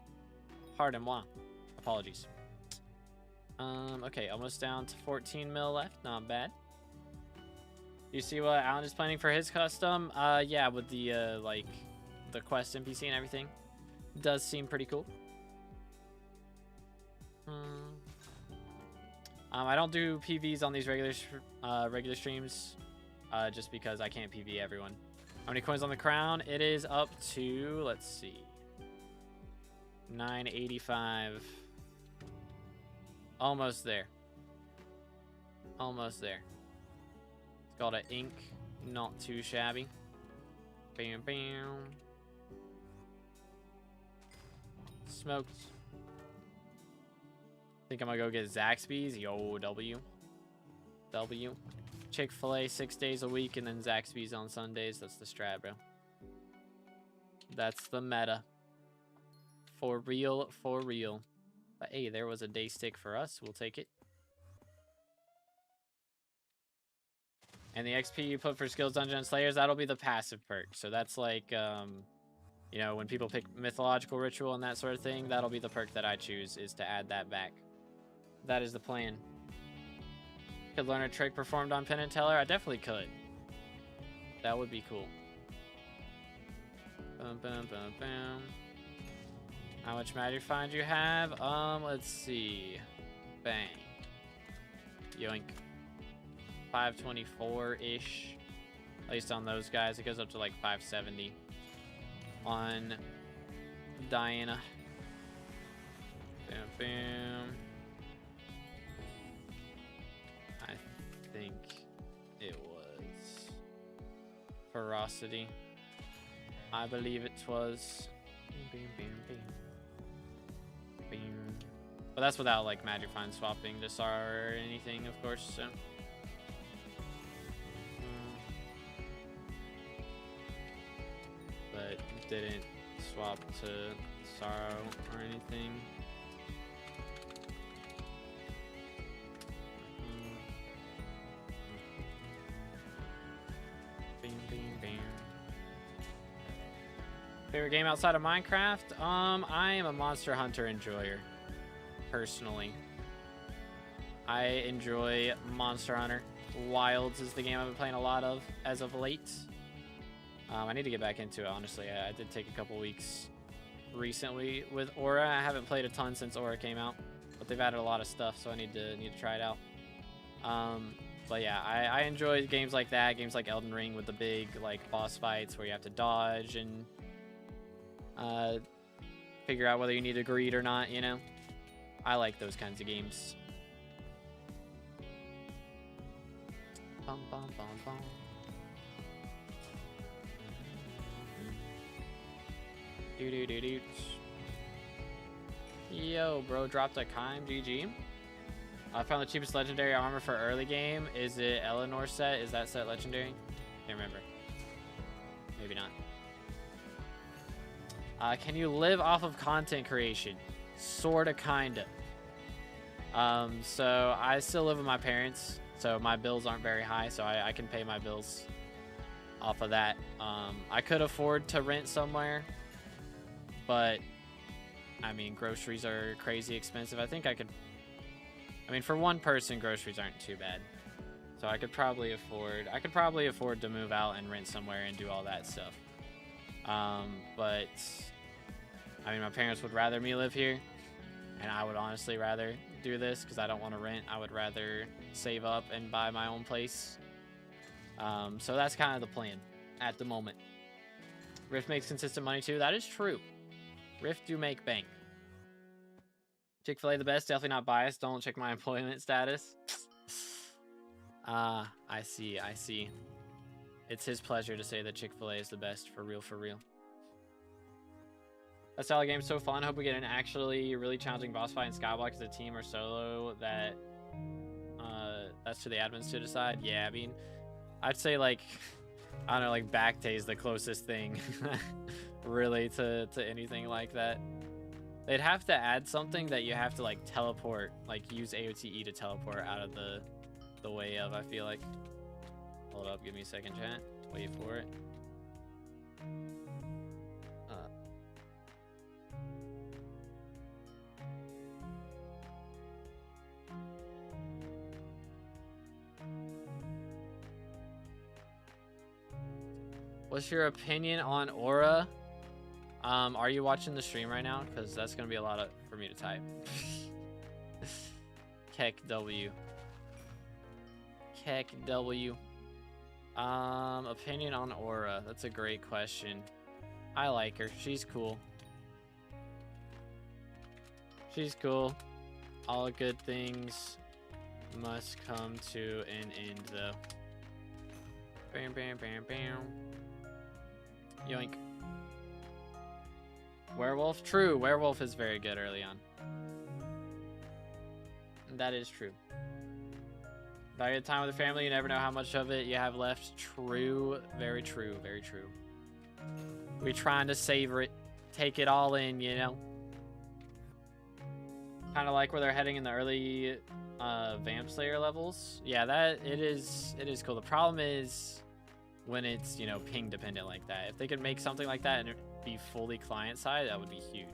Speaker 1: Pardon moi. Apologies. Okay, almost down to 14 mil left. Not bad. You see what Alan is planning for his custom? Yeah, with the like the quest NPC and everything. Does seem pretty cool. I don't do PVs on these regular streams, just because I can't PV everyone. How many coins on the crown? It is up to, let's see, 985. Almost there. Almost there. It's called an ink, not too shabby. Bam, bam. Smoked. think I'm gonna go get Zaxby's. YoGoU. W. Chick-fil-A 6 days a week and then Zaxby's on Sundays. That's the strat, bro. That's the meta. For real, for real. But hey, there was a day stick for us. We'll take it. And the XP you put for skills, dungeon, and slayers, that'll be the passive perk. So that's like, you know, when people pick mythological ritual and that sort of thing, that'll be the perk that I choose, is to add that back. That is the plan. Could learn a trick performed on Penn and Teller? I definitely could. That would be cool. Bum, bum, bum, bum. How much matter find you have? Let's see. Bang. Yoink. 524-ish. At least on those guys. It goes up to like 570 on Diana. Bam, bam. I think it was ferocity. I believe it was. Bam, bam, bam. Bam. But that's without like magic find swapping to SAR or anything, of course. So. But didn't swap to Sorrow or anything. Bing, bing, bing. Favorite game outside of Minecraft? I am a Monster Hunter enjoyer, personally. I enjoy Monster Hunter. Wilds is the game I've been playing a lot of as of late. I need to get back into it, honestly. I did take a couple weeks recently with Aura. I haven't played a ton since Aura came out, but they've added a lot of stuff, so I need to try it out. But yeah, I enjoy games like that, games like Elden Ring with the big like boss fights where you have to dodge and figure out whether you need to greed or not, you know? I like those kinds of games. Bum, bum, bum, bum. Do. Yo, bro, dropped a Kime. GG. I found the cheapest legendary armor for early game. Is it Eleanor set? Is that set legendary? Can't remember. Maybe not. Can you live off of content creation? Sorta, kinda. So I still live with my parents, so my bills aren't very high, so I can pay my bills off of that. I could afford to rent somewhere, but I mean, groceries are crazy expensive. I think I could, I mean, for one person, groceries aren't too bad. So I could probably afford to move out and rent somewhere and do all that stuff. But I mean, my parents would rather me live here, and I would honestly rather do this because I don't want to rent. I would rather save up and buy my own place. So that's kind of the plan at the moment. Rift makes consistent money too. That is true. Rift do make bank. Chick-fil-A the best. Definitely not biased. Don't check my employment status. I see. It's his pleasure to say that Chick-fil-A is the best. For real, for real. That style of game is so fun. Hope we get an actually really challenging boss fight in SkyBlock as a team or solo. That's to the admins to decide. Yeah, I mean, I'd say like, I don't know, like Backtay is the closest thing really to anything like that. They'd have to add something that you have to like teleport, like use AOTE to teleport out of the way of, I feel like. Hold up, give me a second, chat. Wait for it. What's your opinion on Aura? Are you watching the stream right now? Because that's going to be a lot for me to type. Keck W. Keck W. Opinion on Aura. That's a great question. I like her. She's cool. She's cool. All good things must come to an end, though. Bam, bam, bam, bam. Yoink. Werewolf? True. Werewolf is very good early on. That is true. Value the time with the family. You never know how much of it you have left. True. Very true. Very true. We're trying to savor it. Take it all in, you know? Kind of like where they're heading in the early Vamp Slayer levels. Yeah, it is cool. The problem is when it's, you know, ping dependent like that. If they could make something like that and it be fully client side, that would be huge.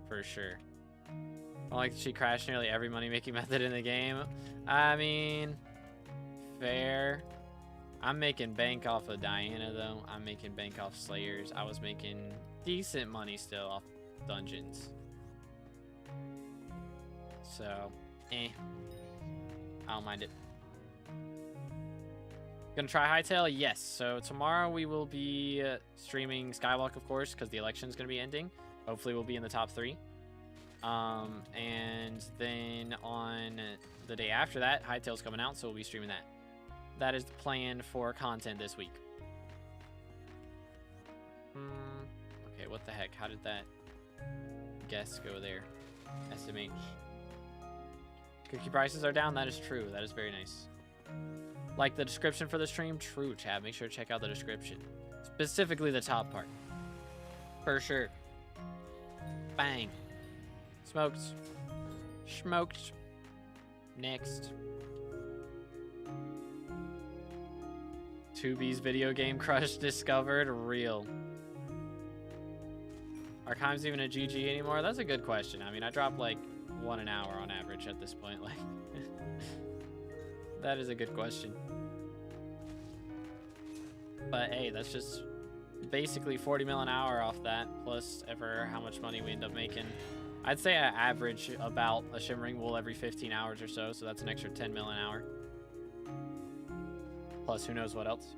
Speaker 1: For sure. I like she crashed nearly every money-making method in the game. I mean, fair. I'm making bank off of Diana, though. I'm making bank off Slayers. I was making decent money still off dungeons. So, I don't mind it. Gonna try Hightail? Yes. So tomorrow we will be streaming SkyBlock, of course, because the election's gonna be ending. Hopefully we'll be in the top 3. And then on the day after that, Hightail's coming out, so we'll be streaming that. That is the plan for content this week. Okay, what the heck? How did that guess go there? SMH. Cookie prices are down. That is true. That is very nice. Like the description for the stream? True, chat. Make sure to check out the description. Specifically the top part. For sure. Bang. Smoked. Smoked. Next. 2B's video game crush discovered. Real. Are Kimes even a GG anymore? That's a good question. I mean, I drop like 1 an hour on average at this point. Like, that is a good question. But hey, that's just basically 40 mil an hour off that, plus ever how much money we end up making. I'd say I average about a shimmering wool every 15 hours or so, so that's an extra 10 mil an hour. Plus, who knows what else.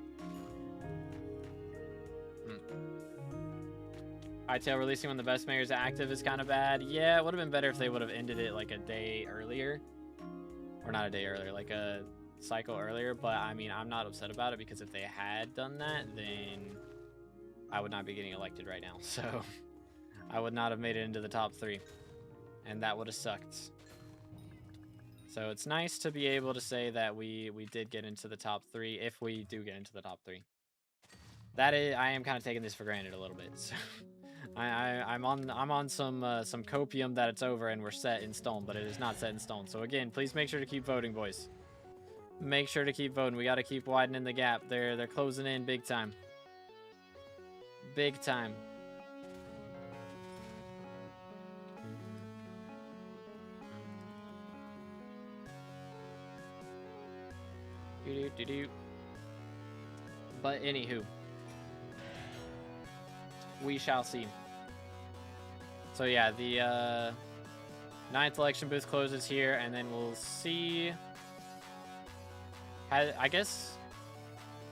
Speaker 1: Hightail releasing when the best mayor's active is kind of bad. Yeah, it would have been better if they would have ended it like a day earlier. Or not a day earlier, like a cycle earlier. But, I mean, I'm not upset about it because if they had done that, then I would not be getting elected right now. So, I would not have made it into the top 3. And that would have sucked. So, it's nice to be able to say that we did get into the top 3, if we do get into the top 3. That is, I am kind of taking this for granted a little bit. So. I'm on some copium that it's over and we're set in stone, but it is not set in stone. So again, please make sure to keep voting, boys. Make sure to keep voting. We got to keep widening the gap. They're closing in big time. Big time. But anywho, we shall see. So yeah, the 9th election booth closes here, and then we'll see. I guess,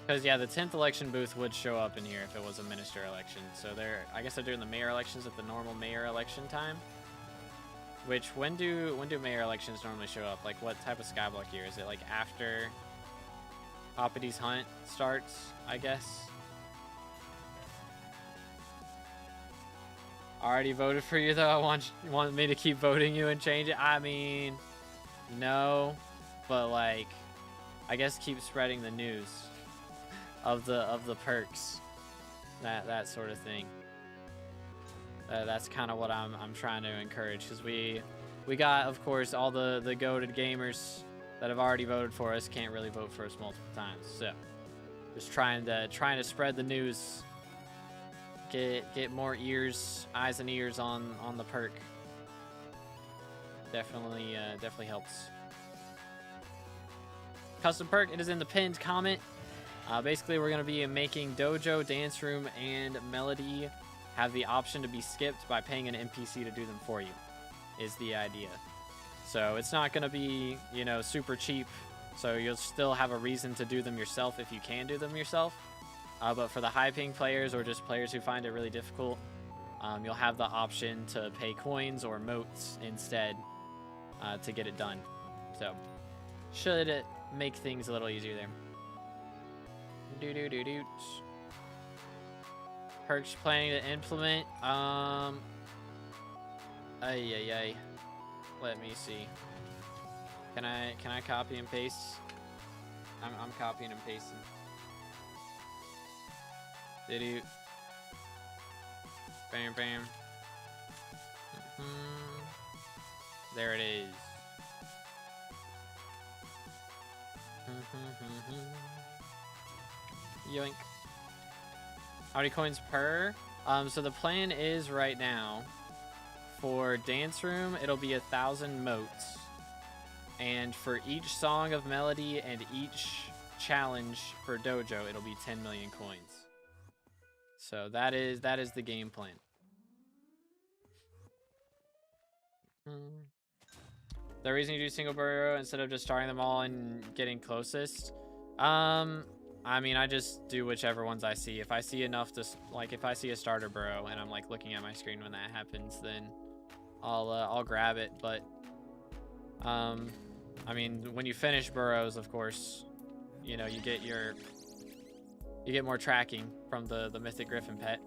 Speaker 1: because yeah, the 10th election booth would show up in here if it was a minister election. So I guess they're doing the mayor elections at the normal mayor election time. Which when do mayor elections normally show up? Like what type of skyblock year is it? Like after Oppity's hunt starts, I guess. Already voted for you though. You want me to keep voting you and change it? I mean, no, but like, I guess keep spreading the news of the perks, that sort of thing. That's kind of what I'm trying to encourage, because we got, of course, all the goated gamers that have already voted for us can't really vote for us multiple times. So just trying to spread the news. Get more eyes and ears on the perk. Definitely helps. Custom perk, it is in the pinned comment. Basically, we're gonna be making Dojo, Dance Room, and Melody have the option to be skipped by paying an NPC to do them for you. Is the idea. So it's not gonna be, you know, super cheap. So you'll still have a reason to do them yourself if you can do them yourself. But for the high ping players or just players who find it really difficult, you'll have the option to pay coins or motes instead to get it done. So should make things a little easier there. Perks planning to implement. Let me see. Can I copy and paste? I'm copying and pasting. Did you? Bam, bam. There it is. Yoink. How many coins per? So the plan is right now for Dance Room, it'll be 1,000 motes. And for each song of melody and each challenge for Dojo, it'll be 10 million coins. So that is the game plan. The reason you do single burrow instead of just starting them all and getting closest, I mean, I just do whichever ones I see. If I see enough to, like, if I see a starter burrow and I'm like looking at my screen when that happens, then I'll grab it. But I mean, when you finish burrows, of course, you know, you get more tracking from the Mythic Griffin pet,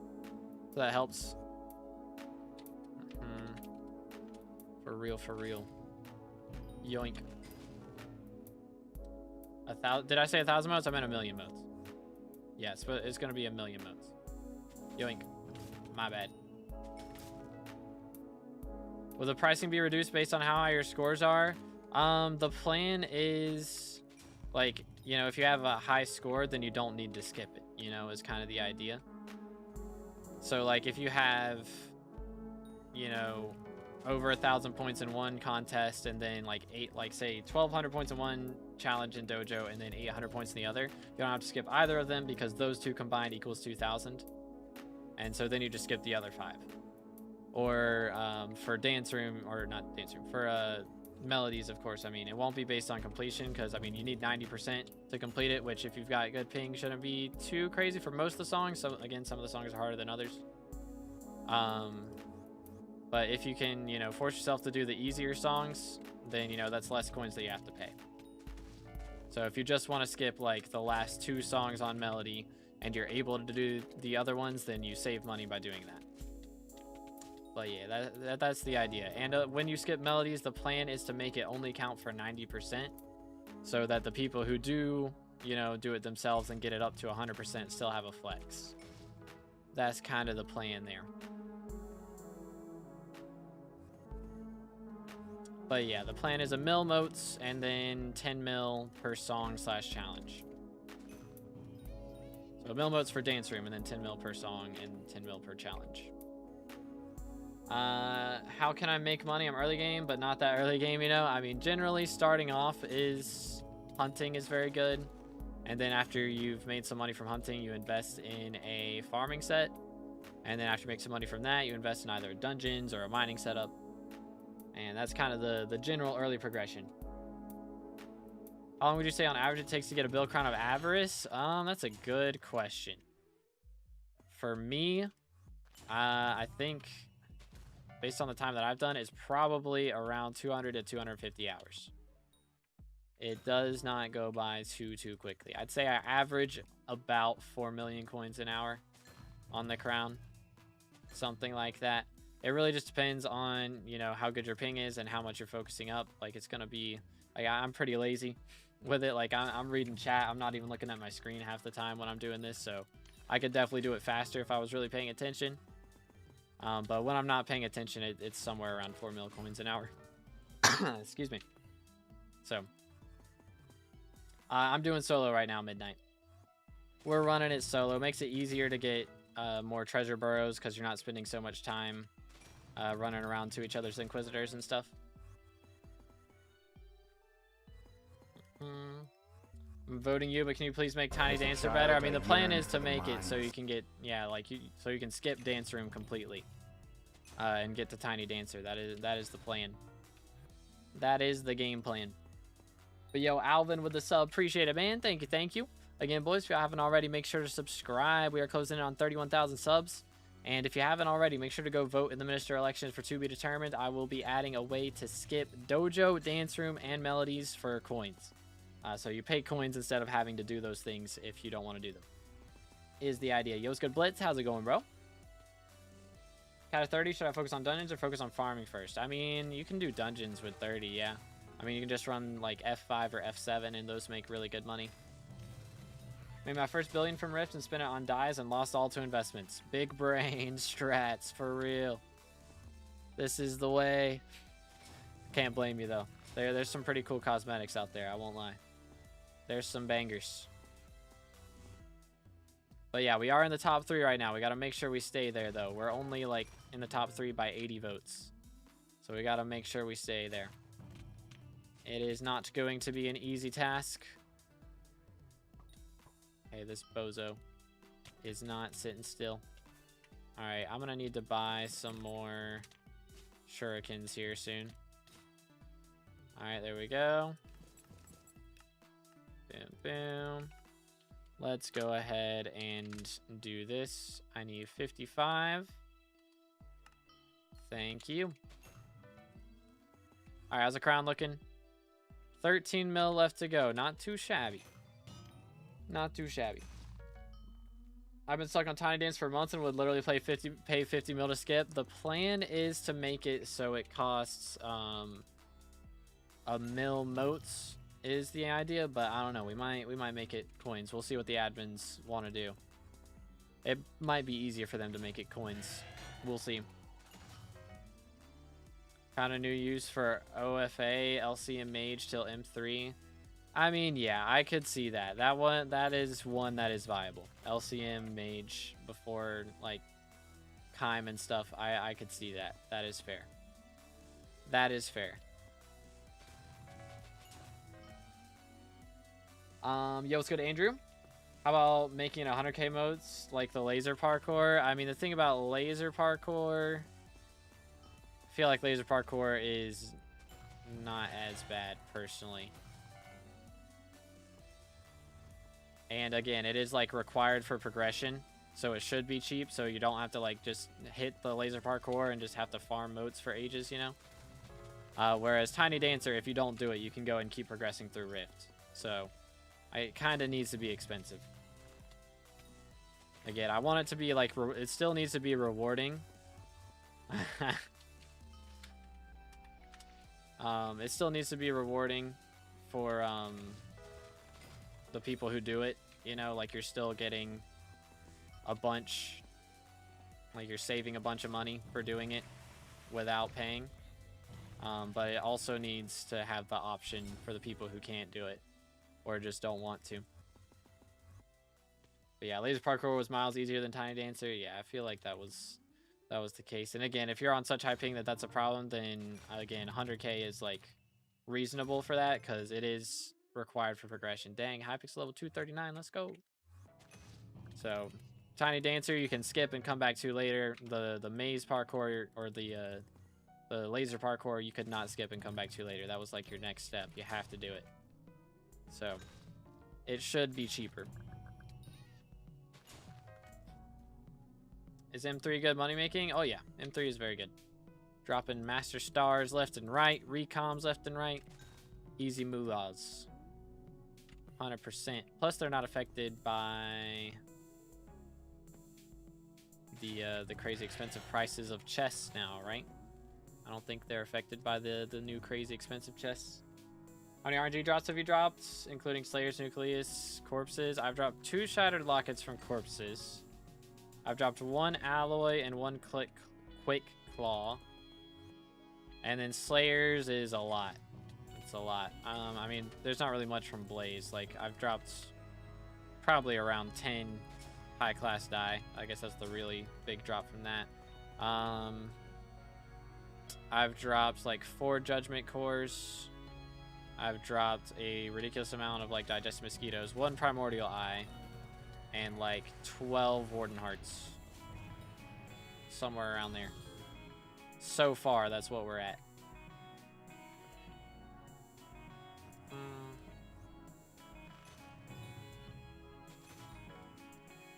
Speaker 1: so that helps. For real, for real. Yoink. Did I say 1,000 motes? I meant 1,000,000 motes. Yes, but it's gonna be 1,000,000 motes. Yoink. My bad. Will the pricing be reduced based on how high your scores are? The plan is, like, you know, if you have a high score, then you don't need to skip it, you know, is kind of the idea. So, like, if you have, you know, over 1,000 points in one contest and then like say 1,200 points in one challenge in Dojo and then 800 points in the other, you don't have to skip either of them because those two combined equals 2,000. And so then you just skip the other 5. Or for Dance Room, or not Dance Room, for melodies, of course, I mean, it won't be based on completion because, I mean, you need 90% to complete it, which if you've got good ping shouldn't be too crazy for most of the songs. So again, some of the songs are harder than others. But if you can, you know, force yourself to do the easier songs, then, you know, that's less coins that you have to pay. So if you just want to skip like the last 2 songs on melody and you're able to do the other ones, then you save money by doing that. But yeah, that's the idea. And when you skip melodies, the plan is to make it only count for 90%, so that the people who do, you know, do it themselves and get it up to 100% still have a flex. That's kind of the plan there. But yeah, the plan is 1,000,000 motes and then 10 mil per song / challenge. So 1,000,000 motes for Dance Room and then 10 mil per song and 10 mil per challenge. How can I make money? I'm early game, but not that early game, you know? I mean, generally starting off hunting is very good. And then after you've made some money from hunting, you invest in a farming set. And then after you make some money from that, you invest in either dungeons or a mining setup. And that's kind of the general early progression. How long would you say on average it takes to get a Bill Crown of Avarice? That's a good question. For me, I think, based on the time that I've done, it's probably around 200 to 250 hours. It does not go by too quickly. I'd say I average about 4 million coins an hour on the crown. Something like that. It really just depends on, you know, how good your ping is and how much you're focusing up. Like, it's going to be, like, I'm pretty lazy with it. Like, I'm reading chat. I'm not even looking at my screen half the time when I'm doing this. So I could definitely do it faster if I was really paying attention. But when I'm not paying attention, it's somewhere around 4 mil coins an hour. Excuse me. So I'm doing solo right now, midnight. We're running it solo. It makes it easier to get more treasure burrows because you're not spending so much time running around to each other's inquisitors and stuff. I'm voting you, but can you please make Tiny Dancer better? I mean, the plan is to make it so you can get, yeah, like so you can skip Dance Room completely and get to Tiny Dancer. That is the plan. That is the game plan. But yo, Alvin with the sub, appreciate it, man. Thank you. Again, boys, if you haven't already, make sure to subscribe. We are closing in on 31,000 subs. And if you haven't already, make sure to go vote in the minister elections for to be determined. I will be adding a way to skip Dojo, Dance Room, and melodies for coins. So you pay coins instead of having to do those things if you don't want to do them. Is the idea. Yo's good Blitz, how's it going, bro? Cat of 30, should I focus on dungeons or focus on farming first? I mean, you can do dungeons with 30, yeah. I mean, you can just run like F5 or F7 and those make really good money. Made my first billion from Rift and spent it on dyes and lost all to investments. Big brain strats, for real. This is the way. Can't blame you though. There's some pretty cool cosmetics out there, I won't lie. There's some bangers. But yeah, we are in the top 3 right now. We gotta make sure we stay there though. We're only like in the top 3 by 80 votes. So we gotta make sure we stay there. It is not going to be an easy task. Hey, this bozo is not sitting still. Alright, I'm gonna need to buy some more shurikens here soon. Alright, there we go. Boom, boom. Let's go ahead and do this. I need 55. Thank you. Alright, how's the crown looking? 13 mil left to go. Not too shabby. Not too shabby. I've been stuck on Tiny Dance for months and would literally pay 50 mil to skip. The plan is to make it so it costs a mil motes is the idea, but I don't know. We might make it coins. We'll see what the admins want to do. It might be easier for them to make it coins. We'll see. Found a new use for OFA, LCM Mage till M3. I mean, yeah, I could see that. That is one that is viable. LCM Mage before like Kime and stuff. I could see that. That is fair. That is fair. Yo, what's good, Andrew? How about making 100k modes like the laser parkour? I mean, the thing about laser parkour, I feel like laser parkour is not as bad personally. And again, it is like required for progression, so it should be cheap, so you don't have to like just hit the laser parkour and just have to farm motes for ages, you know? Whereas Tiny Dancer, if you don't do it, you can go and keep progressing through Rift. So it kind of needs to be expensive. Again, I want it to be like, it still needs to be rewarding. It still needs to be rewarding for the people who do it, you know, like you're still getting a bunch, like you're saving a bunch of money for doing it without paying. But it also needs to have the option for the people who can't do it or just don't want to. But yeah, laser parkour was miles easier than Tiny Dancer. Yeah, I feel like that was the case. And again, if you're on such high ping that that's a problem, then again, 100k is like reasonable for that because it is required for progression. Dang, Hypixel level 239, let's go. So Tiny Dancer you can skip and come back to later. The maze parkour or the laser parkour you could not skip and come back to later. That was like your next step. You have to do it. So it should be cheaper. Is M3 good money making? Oh yeah, M3 is very good. Dropping master stars left and right, recoms left and right. Easy moolahs. 100%. Plus they're not affected by the crazy expensive prices of chests now, right? I don't think they're affected by the new crazy expensive chests. How many RNG drops have you dropped, including Slayer's Nucleus, Corpses? I've dropped 2 Shattered Lockets from Corpses. I've dropped 1 Alloy and 1 Quick Claw. And then Slayer's is a lot. It's a lot. I mean, there's not really much from Blaze. Like, I've dropped probably around 10 high-class die. I guess that's the really big drop from that. I've dropped, like, 4 Judgment Cores. I've dropped a ridiculous amount of, like, Digested Mosquitoes. 1 Primordial Eye. And like 12 Warden Hearts. Somewhere around there. So far, that's what we're at.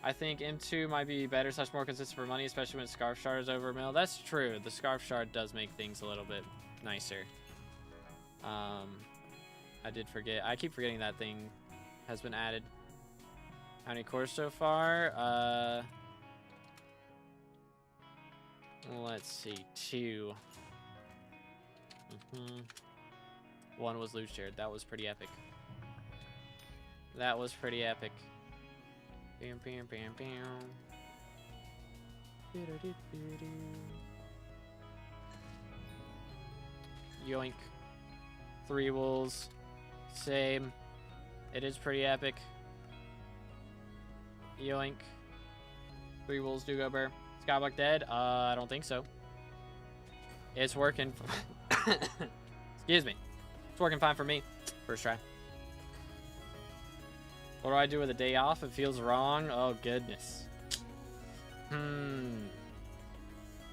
Speaker 1: I think M2 might be better / more consistent for money, especially when Scarf Shard is over a mil. That's true. The Scarf Shard does make things a little bit nicer. I did forget. I keep forgetting that thing has been added. How many cores so far? Let's see, 2. One was loot shared. That was pretty epic. That was pretty epic. Bam, bam, bam, bam. Yoink. 3 wolves. Same. It is pretty epic. Yoink. 3 wolves do go bear. SkyBlock dead? I don't think so. It's working. Excuse me. It's working fine for me. First try. What do I do with a day off? It feels wrong. Oh, goodness.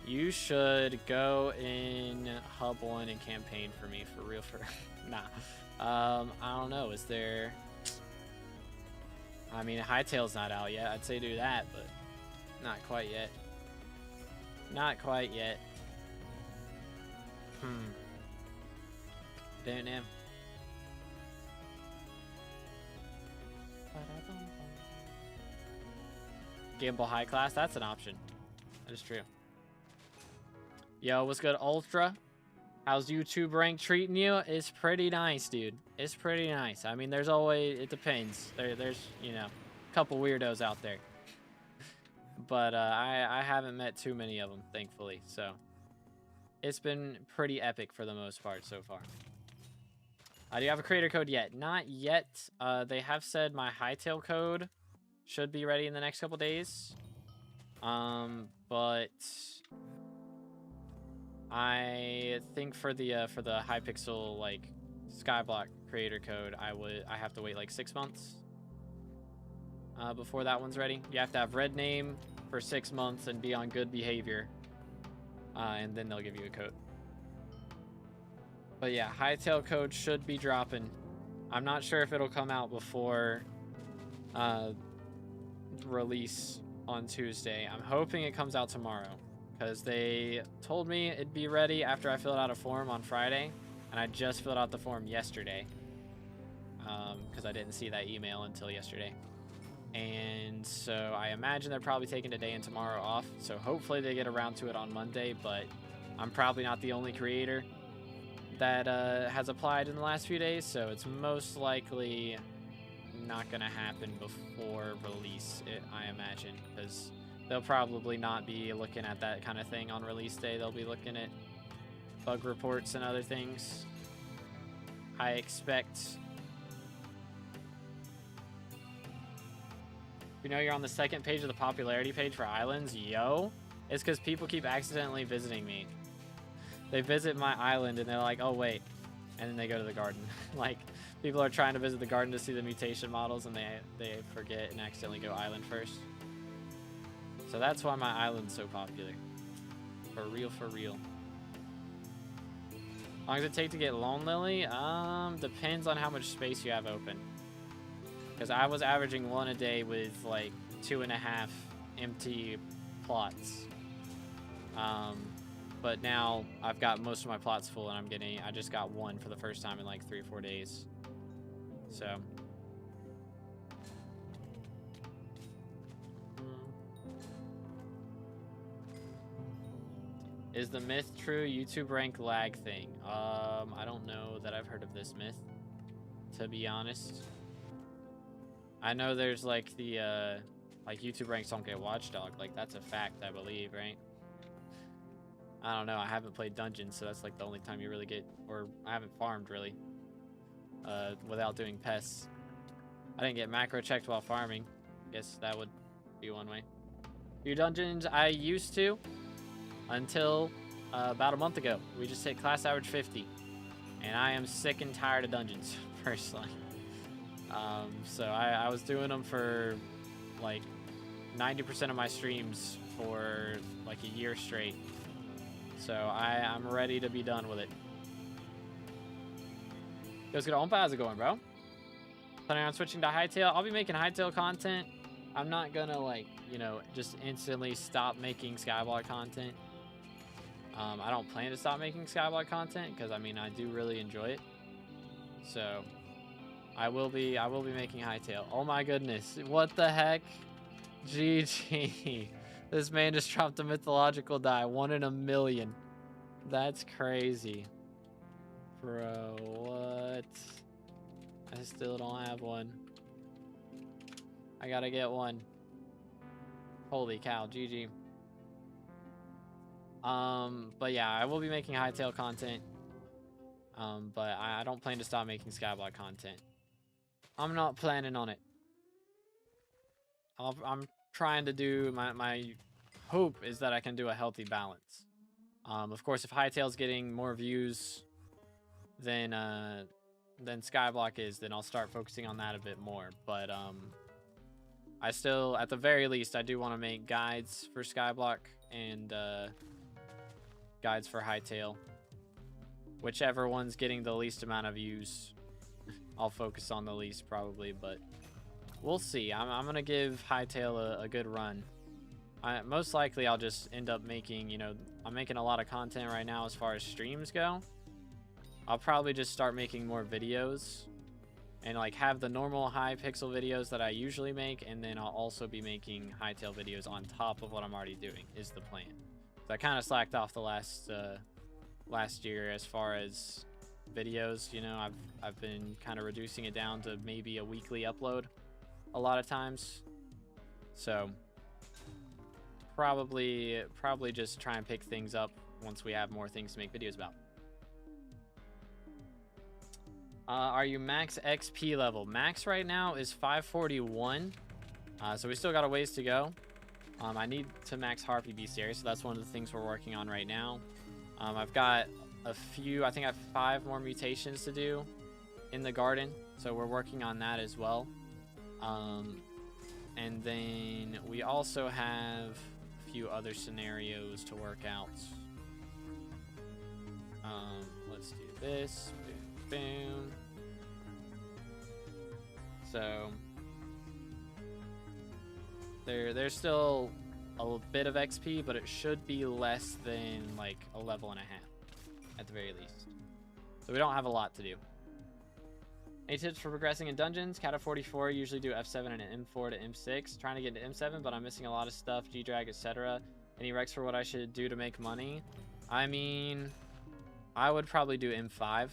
Speaker 1: You should go in Hub 1 and campaign for me, for real. Nah. I don't know. Is there... I mean, Hightail's not out yet. I'd say do that, but not quite yet. Not quite yet. Don't know. Gamble high class, that's an option. That is true. Yo, what's good, Ultra? How's YouTube rank treating you? It's pretty nice, dude. It's pretty nice. I mean, there's always, it depends. There's, you know, a couple weirdos out there. But I haven't met too many of them, thankfully. So it's been pretty epic for the most part so far. Do you have a creator code yet? Not yet. They have said my Hightail code should be ready in the next couple days. But I think for the Hypixel like SkyBlock creator code, I have to wait like 6 months before that one's ready. You have to have red name for 6 months and be on good behavior, and then they'll give you a code. But yeah, Hightail code should be dropping. I'm not sure if it'll come out before release on Tuesday. I'm hoping it comes out tomorrow, because they told me it'd be ready after I filled out a form on Friday, and I just filled out the form yesterday, because I didn't see that email until yesterday. And so I imagine they're probably taking today and tomorrow off, so hopefully they get around to it on Monday. But I'm probably not the only creator that has applied in the last few days, so it's most likely not gonna happen before release, I imagine, because they'll probably not be looking at that kind of thing on release day. They'll be looking at bug reports and other things, I expect. You know you're on the second page of the popularity page for islands? Yo, it's because people keep accidentally visiting me. They visit my island and they're like, oh wait, and then they go to the garden. Like, people are trying to visit the garden to see the mutation models, and they forget and accidentally go island first. So that's why my island's so popular. For real, for real. How long does it take to get Lone Lily? Depends on how much space you have open. Because I was averaging 1 a day with like 2.5 empty plots. But now I've got most of my plots full, and I just got 1 for the first time in like 3 or 4 days. So. Is the myth true? YouTube rank lag thing. I don't know that I've heard of this myth, to be honest. I know there's like the like YouTube ranks don't get watchdog. Like, that's a fact, I believe, right? I don't know. I haven't played dungeons, so that's like the only time you really get, or I haven't farmed really without doing pests. I didn't get macro checked while farming. Guess that would be one way. Do dungeons? I used to until about a month ago. We just hit class average 50, and I am sick and tired of dungeons personally. So I was doing them for like 90% of my streams for like a year straight. So I'm ready to be done with it. How's it going, bro? Planning on switching to Hightail? I'll be making Hightail content. I'm not gonna, like, you know, just instantly stop making SkyBlock content. I don't plan to stop making SkyBlock content because, I mean, I do really enjoy it. So I will be making Hightail. Oh my goodness, what the heck? GG. This man just dropped a mythological die. 1 in a million. That's crazy. Bro, what? What? I still don't have one. I gotta get one. Holy cow, GG. But yeah, I will be making Hightail content. But I don't plan to stop making SkyBlock content. I'm not planning on it. I'm trying to do my hope is that I can do a healthy balance. Of course, if Hightail's getting more views than SkyBlock is, then I'll start focusing on that a bit more. But I still, at the very least, I do want to make guides for SkyBlock and guides for Hightail. Whichever one's getting the least amount of views, I'll focus on the least probably, but we'll see. I'm going to give Hightail a good run. Most likely I'll just end up making, you know, I'm making a lot of content right now as far as streams go. I'll probably just start making more videos and like have the normal Hypixel videos that I usually make, and then I'll also be making Hightail videos on top of what I'm already doing is the plan. So I kind of slacked off the last year as far as videos, you know. I've been kind of reducing it down to maybe a weekly upload a lot of times. So probably just try and pick things up once we have more things to make videos about. Are you max XP level? Max right now is 541. So we still got a ways to go. I need to max Harpy Beastiary, so that's one of the things we're working on right now. I've got a few, I think I have 5 more mutations to do in the garden, so we're working on that as well. And then we also have a few other scenarios to work out. Let's do this. Boom, boom. So there's still a bit of XP, but it should be less than like a level and a half at the very least. So we don't have a lot to do. Any tips for progressing in dungeons? Cat of 44 usually do F7 and an M4 to M6. Trying to get into M7, but I'm missing a lot of stuff, G-drag, etc. Any recs for what I should do to make money? I mean, I would probably do M5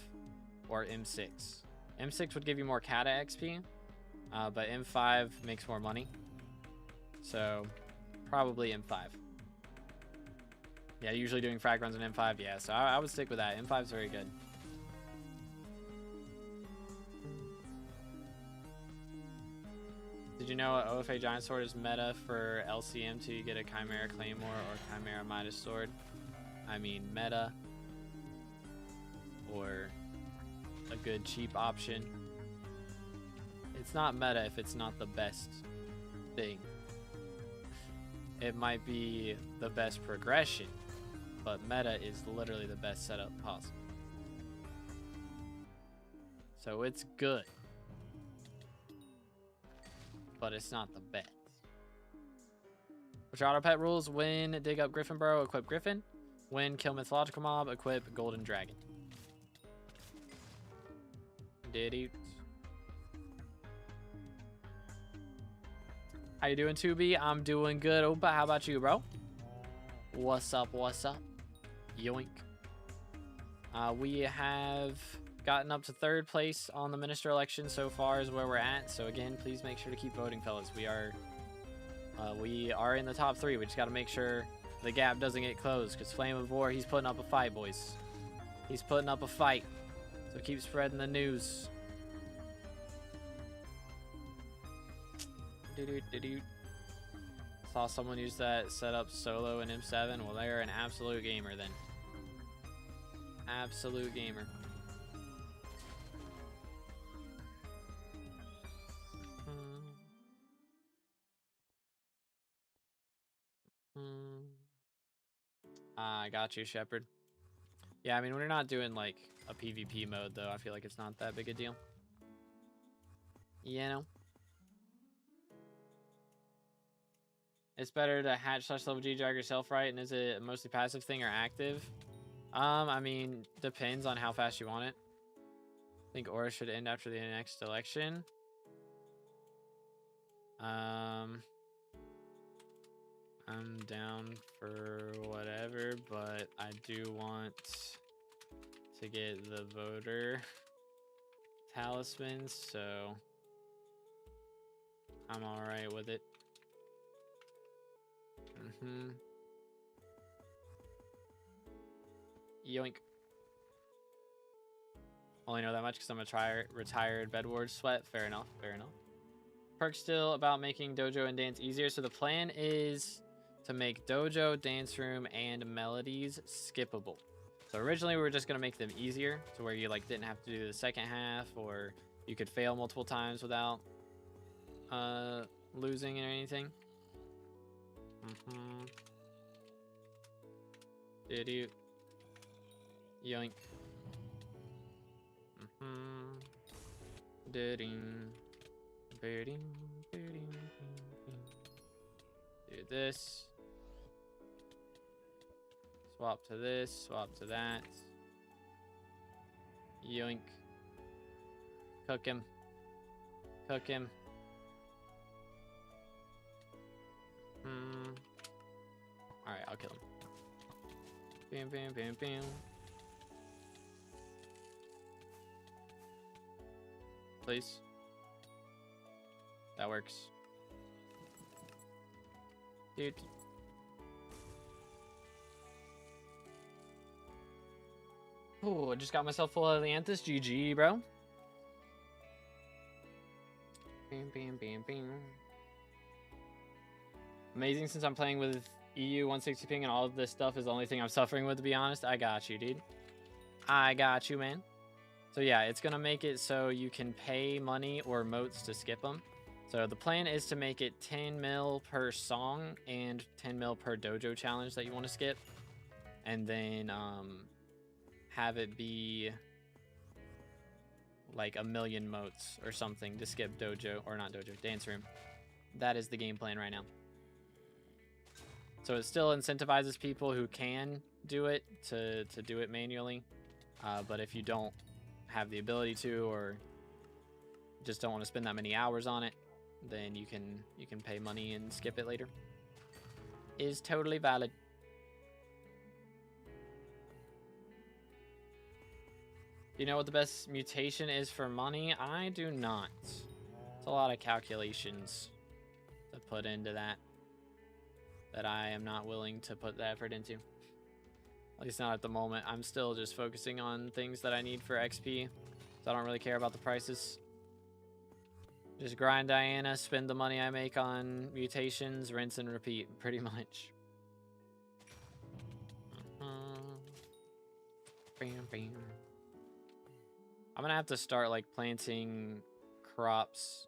Speaker 1: or M6. M6 would give you more Kata XP, but M5 makes more money. So probably M5. Yeah, usually doing frag runs on M5. Yeah, so I would stick with that. M5 is very good. Did you know OFA Giant Sword is meta for LCM to get a Chimera Claymore or Chimera Midas Sword? I mean, meta or a good cheap option. It's not meta if it's not the best thing. It might be the best progression, but meta is literally the best setup possible. So it's good, but it's not the best. Which auto pet rules? Win, dig up Griffin Burrow, equip Griffin. Win, kill mythological mob, equip Golden Dragon. Did it. How you doing, 2B? I'm doing good. Opa, how about you, bro? What's up, what's up? Yoink. We have gotten up to 3rd place on the minister election so far is where we're at. So again, please make sure to keep voting, fellas. We are in the top 3. We just got to make sure the gap doesn't get closed, because Flame of War, he's putting up a fight, boys. He's putting up a fight. So keep spreading the news. Saw someone use that setup solo in M7. Well, they're an absolute gamer then. Absolute gamer. I got you, Shepard. Yeah, I mean, we're not doing like a PvP mode though. I feel like it's not that big a deal. You know? It's better to hatch / level G drag yourself, right? And is it a mostly passive thing or active? I mean, depends on how fast you want it. I think Aura should end after the next election. I'm down for whatever, but I do want to get the voter talismans, so I'm alright with it. Yoink. Only know that much because I'm a retired bedward sweat. Fair enough, fair enough. Perk's still about making Dojo and dance easier. So the plan is to make Dojo, dance room, and melodies skippable. So originally we were just going to make them easier to where you like didn't have to do the second half, or you could fail multiple times without losing or anything. Did you? Yoink. Do this. Swap to this, swap to that. Yoink. Cook him. Cook him. Alright, I'll kill him. Bam, bam, bam, bam. Please. That works. Dude. Oh, I just got myself full of the Anthus. GG, bro. Bam, bam, bam, bam. Amazing, since I'm playing with EU 160 ping and all of this stuff is the only thing I'm suffering with, to be honest. I got you, dude. I got you, man. So yeah, it's going to make it so you can pay money or motes to skip them. So the plan is to make it 10 mil per song and 10 mil per dojo challenge that you want to skip. And then have it be like 1 million motes or something to skip dojo, or not dojo, dance room. That is the game plan right now. So it still incentivizes people who can do it to do it manually. But if you don't have the ability to, or just don't want to spend that many hours on it, then you can pay money and skip it later. Is totally valid. Do you know what the best mutation is for money? I do not. It's a lot of calculations to put into that I am not willing to put the effort into. At least not at the moment. I'm still just focusing on things that I need for XP, so I don't really care about the prices. Just grind Diana, spend the money I make on mutations, rinse and repeat, pretty much. Bam, bam. I'm gonna have to start like planting crops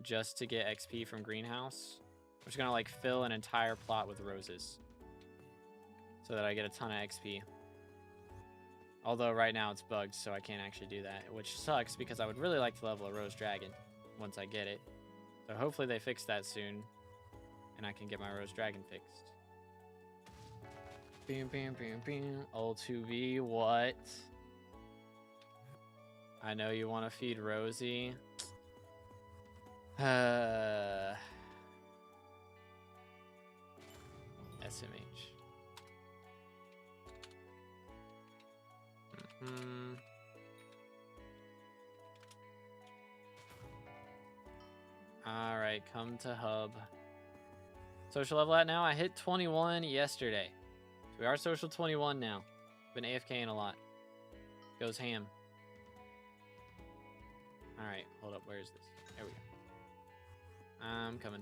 Speaker 1: just to get XP from greenhouse. I'm just gonna like fill an entire plot with roses so that I get a ton of XP. Although right now it's bugged, so I can't actually do that, which sucks because I would really like to level a rose dragon once I get it. So hopefully they fix that soon and I can get my rose dragon fixed. Bam, bam, bam, bam. Old 2V, what? I know you want to feed Rosie. SMH. Alright, come to hub. Social level at now? I hit 21 yesterday. So we are social 21 now. Been AFKing a lot. Goes ham. Alright, hold up. Where is this? There we go. I'm coming.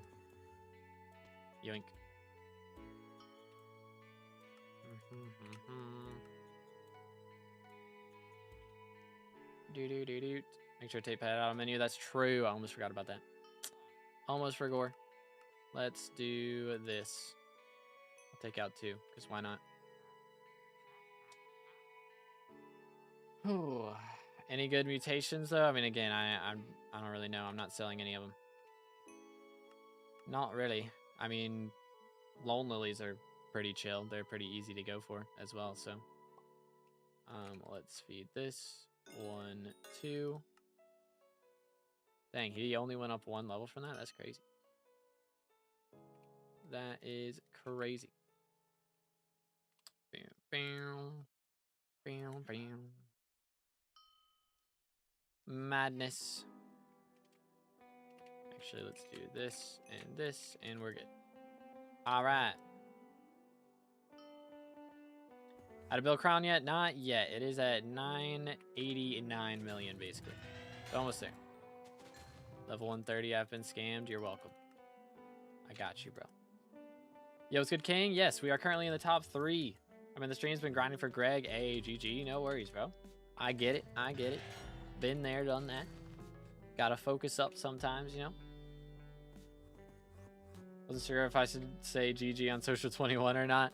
Speaker 1: Yoink. Do. Make sure to take pad out of menu. That's true. I almost forgot about that. Almost forgot. Let's do this. I'll take out 2, because why not? Ooh. Any good mutations though? I mean, again, I don't really know. I'm not selling any of them. Not really. I mean, Lone Lilies are pretty chill. They're pretty easy to go for as well. So, let's feed this 1, 2. Dang, he only went up 1 level from that. That's crazy. That is crazy. Bam, bam, bam, bam. madness. Actually, let's do this, and we're good. All right. Had a bill crown yet? Not yet. It is at 989 million, basically. It's almost there. Level 130, I've been scammed. You're welcome. I got you, bro. Yo, what's good, King? Yes, we are currently in the top 3. I mean, the stream's been grinding for Greg. Hey, GG. No worries, bro. I get it. I get it. Been there, done that. Gotta focus up sometimes, you know? Wasn't sure if I should say GG on Social 21 or not.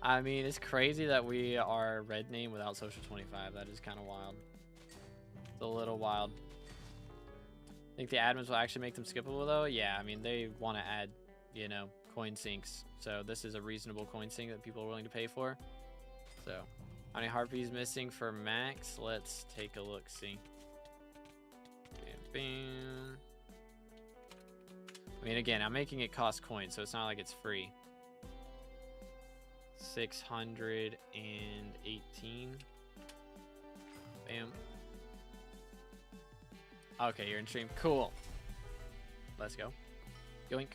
Speaker 1: I mean, it's crazy that we are red name without Social 25. That is kind of wild. It's a little wild. Think the admins will actually make them skippable, though? Yeah, I mean, they want to add, you know, coin sinks. So this is a reasonable coin sink that people are willing to pay for. So, how many harpies missing for max? Let's take a look, see. Bam. I mean, again, I'm making it cost coins, so it's not like it's free. 618. Bam. Okay, you're in stream. Cool. Let's go. Yoink.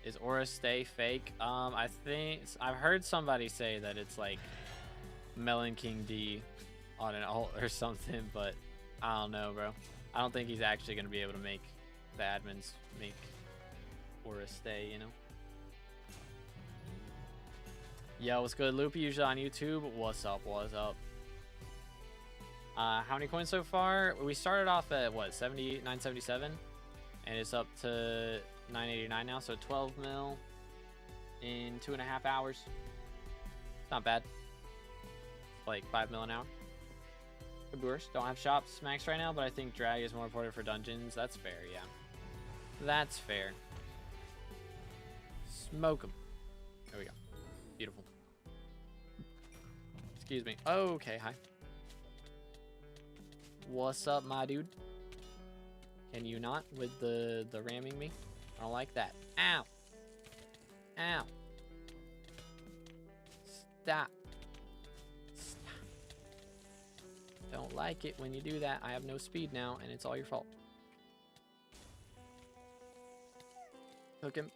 Speaker 1: Is Aura Stay fake? I think I've heard somebody say that it's like Melon King D on an alt or something, but I don't know, bro. I don't think he's actually gonna be able to make the admins make Aura Stay, you know. Yo, what's good, Loopy? Usually on YouTube. What's up? What's up? How many coins so far? We started off at what, 977, and it's up to 989 now. So 12 mil in 2.5 hours. Not bad. Like 5 mil an hour. Good burst. Don't have shops max right now, but I think drag is more important for dungeons. That's fair, yeah. That's fair. Smoke them. There we go. Beautiful. Excuse me. Okay, hi. What's up, my dude? Can you not with the ramming me? I don't like that. Ow. Ow. Stop. Stop. Don't like it when you do that. I have no speed now, and it's all your fault. Hook him.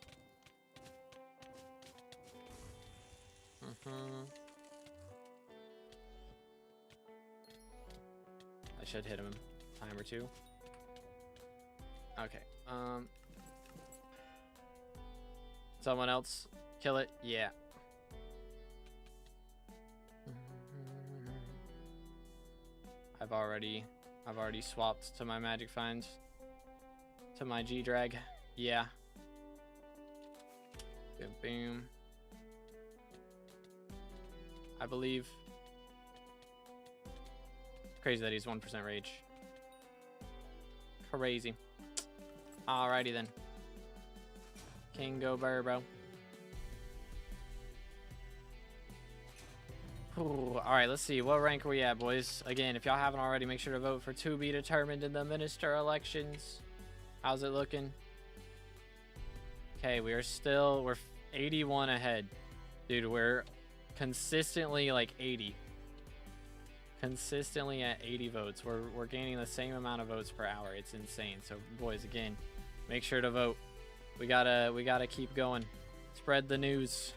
Speaker 1: I should hit him a time or two. Okay. Someone else kill it. Yeah. I've already swapped to my magic finds. To my G drag. Yeah. Boom, boom. I believe. Crazy that he's 1% rage. Crazy. Alrighty then. King go burr, bro. Alright, let's see. What rank are we at, boys? Again, if y'all haven't already, make sure to vote for to be determined in the minister elections. How's it looking? Okay, we're 81 ahead. Dude, we're consistently like 80. Consistently at 80 votes. We're gaining the same amount of votes per hour. It's insane. So boys, again, make sure to vote. We gotta keep going. Spread the news.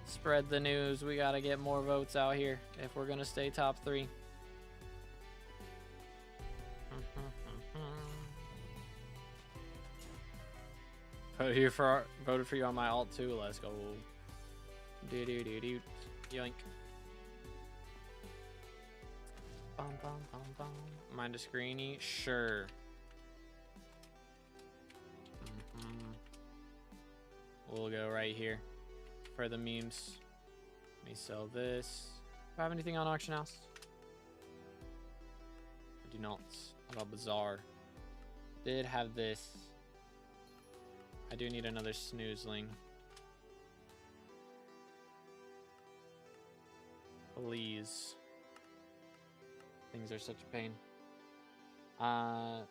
Speaker 1: Spread the news. We gotta get more votes out here if we're gonna stay top 3. Voted for you on my alt too. Let's go. Do do do do. Yoink. Bum, bum, bum, bum. Mind a screeny? Sure. We'll go right here for the memes. Let me sell this. Do I have anything on auction house? I do not. How about bazaar? Did have this. I do need another snoozling. Please. Things are such a pain. Got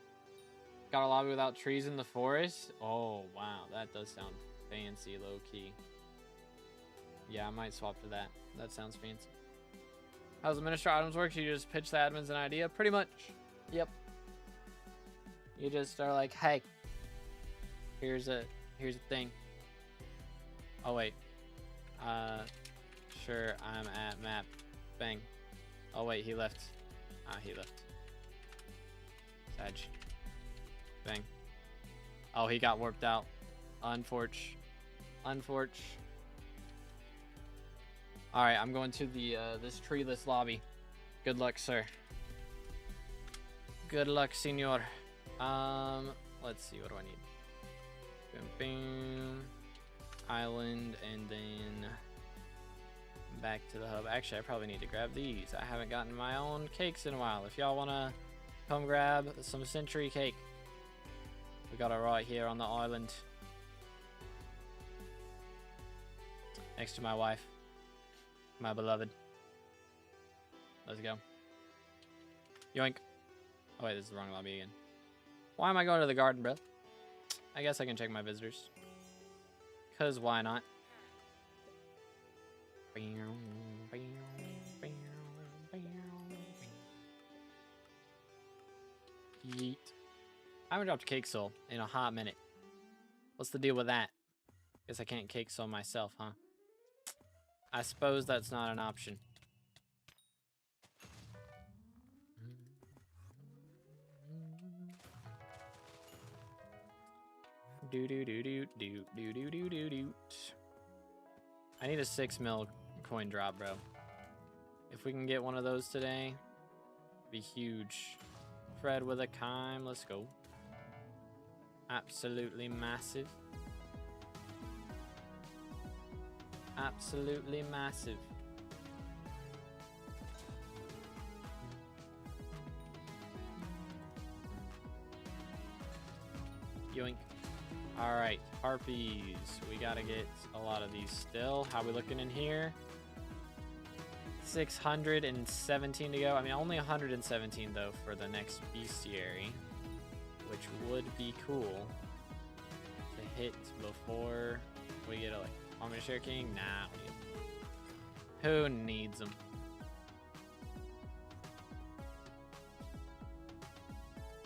Speaker 1: a lobby without trees in the forest? Oh, wow. That does sound fancy, low-key. Yeah, I might swap to that. That sounds fancy. How's administer items work? You just pitch the admins an idea? Pretty much. Yep. You just are like, hey, here's a thing. Oh wait. Sure, I'm at map. Bang. Oh wait, he left. He left. Sag. Bang. Oh, he got warped out. Unforge. Alright, I'm going to the this treeless lobby. Good luck, sir. Good luck, senor. Let's see, what do I need? Boom, boom. Island, and then back to the hub. Actually, I probably need to grab these. I haven't gotten my own cakes in a while. If y'all want to come grab some century cake, we got it right here on the island. Next to my wife. My beloved. Let's go. Yoink. Oh wait, this is the wrong lobby again. Why am I going to the garden, bro? I guess I can check my visitors. Cause why not? Yeet. I haven't dropped a cake soul in a hot minute. What's the deal with that? Guess I can't cake soul myself, huh? I suppose that's not an option. Do. I need a 6 mil coin drop, bro. If we can get one of those today, it'd be huge. Fred with a chime, let's go. Absolutely massive. Absolutely massive. Yoink. Alright, harpies. We gotta get a lot of these still. How we looking in here? 617 to go. I mean, only 117 though for the next Beastiary, which would be cool to hit before we get a like. Want me to share king? Nah. Who needs them?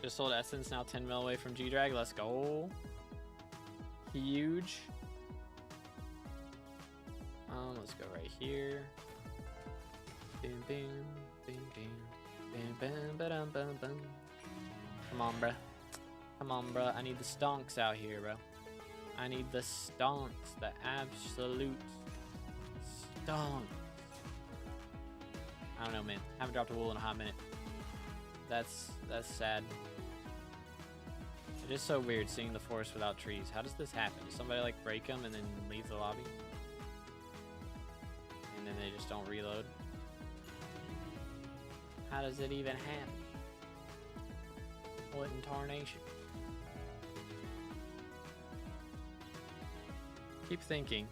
Speaker 1: Just sold Essence, now 10 mil away from G-Drag. Let's go. Huge. Let's go right here. Bam, bam, bam, bam, bam, bam, bam, bam, bam. Come on, bruh. Come on, bruh. I need the stonks out here, bro. I need the stonks, the absolute stonks. I don't know, man. I haven't dropped a wool in a hot minute. That's sad. It is so weird seeing the forest without trees. How does this happen? Does somebody like break them and then leave the lobby? And then they just don't reload? How does it even happen? What in tarnation? Keep thinking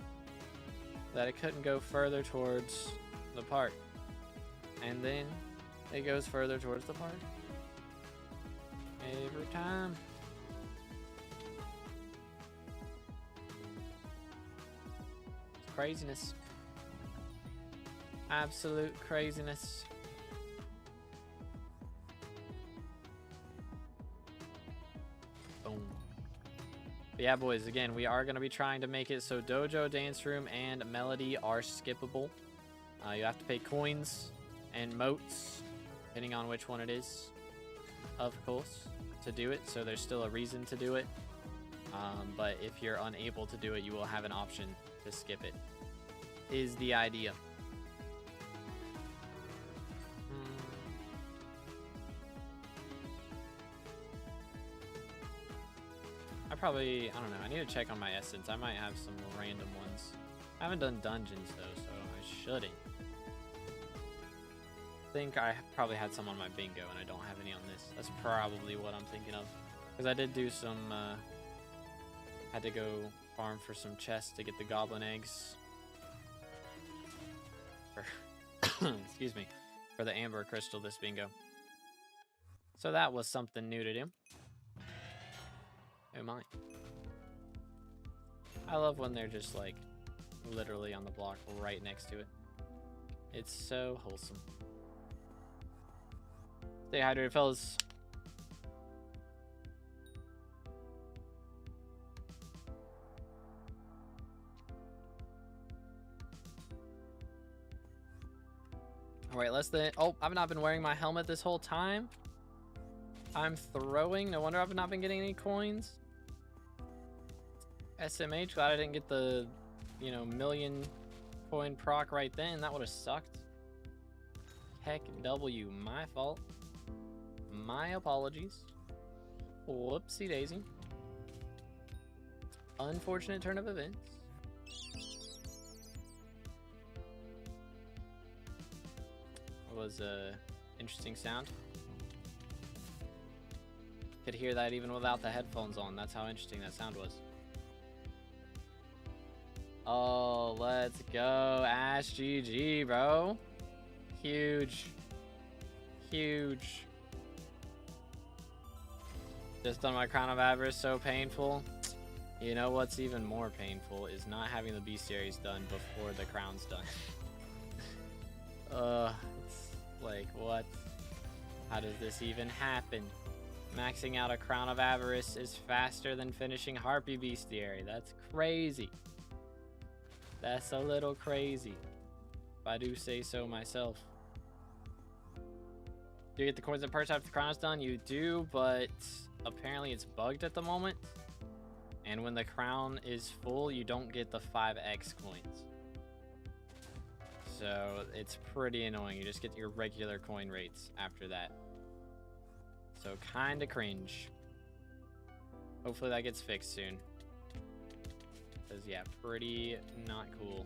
Speaker 1: that it couldn't go further towards the park, and then it goes further towards the park every time. It's craziness. Absolute craziness. Boom. But yeah, boys, again, we are going to be trying to make it so Dojo, Dance Room, and Melody are skippable. You have to pay coins and motes, depending on which one it is, of course, to do it. So there's still a reason to do it. But if you're unable to do it, you will have an option to skip it, is the idea. I don't know, I need to check on my essence. I might have some random ones. I haven't done dungeons though, so I shouldn't. I think I probably had some on my bingo and I don't have any on this. That's probably what I'm thinking of. Because I did do some, had to go farm for some chests to get the goblin eggs. Excuse me. For the amber crystal this bingo. So that was something new to do. Oh my. I love when they're just like literally on the block right next to it. It's so wholesome. Stay hydrated, fellas. Alright, oh, I've not been wearing my helmet this whole time. I'm throwing. No wonder I've not been getting any coins. SMH, glad I didn't get the, you know, million coin proc right then. That would have sucked. Heck W, my fault. My apologies. Whoopsie daisy. Unfortunate turn of events. It was a interesting sound. Could hear that even without the headphones on. That's how interesting that sound was. Oh, let's go. Ash GG, bro. Huge. Huge. Just done my Crown of Avarice, so painful. You know what's even more painful is not having the Beastiaries done before the crown's done. It's like, what? How does this even happen? Maxing out a Crown of Avarice is faster than finishing Harpy Beastiary. That's crazy. That's a little crazy, if I do say so myself. Do you get the coins and perks after the crown is done? You do, but apparently it's bugged at the moment. And when the crown is full, you don't get the 5x coins. So it's pretty annoying. You just get your regular coin rates after that. So kinda cringe. Hopefully that gets fixed soon. Because yeah, pretty not cool.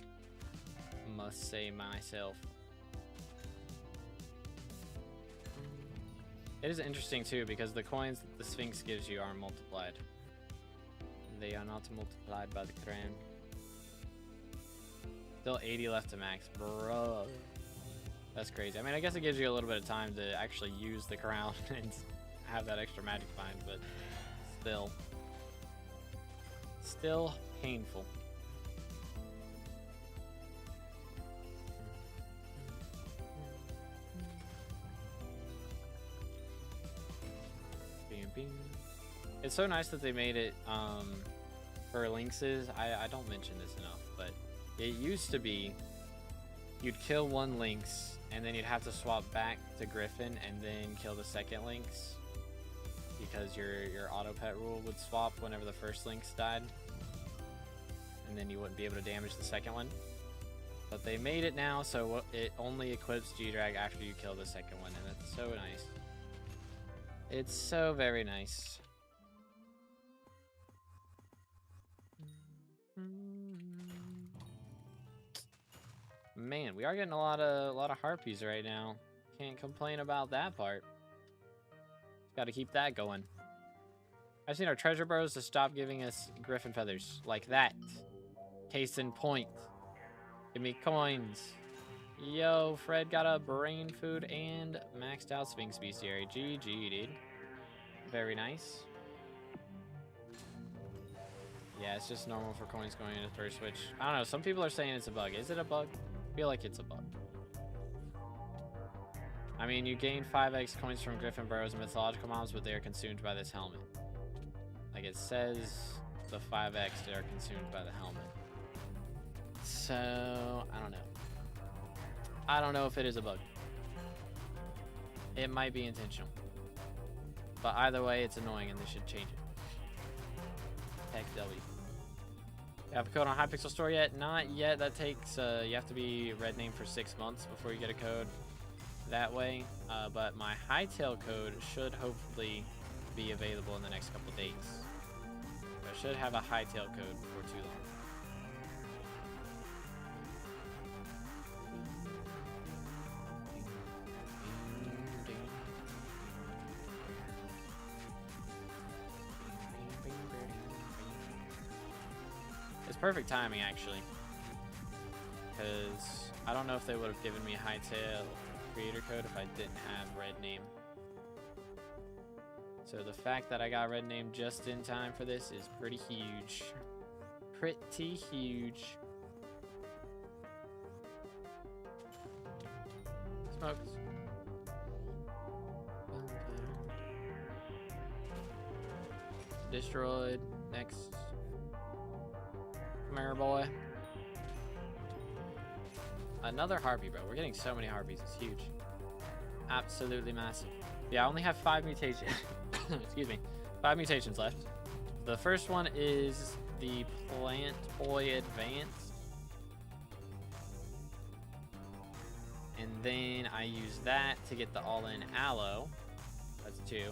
Speaker 1: Must say myself. It is interesting too because the coins that the Sphinx gives you are multiplied. They are not multiplied by the crown. Still 80 left to max, bro. That's crazy. I mean, I guess it gives you a little bit of time to actually use the crown and have that extra magic find, but still painful. It's so nice that they made it for Lynxes. I don't mention this enough, but it used to be you'd kill one Lynx and then you'd have to swap back to Griffin and then kill the second Lynx because your auto pet rule would swap whenever the first Lynx died, and then you wouldn't be able to damage the second one. But they made it now so it only equips G-Drag after you kill the second one, and that's so nice. It's so very nice. Man, we are getting a lot of harpies right now. Can't complain about that part. Got to keep that going. I've seen our treasure bros to stop giving us griffin feathers like that. Case in point. Give me coins. Yo, Fred got a brain food and maxed out Sphinx Beastiary. GG, dude. Very nice. Yeah, it's just normal for coins going into first switch. I don't know. Some people are saying it's a bug. Is it a bug? I feel like it's a bug. I mean, you gain 5x coins from Griffin Burrows and Mythological Mobs, but they are consumed by this helmet. Like it says, the 5x they are consumed by the helmet. So, I don't know. I don't know if it is a bug. It might be intentional. But either way, it's annoying and they should change it. Heck W. You have a code on Hypixel store yet? Not yet. That takes, you have to be red name for 6 months before you get a code that way. But my Hightail code should hopefully be available in the next couple days. I should have a Hightail code before too long. It's perfect timing, actually, because I don't know if they would have given me Hightail creator code if I didn't have red name. So the fact that I got red name just in time for this is pretty huge. Pretty huge. Smokes. Destroyed. Next. Come here, boy. Another harpy, bro. We're getting so many harpies. It's huge. Absolutely massive. Yeah, I only have 5 mutations. Excuse me. 5 mutations left. The first one is the Plant Boy Advanced. And then I use that to get the all-in aloe. That's 2.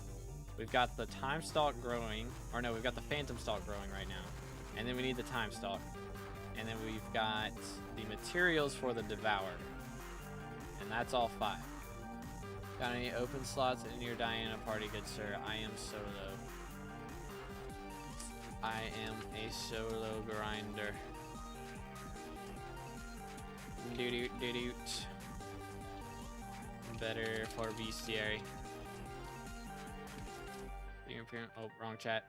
Speaker 1: We've got the time stalk growing. Or no, we've got the phantom stalk growing right now. And then we need the time stalk. And then we've got the materials for the devour. And that's all 5. Got any open slots in your Diana party, good sir? I am solo. I am a solo grinder. Doot doot doot. Better for Beastiary. Oh, wrong chat.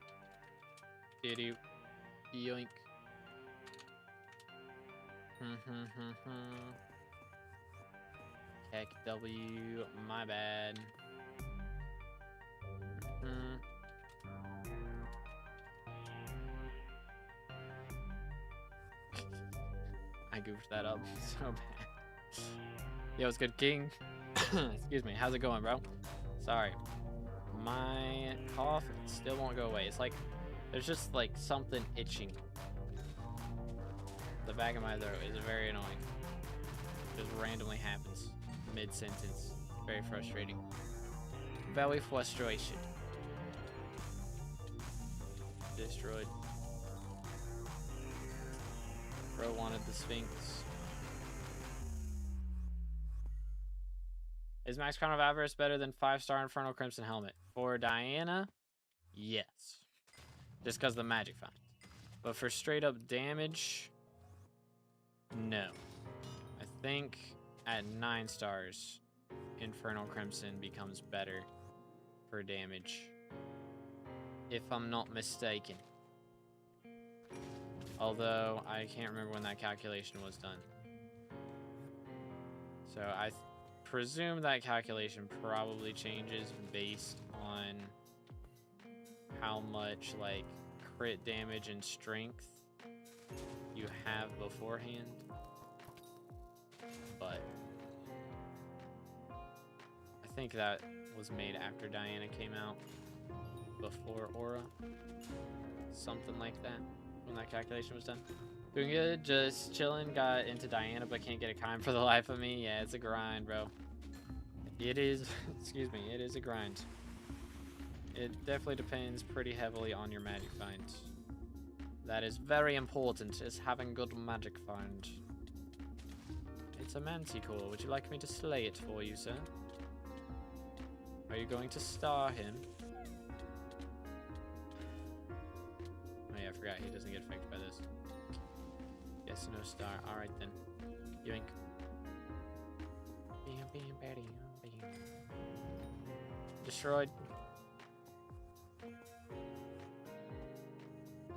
Speaker 1: Doot doot. Yoink. Heck W, my bad. I goofed that up so bad. Yo, it's good, King. Excuse me, how's it going, bro? Sorry. My cough still won't go away. It's like, there's just like something itching. The back of my throat is very annoying. Just randomly happens mid-sentence. Very frustrating. Very frustration. Destroyed. Bro wanted the Sphinx. Is Max Crown of Avarice better than 5-star Infernal Crimson Helmet? For Diana, yes. Just because of the magic found. But for straight up damage, no. I think at 9 stars, Infernal Crimson becomes better for damage. If I'm not mistaken. Although, I can't remember when that calculation was done. So, I presume that calculation probably changes based on how much, like, crit damage and strength you have beforehand. But I think that was made after Diana came out, before Aura. Something like that, when that calculation was done. Doing good, just chilling. Got into Diana, but can't get a Kime for the life of me. Yeah, it's a grind, bro. It is, excuse me, it is a grind. It definitely depends pretty heavily on your magic find. That is very important, is having good magic find. It's a manticore. Would you like me to slay it for you, sir? Are you going to star him? Oh yeah, I forgot he doesn't get affected by this. Yes, no star. Alright then. Yoink. Destroyed.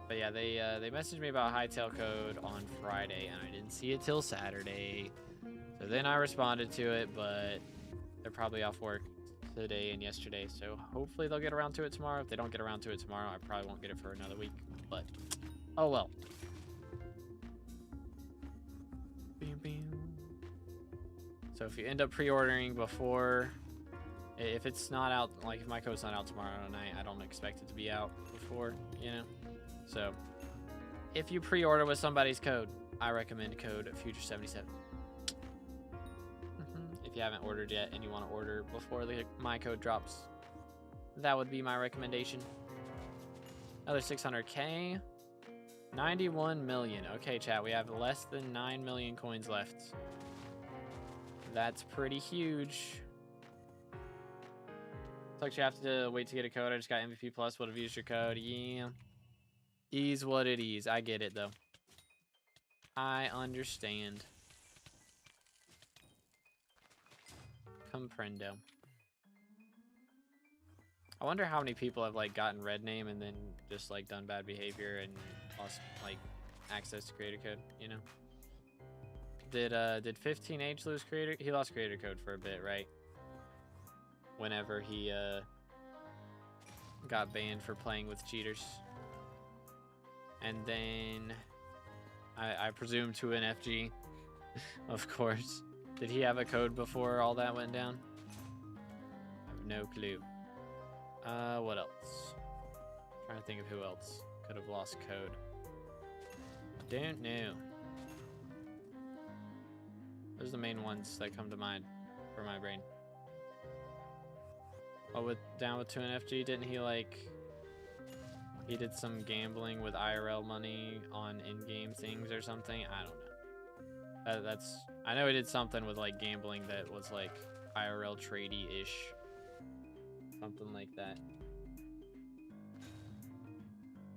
Speaker 1: But yeah, they messaged me about Hightail code on Friday, and I didn't see it till Saturday. So then I responded to it, but they're probably off work today and yesterday, so hopefully they'll get around to it tomorrow. If they don't get around to it tomorrow, I probably won't get it for another week, but oh well. So if you end up pre-ordering before, if it's not out, like if my code's not out tomorrow night, I don't expect it to be out before, you know? So if you pre-order with somebody's code, I recommend code Future77. If you haven't ordered yet and you want to order before my code drops, that would be my recommendation. Another 600k. 91 million. Okay, chat, we have less than 9 million coins left. That's pretty huge. Sucks you have to wait to get a code. I just got MVP Plus. Would have used your code. Yeah. Is what it is. I get it, though. I understand. Comprendo. I wonder how many people have, like, gotten red name and then just, like, done bad behavior and lost, like, access to creator code, you know? Did 15H lose creator? He lost creator code for a bit, right? Whenever he got banned for playing with cheaters. And then I presume to an FG, of course. Did he have a code before all that went down? I have no clue. What else? Trying to think of who else could have lost code. Don't know. Those are the main ones that come to mind for my brain. Oh, with down with 2NFG, didn't he like? He did some gambling with IRL money on in-game things or something. I don't know. I know he did something with like gambling that was like IRL tradey-ish, something like that.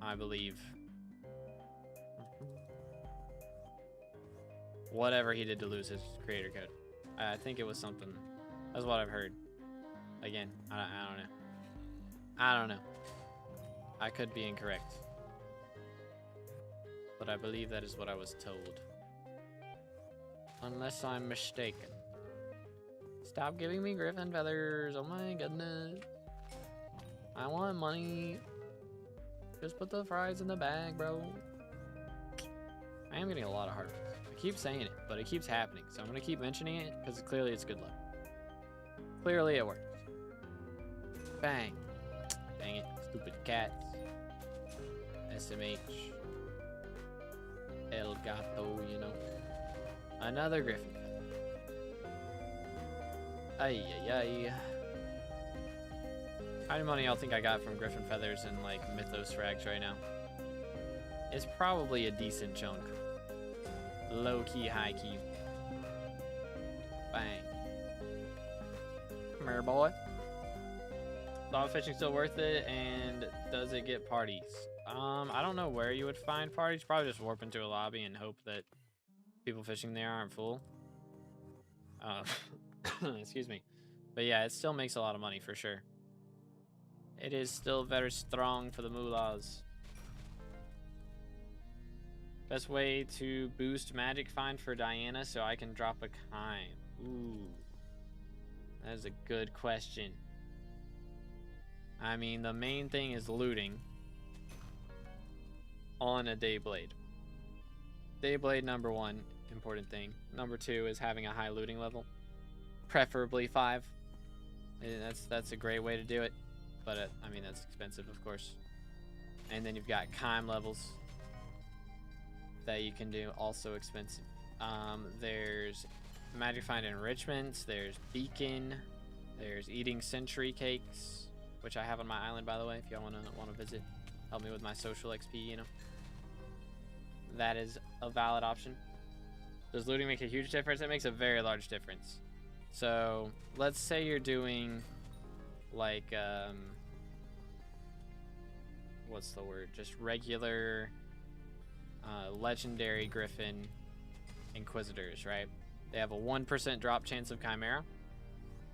Speaker 1: I believe. Whatever he did to lose his creator code. I think it was something. That's what I've heard. Again, I don't know. I don't know. I could be incorrect. But I believe that is what I was told. Unless I'm mistaken. Stop giving me griffin feathers. Oh my goodness. I want money. Just put the fries in the bag, bro. I am getting a lot of hearts. I keep saying it, but it keeps happening. So I'm going to keep mentioning it because clearly it's good luck. Clearly it works. Bang. Dang it. Stupid cats. SMH. El Gato, you know. Another griffin. Ay, ay, ay. How many money y'all think I got from griffin feathers and like mythos frags right now? It's probably a decent chunk. Low key, high key. Bang. Come here, boy. Dog fishing still worth it, and does it get parties? I don't know where you would find parties. Probably just warp into a lobby and hope that people fishing there aren't full. Excuse me. But yeah, it still makes a lot of money for sure. It is still very strong for the moolahs. Best way to boost magic find for Diana so I can drop a Kime. Ooh. That is a good question. I mean, the main thing is looting on a Dayblade. Dayblade, number one, important thing. Number two is having a high looting level. Preferably 5. That's a great way to do it. But, I mean, that's expensive, of course. And then you've got Kime levels that you can do, also expensive. There's Magic Find Enrichments, there's Beacon, there's Eating Century Cakes, which I have on my island, by the way, if y'all wanna visit. Help me with my social XP, you know. That is a valid option. Does looting make a huge difference? It makes a very large difference. So, let's say you're doing, like, what's the word? Just regular, legendary Griffin Inquisitors, right? They have a 1% drop chance of Chimera.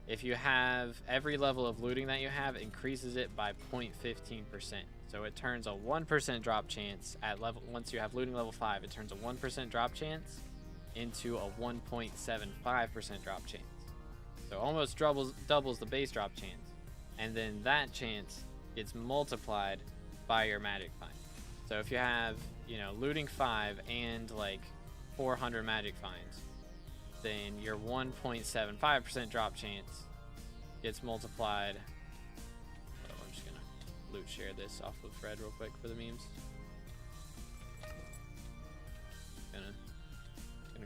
Speaker 1: If you have every level of looting that you have, increases it by 0.15%. So it turns a 1% drop chance at level, once you have looting level 5, it turns a 1% drop chance into a 1.75% drop chance. So almost doubles the base drop chance. And then that chance gets multiplied by your magic find. So if you have, you know, looting 5 and like 400 magic finds, then your 1.75% drop chance gets multiplied. Oh, I'm just gonna loot share this off of Fred real quick for the memes. Gonna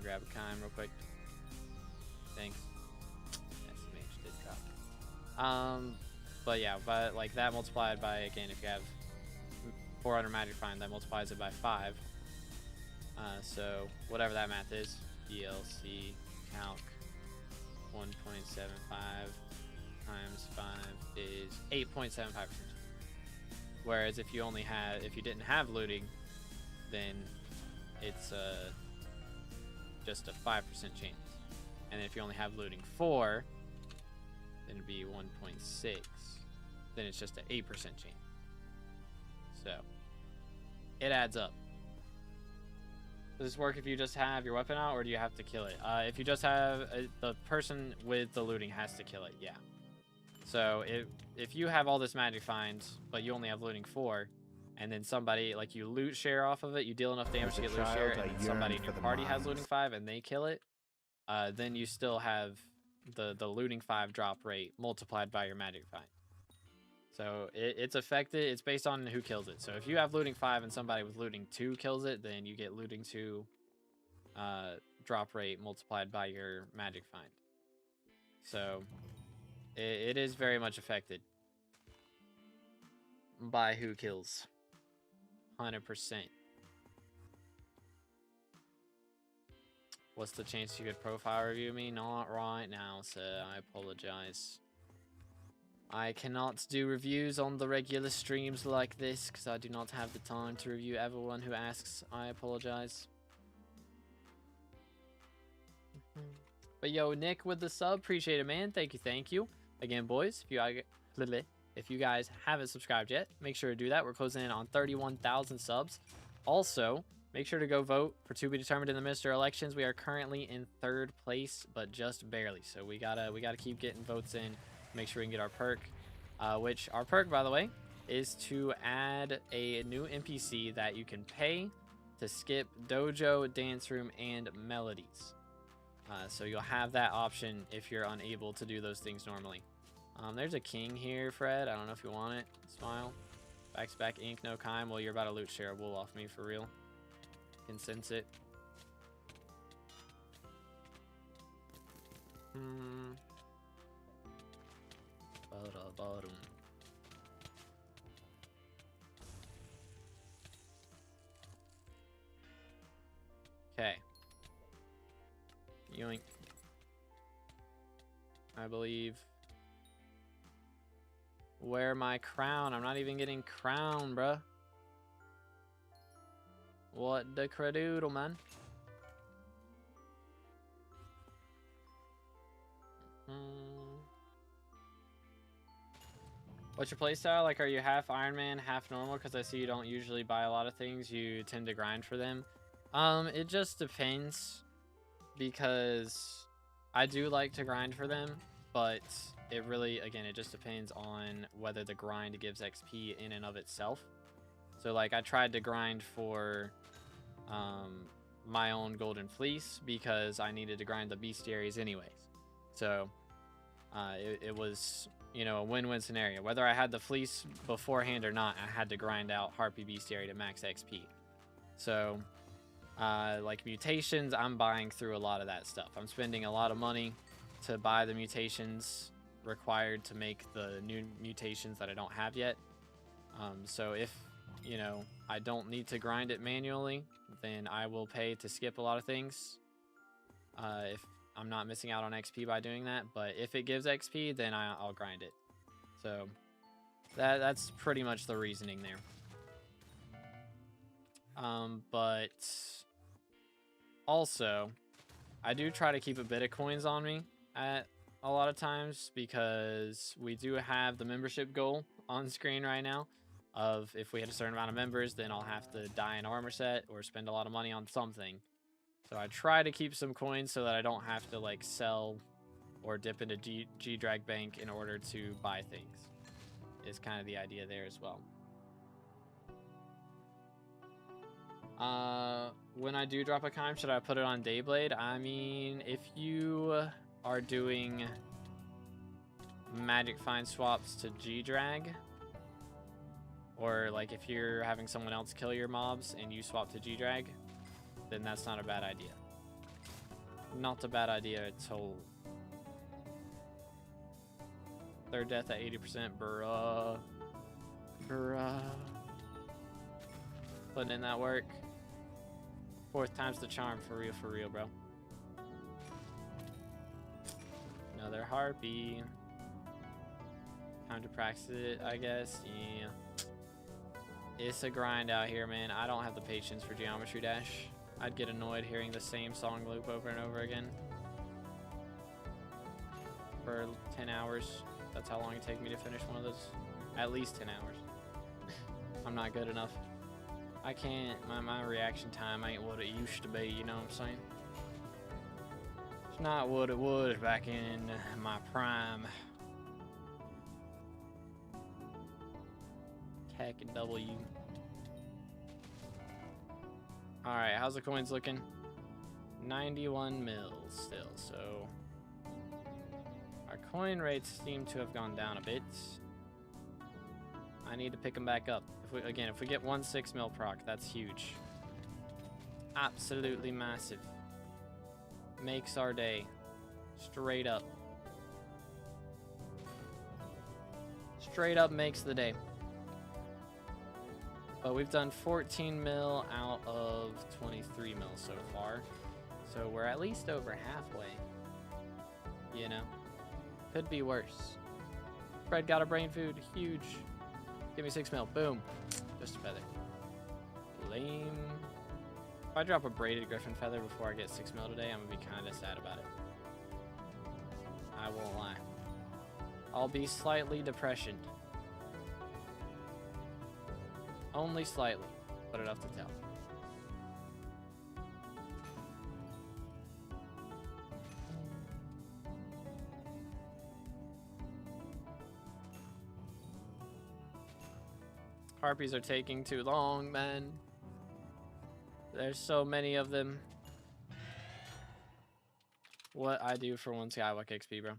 Speaker 1: grab a Kime real quick. Thanks. SMH did copy. But yeah, but like that multiplied by, again, if you have 400 magic find, that multiplies it by 5. So whatever that math is, DLC calc 1.75 times 5 is 8.75%. Whereas if you didn't have looting, then it's just a 5% chance. And if you only have looting 4, then it'd be 1.6. Then it's just an 8% chance. So it adds up. Does this work if you just have your weapon out, or do you have to kill it? If you just have the person with the looting has to kill it, yeah. So if you have all this magic finds, but you only have looting 4, and then somebody, like, you loot share off of it, you deal enough damage to get loot share, and then somebody in your party has looting 5 and they kill it, then you still have the looting 5 drop rate multiplied by your magic find. So it's affected. It's based on who kills it. So if you have looting 5 and somebody with looting 2 kills it, then you get looting 2 drop rate multiplied by your magic find. So it is very much affected by who kills. 100%. What's the chance you could profile review me? Not right now, sir. I apologize. I cannot do reviews on the regular streams like this because I do not have the time to review everyone who asks. I apologize. But yo, Nick with the sub, appreciate it, man. Thank you, thank you. Again, boys, if you guys haven't subscribed yet, make sure to do that. We're closing in on 31,000 subs. Also, make sure to go vote for to be determined in the Mr. Elections. We are currently in 3rd place, but just barely. So we gotta keep getting votes in. Make sure we can get our perk, which our perk, by the way, is to add a new NPC that you can pay to skip Dojo, Dance Room, and Melodies. So you'll have that option if you're unable to do those things normally. There's a king here, Fred. I don't know if you want it. Smile. Back-to-back ink, no Kime. Well, you're about to loot share a wool off me for real. Can sense it. Okay. Yoink. I believe. Wear my crown. I'm not even getting crown, bruh. What the cradoodle, man? What's your playstyle? Like, are you half Iron Man, half normal? Because I see you don't usually buy a lot of things. You tend to grind for them. It just depends. Because I do like to grind for them. But it really, again, it just depends on whether the grind gives XP in and of itself. So, like, I tried to grind for my own Golden Fleece because I needed to grind the Beastiaries anyways. So, it was, you know, a win-win scenario. Whether I had the Fleece beforehand or not, I had to grind out Harpy Beastiary to max XP. So, like mutations, I'm buying through a lot of that stuff. I'm spending a lot of money to buy the mutations required to make the new mutations that I don't have yet. So if, you know, I don't need to grind it manually, then I will pay to skip a lot of things. If I'm not missing out on XP by doing that, but if it gives XP, then I'll grind it. So that's pretty much the reasoning there. But also, I do try to keep a bit of coins on me at a lot of times because we do have the membership goal on screen right now of if we hit a certain amount of members, then I'll have to dye an armor set or spend a lot of money on something. So I try to keep some coins so that I don't have to like sell or dip into G-Drag Bank in order to buy things. Is kind of the idea there as well. When I do drop a Kime, should I put it on Dayblade? I mean, if you are doing magic find swaps to G-Drag, or like if you're having someone else kill your mobs and you swap to G-Drag, then that's not a bad idea. Not a bad idea at all. Third death at 80%, bruh. Bruh. Putting in that work. 4th time's the charm, for real, bro. Another harpy. Time to practice it, I guess. Yeah. It's a grind out here, man. I don't have the patience for Geometry Dash. I'd get annoyed hearing the same song loop over and over again. For 10 hours. That's how long it takes me to finish one of those. At least 10 hours. I'm not good enough. I can't, my reaction time ain't what it used to be, you know what I'm saying? It's not what it was back in my prime. Heck and W. Alright, how's the coins looking? 91 mils still, so our coin rates seem to have gone down a bit. I need to pick them back up. If we get 1.6 mil proc, that's huge. Absolutely massive. Makes our day. Straight up. Straight up makes the day. But we've done 14 mil out of 23 mil so far. So we're at least over halfway. You know? Could be worse. Fred got a brain food. Huge. Give me 6 mil. Boom. Just a feather. Lame. If I drop a braided griffin feather before I get 6 mil today, I'm going to be kind of sad about it. I won't lie. I'll be slightly depressioned. Only slightly, but enough to tell. Harpies are taking too long, man. There's so many of them. What I do for 1 Skywalk XP, bro.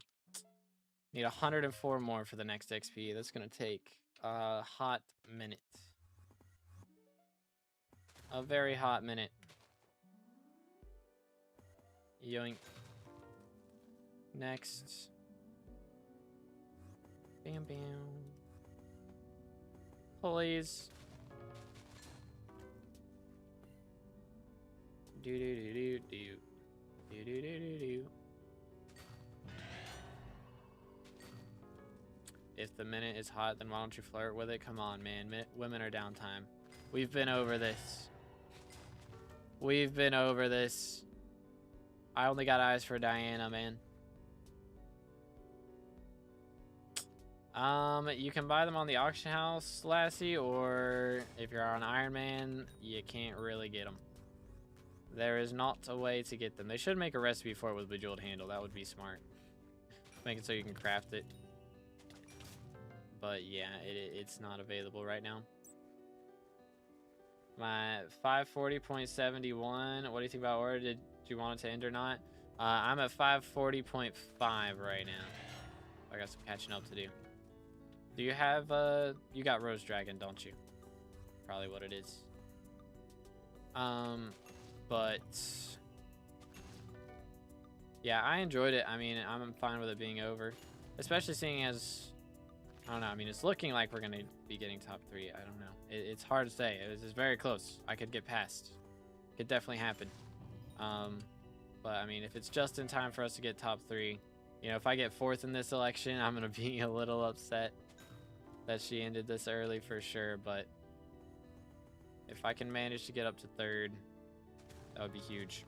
Speaker 1: Need 104 more for the next XP. That's gonna take a hot minute. A very hot minute. Yoink. Next. Bam bam. Please. Do do do do do. Do do do do do. If the minute is hot, then why don't you flirt with it? Come on, man. Women are downtime. We've been over this. We've been over this. I only got eyes for Diana, man. You can buy them on the auction house, Lassie, or if you're on Iron Man, you can't really get them. There is not a way to get them. They should make a recipe for it with Bejeweled Handle. That would be smart. Make it so you can craft it. But yeah, it's not available right now. My 540.71. What do you think about order? Did you want it to end or not? I'm at 540.5 right now. I got some catching up to do. Do you have you got Rose Dragon, don't you? Probably what it is. But yeah, I enjoyed it. I mean, I'm fine with it being over, especially seeing as I don't know. I mean, it's looking like we're gonna be getting top 3. I don't know. It's hard to say. It's very close. I could get past. Could definitely happen. But I mean, if it's just in time for us to get top 3, you know, if I get 4th in this election, I'm gonna be a little upset that she ended this early for sure. But if I can manage to get up to 3rd, that would be huge.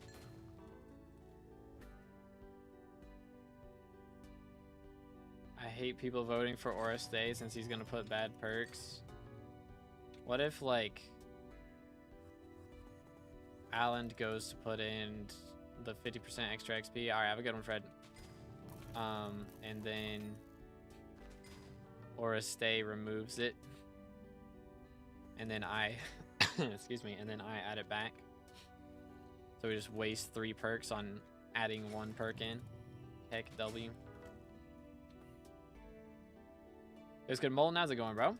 Speaker 1: I hate people voting for Aura Stay since he's gonna put bad perks. What if, like, Alan goes to put in the 50% extra XP? Alright, have a good one, Fred. And then Aura Stay removes it. And then I, excuse me, and then I add it back. So we just waste 3 perks on adding 1 perk in. Heck, W. It's good. Molten, how's it going, bro?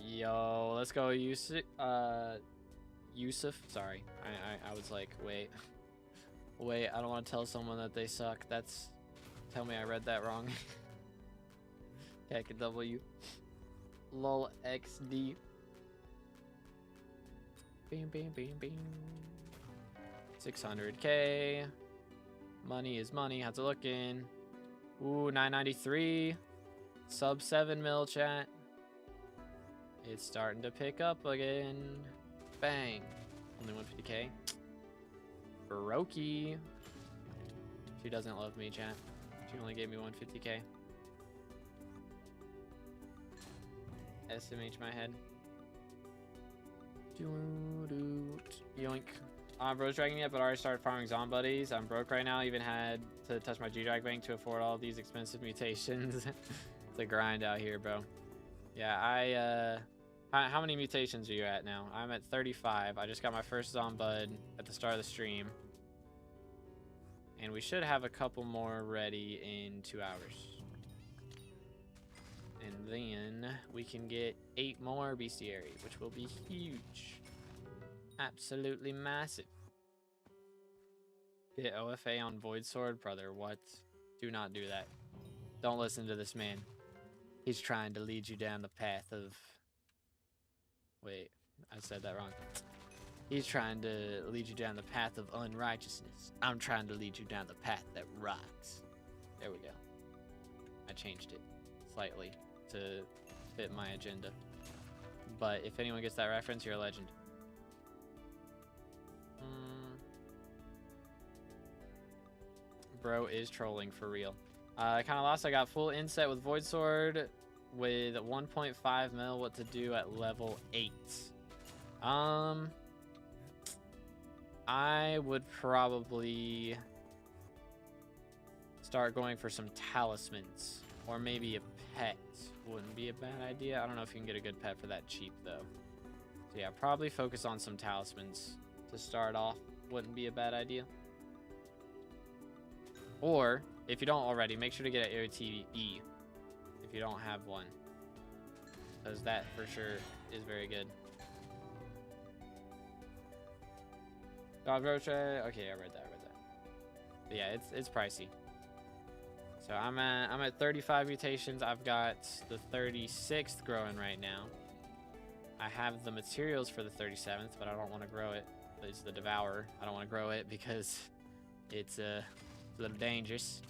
Speaker 1: Yo, let's go, Yusuf. Sorry, I was like, wait, I don't want to tell someone that they suck. Tell me I read that wrong. Heck, W. Lol XD. Bam, bam, bam, bam. 600k. Money is money. How's it looking? Ooh, 993. Sub 7 mil, chat. It's starting to pick up again. Bang. Only 150k. Brokey. She doesn't love me, chat. She only gave me 150k. SMH my head. Yoink. I'm Rose Dragon yet, but already started farming Zombuddies. I'm broke right now. Even had to touch my G-Drag bank to afford all of these expensive mutations. It's a grind out here, bro. Yeah, How many mutations are you at now? I'm at 35. I just got my first Zombud at the start of the stream. And we should have a couple more ready in 2 hours. And then we can get 8 more Beastiary, which will be huge. Absolutely massive. Get OFA on Void Sword? Brother, what? Do not do that. Don't listen to this man. He's trying to lead you down the path of... Wait, I said that wrong. He's trying to lead you down the path of unrighteousness. I'm trying to lead you down the path that rocks. There we go. I changed it slightly to fit my agenda. But if anyone gets that reference, you're a legend. Bro is trolling for real. I kind of lost. I got full inset with Void Sword with 1.5 mil. What to do at level 8? I would probably start going for some talismans or maybe a pet. Wouldn't be a bad idea. I don't know if you can get a good pet for that cheap though. So yeah, probably focus on some talismans to start off. Wouldn't be a bad idea. Or, if you don't already, make sure to get an AOTE if you don't have one. Because that, for sure, is very good. Dog Roche. Okay, I read that. But yeah, it's pricey. So I'm at 35 mutations. I've got the 36th growing right now. I have the materials for the 37th, but I don't want to grow it. It's the Devourer. I don't want to grow it because it's a little dangerous.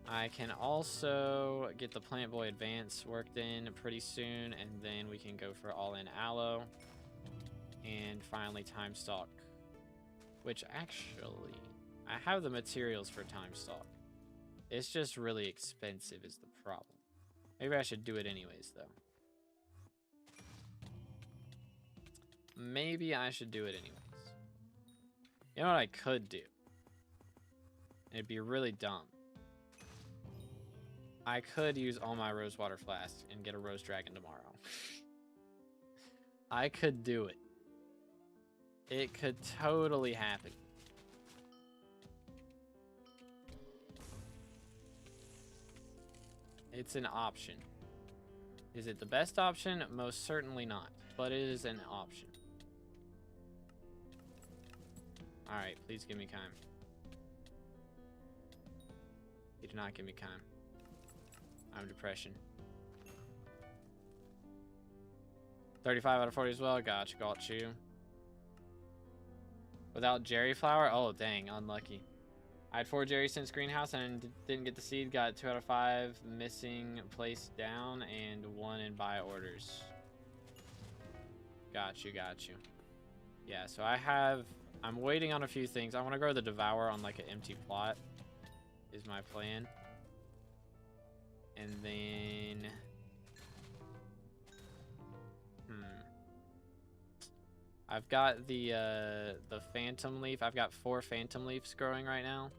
Speaker 1: I can also get the Plant Boy Advance worked in pretty soon, and then we can go for all-in Aloe. And finally Time Stalk. Which actually, I have the materials for Time Stalk. It's just really expensive is the problem. Maybe I should do it anyways, though. Maybe I should do it anyways. You know what I could do? It'd be really dumb. I could use all my Rosewater Flasks and get a Rose Dragon tomorrow. I could do it. It could totally happen. It's an option. Is it the best option? Most certainly not. But it is an option. Alright, please give me Kime. You do not give me Kime. I'm depression. 35 out of 40 as well. Got you. Without Jerry Flower? Oh, dang. Unlucky. I had 4 Jerry since Greenhouse and didn't get the seed. Got 2 out of 5 missing place down and 1 in buy orders. Got you. Yeah, so I'm waiting on a few things. I want to grow the Devour on like an empty plot is my plan. And then... I've got the Phantom Leaf. I've got 4 Phantom Leaves growing right now.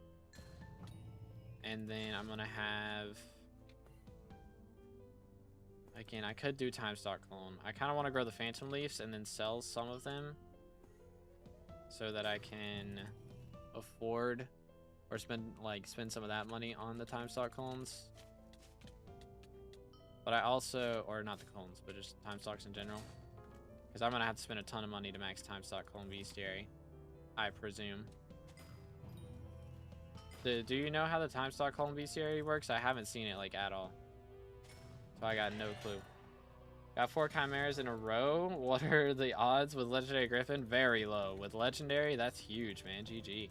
Speaker 1: And then I'm gonna have... Again, I could do Time Stalk Clone. I kind of want to grow the Phantom Leaves and then sell some of them. So that I can afford... Or spend some of that money on the Time Stalk Clones. But I also... Or not the clones, but just Time Stalks in general. Because I'm going to have to spend a ton of money to max Time Stalk Clone Beastiary, I presume. Do you know how the Time Stalk Clone Beastiary works? I haven't seen it, at all. So I got no clue. Got 4 Chimeras in a row. What are the odds with Legendary Griffin? Very low. With Legendary, that's huge, man. GG.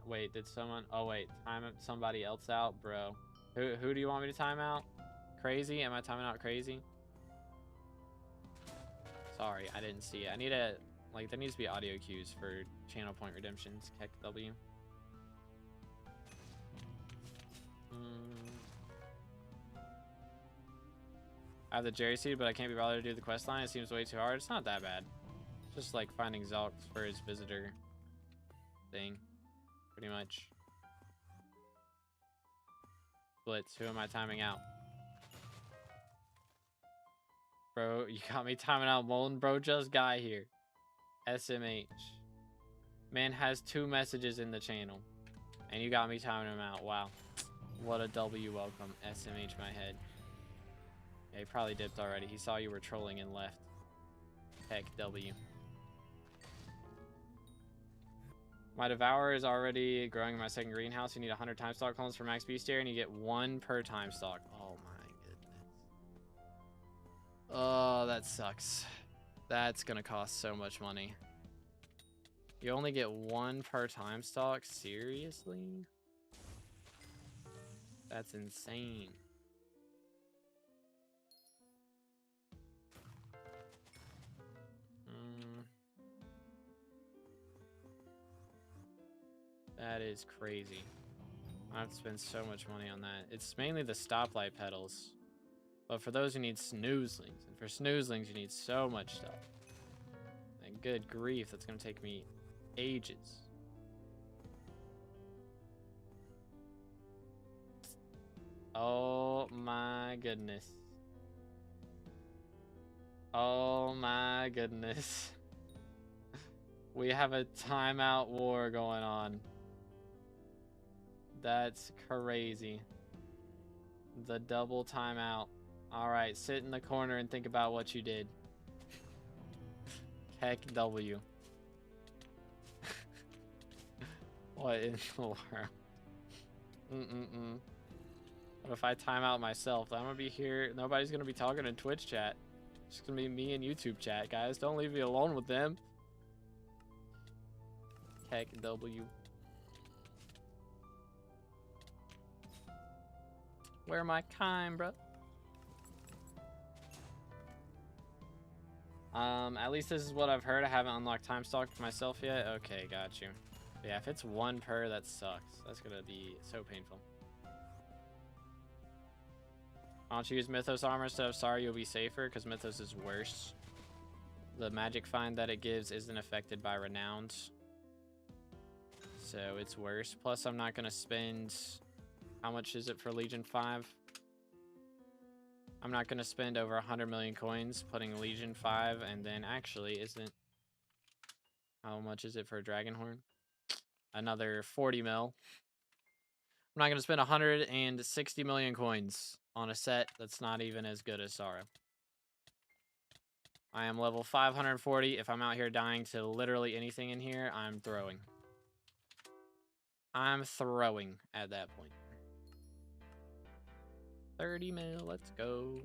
Speaker 1: Wait, did someone... Oh, wait. Time somebody else out? Bro. Who do you want me to time out? Crazy? Am I timing out Crazy? Sorry, I didn't see it. I need a... there needs to be audio cues for channel point redemptions. Heck W. I have the Jerry seed, but I can't be bothered to do the quest line. It seems way too hard. It's not that bad. It's just finding Zalks for his visitor thing. Pretty much. Blitz, who am I timing out? bro. You got me timing out. Molten bro just got here. SMH. Man has 2 messages in the channel. And you got me timing him out. Wow. What a W welcome. SMH my head. Yeah, he probably dipped already. He saw you were trolling and left. Heck W. My Devourer is already growing in my second greenhouse. You need 100 time stock clones for max Beastiary, and you get 1 per time stock. Oh my goodness. Oh, that sucks. That's gonna cost so much money. You only get 1 per time stock? Seriously? That's insane. That is crazy. I have to spend so much money on that. It's mainly the stoplight pedals. But for those who need snoozelings, and for snoozelings you need so much stuff. And good grief, that's gonna take me ages. Oh my goodness. Oh my goodness. We have a timeout war going on. That's crazy. The double timeout. Alright, sit in the corner and think about what you did. Heck W. What in the world? What if I time out myself? I'm gonna be here. Nobody's gonna be talking in Twitch chat. It's just gonna be me and YouTube chat, guys. Don't leave me alone with them. Heck W. Where my kind, bro? At least this is what I've heard. I haven't unlocked time stock myself yet. Okay, got you. Yeah, if it's 1 per, that sucks. That's gonna be so painful. Why don't you use Mythos armor instead of Sorry You'll Be Safer? Because Mythos is worse. The magic find that it gives isn't affected by Renowned. So it's worse. Plus, I'm not gonna spend... How much is it for Legion 5? I'm not going to spend over 100 million coins putting Legion 5, and then actually isn't... How much is it for a Dragonhorn? Another 40 mil. I'm not going to spend 160 million coins on a set that's not even as good as Sorrow. I am level 540. If I'm out here dying to literally anything in here, I'm throwing. I'm throwing at that point. 30 mil, let's go.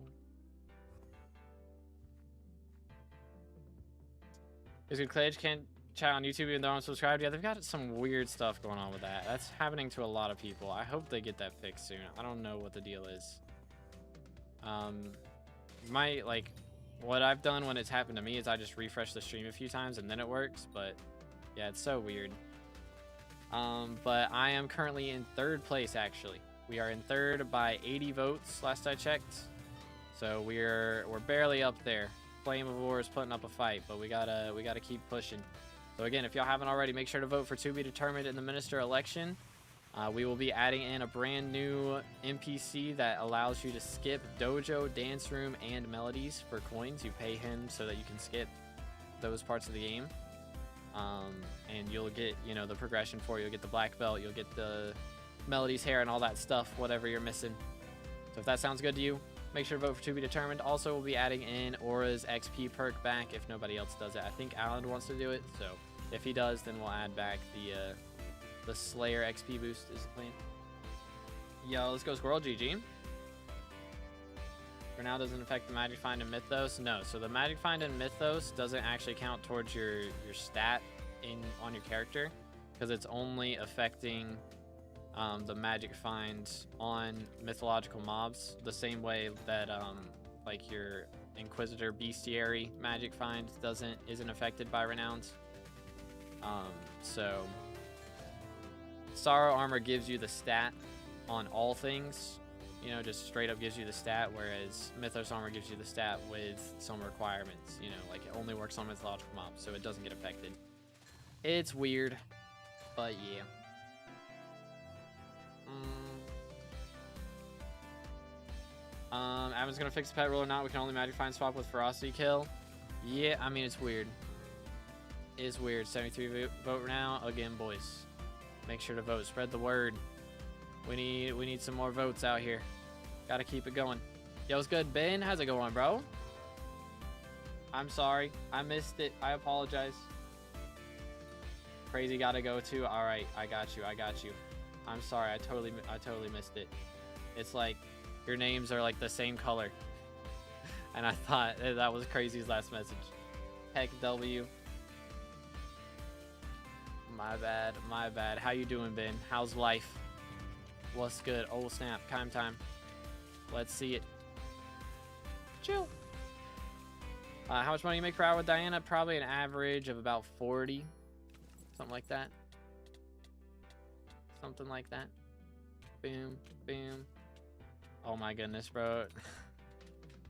Speaker 1: Is good Clage can't chat on YouTube even though I'm subscribed? Yeah, they've got some weird stuff going on with that. That's happening to a lot of people. I hope they get that fixed soon. I don't know what the deal is. What I've done when it's happened to me is I just refresh the stream a few times and then it works, but yeah, it's so weird. But I am currently in 3rd place actually. We are in 3rd by 80 votes last I checked. So we're barely up there. Flame of War is putting up a fight, but we gotta keep pushing. So again, if y'all haven't already, make sure to vote for to be determined in the minister election. We will be adding in a brand new NPC that allows you to skip Dojo, Dance Room, and Melodies for coins. You pay him so that you can skip those parts of the game. And you'll get, the progression for it. You'll get the black belt, you'll get the Melody's hair and all that stuff, whatever you're missing. So if that sounds good to you, make sure to vote for to be determined. Also, we'll be adding in Aura's XP perk back if nobody else does it. I think Alan wants to do it, so if he does, then we'll add back the Slayer XP boost is the plan. Yo, let's go Squirrel, GG. For now, doesn't affect the Magic Find and Mythos. No, so the Magic Find and Mythos doesn't actually count towards your stat on your character, because it's only affecting the Magic Find on mythological mobs, the same way that like your Inquisitor Beastiary Magic Find isn't affected by Renowns. So Sorrow Armor gives you the stat on all things, just straight up gives you the stat, whereas Mythos Armor gives you the stat with some requirements, like it only works on mythological mobs, so it doesn't get affected. It's weird, but yeah. Adam's gonna fix the pet rule or not. We can only magic find swap with ferocity kill. Yeah, I mean, it's weird. It's weird. 73 vote now. Again, boys. Make sure to vote. Spread the word. We need some more votes out here. Gotta keep it going. Yo, what's good, Ben? How's it going, bro? I'm sorry. I missed it. I apologize. Crazy gotta go too. All right, I got you. I got you. I'm sorry. I totally missed it. It's like your names are like the same color. And I thought that was Crazy's last message. Heck W. My bad. My bad. How you doing, Ben? How's life? What's good? Oh, snap. Time. Let's see it. Chill. How much money you make per hour with Diana? Probably an average of about 40. Something like that. Something like that. Boom. Boom. Oh my goodness, bro.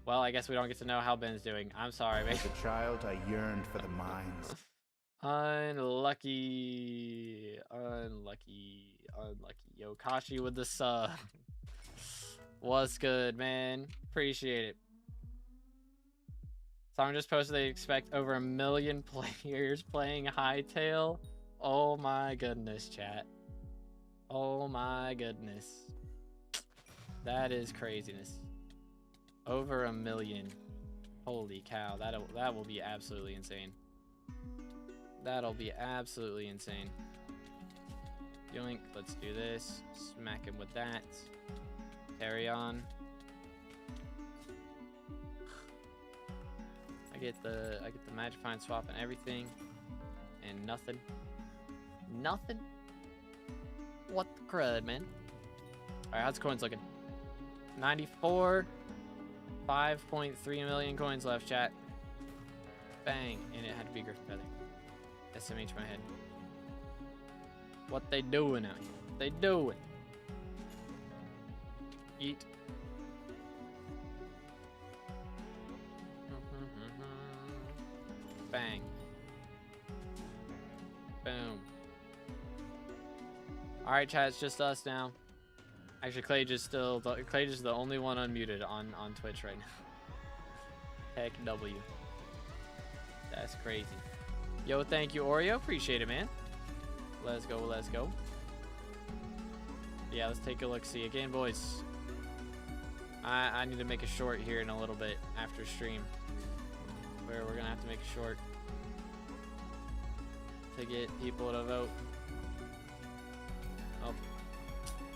Speaker 1: Well, I guess we don't get to know how Ben's doing. I'm sorry, man.
Speaker 2: As a child, I yearned for the mines.
Speaker 1: Unlucky. Yo, Kashi with the sub. What's good, man? Appreciate it. Someone just posted they expect over 1 million players playing Hightail. Oh my goodness, chat. Oh my goodness. That is craziness. Over 1 million. Holy cow. That will be absolutely insane. That'll be absolutely insane. Yoink. Let's do this. Smack him with that. Carry on. I get the magic find swap and everything. And nothing. Nothing? What the crud, man? Alright, how's the coins looking? 94. 5.3 million coins left, chat. Bang. And it had to be Griffin Feather. SMH my head. What they doing out here? What they doing? Eat. Bang. Boom. Alright, chat, it's just us now. Actually, Clay is the only one unmuted on Twitch right now. Heck W. That's crazy. Yo, thank you, Oreo. Appreciate it, man. Let's go, let's go. Yeah, let's take a look. See again, boys. I need to make a short here in a little bit after stream. Where we're gonna have to make a short to get people to vote. Oh,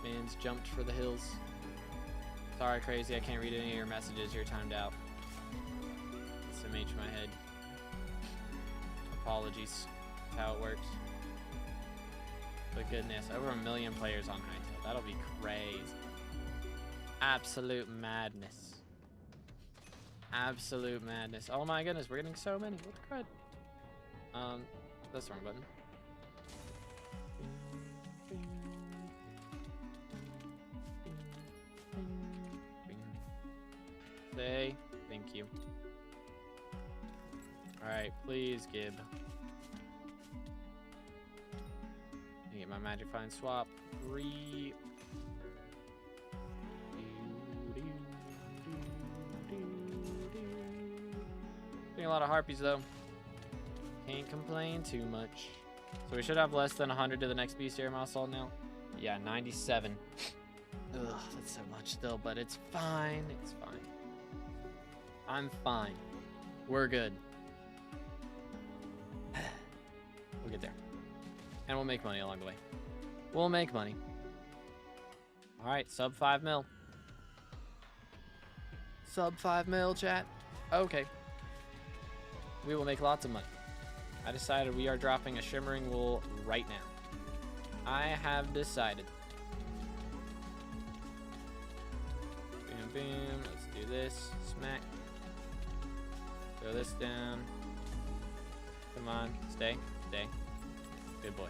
Speaker 1: man's jumped for the hills. Sorry, Crazy, I can't read any of your messages. You're timed out. SMH my head. Apologies. That's how it works. But goodness, over 1 million players on Hightail. That'll be crazy. Absolute madness. Absolute madness. Oh my goodness, we're getting so many. What the crud? That's the wrong button. Say thank you. Alright, please, Gib. Get my magic find swap. 3. Getting a lot of harpies though. Can't complain too much. So we should have less than 100 to the next Beastiary milestone now. Yeah, 97. Ugh, that's so much still, but it's fine. It's fine. I'm fine. We're good. We'll get there. And we'll make money along the way. We'll make money. Alright, sub 5 mil. Sub 5 mil, chat. Okay. We will make lots of money. I decided we are dropping a shimmering wool right now. I have decided. Boom, boom. Let's do this. Smack. Throw this down. Come on. Stay. Stay. Good boy.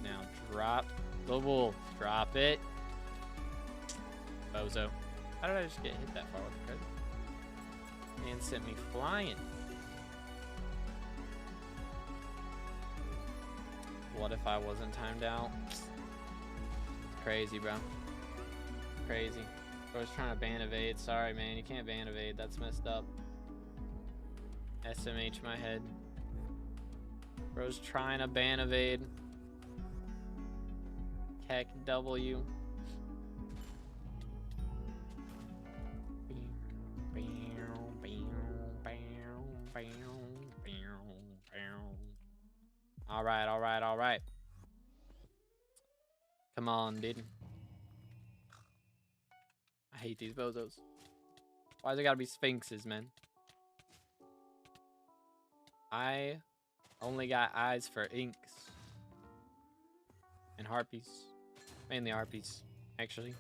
Speaker 1: Now drop the wool. Drop it. Bozo. How did I just get hit that far with the credit? Man sent me flying. What if I wasn't timed out? It's crazy, bro. Crazy. Bro's trying to ban evade. Sorry, man. You can't ban evade. That's messed up. SMH my head. Bro's trying to ban evade. Heck W. Alright, alright, alright. Come on, dude. I hate these bozos. Why's it gotta be sphinxes, man? I only got eyes for inks. And harpies. Mainly harpies, actually.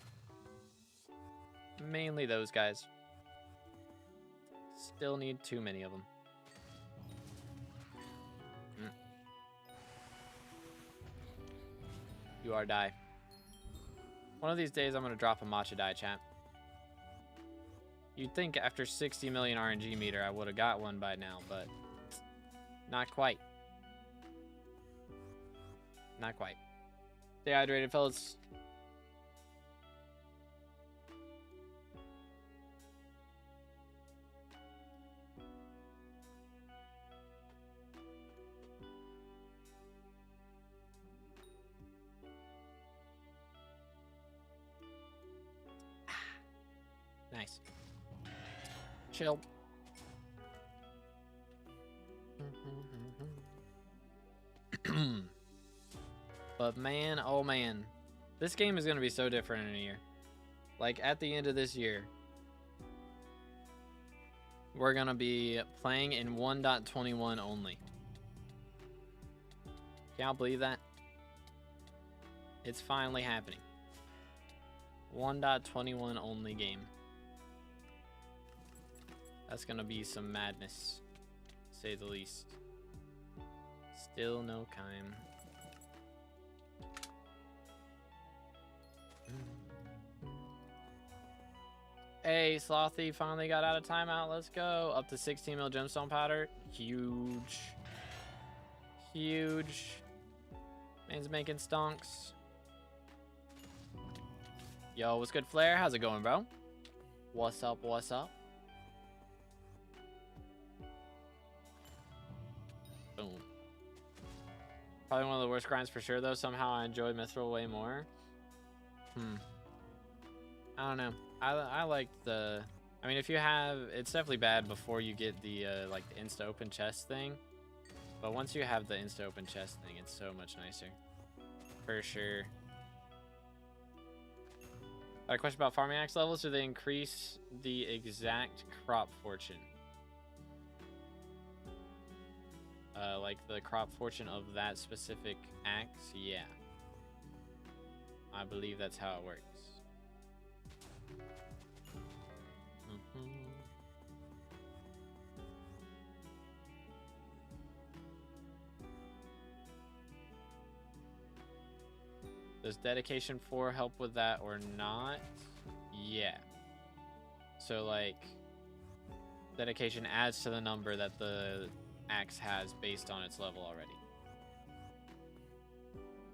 Speaker 1: Mainly those guys. Still need too many of them. You are die. One of these days I'm gonna drop a matcha die, chat. You'd think after 60 million RNG meter I would have got one by now, but not quite. Not quite. Stay hydrated, fellas. Nice. Chill. But man, oh man. This game is going to be so different in a year. Like, at the end of this year, we're going to be playing in 1.21 only. Can y'all believe that? It's finally happening. 1.21 only game. That's gonna be some madness, to say the least. Still no Kime. Hey, Slothy finally got out of timeout. Let's go. Up to 16 mil gemstone powder. Huge. Huge. Man's making stonks. Yo, what's good, Flare? How's it going, bro? What's up? What's up? Boom. Probably one of the worst grinds for sure, though. Somehow I enjoy Mithril way more. I don't know. I like the... I mean, if you have... It's definitely bad before you get the, like, the insta-open chest thing. But once you have the insta-open chest thing, it's so much nicer. For sure. Got a question about farming axe levels. Do they increase the exact crop fortune? Like the crop fortune of that specific axe? Yeah. I believe that's how it works. Does dedication 4 help with that or not? Yeah. So like dedication adds to the number that the axe has based on its level already.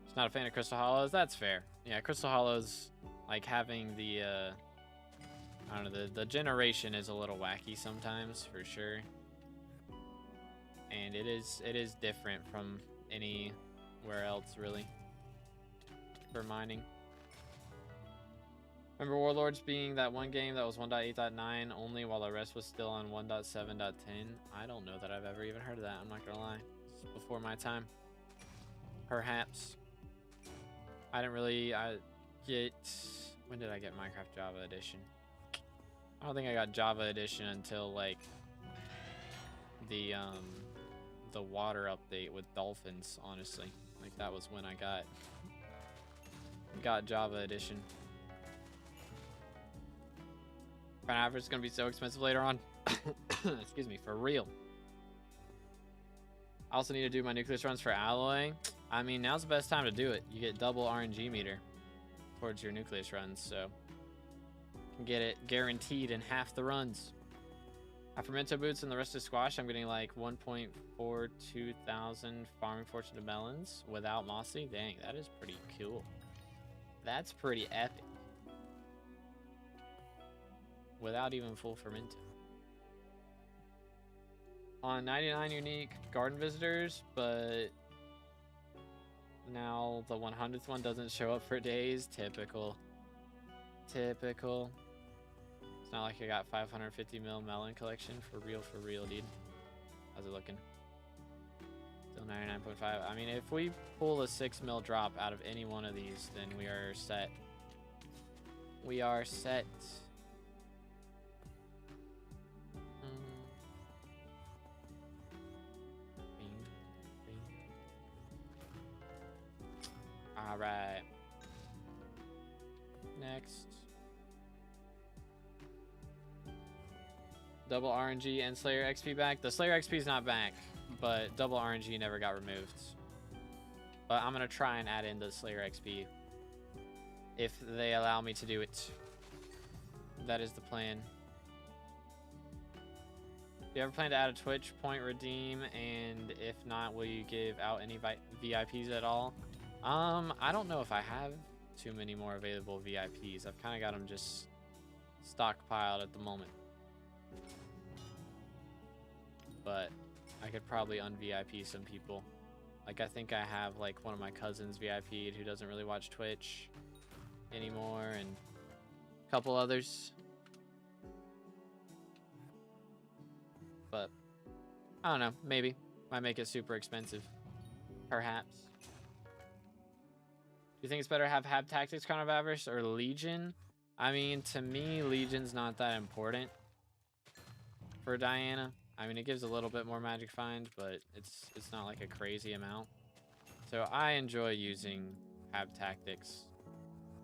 Speaker 1: It's not a fan of Crystal Hollows. That's fair. Yeah, Crystal Hollows, like having the I don't know, the generation is a little wacky sometimes for sure. And it is different from anywhere else really for mining. Remember Warlords being that one game that was 1.8.9 only while the rest was still on 1.7.10? I don't know that I've ever even heard of that. I'm not gonna lie. It's before my time. Perhaps. I didn't really get... When did I get Minecraft Java Edition? I don't think I got Java Edition until like the water update with dolphins, honestly. Like that was when I got Java Edition. Average is gonna be so expensive later on. Excuse me, for real. I also need to do my nucleus runs for alloy. I mean, now's the best time to do it. You get double RNG meter towards your nucleus runs, so you can get it guaranteed in half the runs. After Mento Boots and the rest of Squash, I'm getting like 1.42 thousand farming fortune to melons without Mossy. Dang, that is pretty cool. That's pretty epic. without even full fermenting. On 99 unique garden visitors, but now the 100th one doesn't show up for days. Typical. Typical. It's not like I got 550 mil melon collection. For real, dude. How's it looking? Still 99.5. I mean, if we pull a 6 mil drop out of any one of these, then we are set. We are set. All right. Next. Double RNG and Slayer XP back. The Slayer XP is not back, but double RNG never got removed. But I'm going to try and add in the Slayer XP if they allow me to do it. That is the plan. Do you ever plan to add a Twitch point redeem? And if not, will you give out any VIPs at all? I don't know if I have too many more available VIPs. I've kind of got them just stockpiled at the moment. But I could probably un-VIP some people. Like, I think I have, like, one of my cousins VIP'd who doesn't really watch Twitch anymore, and a couple others. But, I don't know. Maybe. Might make it super expensive. Perhaps. Do you think it's better to have Hab Tactics, Crown of Avarice, or Legion? I mean, to me, Legion's not that important for Diana. I mean, it gives a little bit more magic find, but it's not like a crazy amount. So I enjoy using Hab Tactics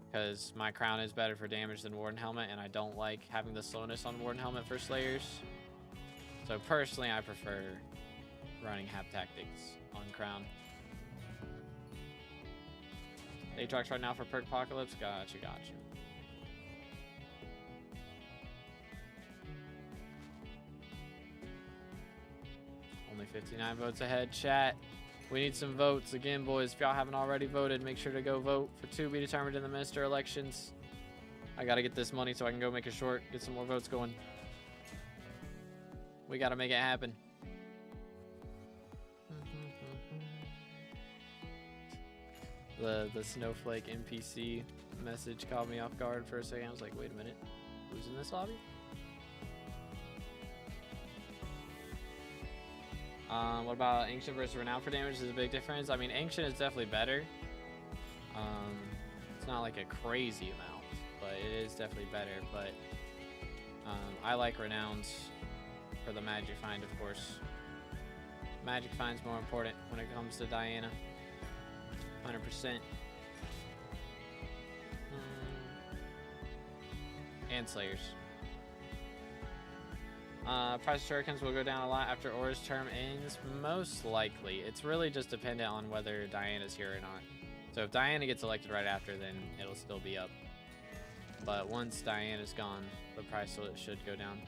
Speaker 1: because my crown is better for damage than Warden Helmet, and I don't like having the slowness on Warden Helmet for Slayers. So personally, I prefer running Hab Tactics on crown. Aatrox right now for Perk Apocalypse. Gotcha. Only 59 votes ahead, chat. We need some votes. Again, boys, if y'all haven't already voted, make sure to go vote for 2 be determined in the Minister elections. I gotta get this money so I can go make a short, get some more votes going. We gotta make it happen. The snowflake NPC message caught me off guard for a second. I was like, wait a minute, who's in this lobby? What about Ancient versus Renowned for damage? Is a big difference. I mean, Ancient is definitely better. It's not like a crazy amount, but it is definitely better. But I like Renowned for the magic find, of course. Magic find's more important when it comes to Diana. 100%. And Slayers. Price of Shurikens will go down a lot after Aura's term ends. Most likely. It's really just dependent on whether Diana's here or not. So if Diana gets elected right after, then it'll still be up. But once Diana's gone, the price should go down.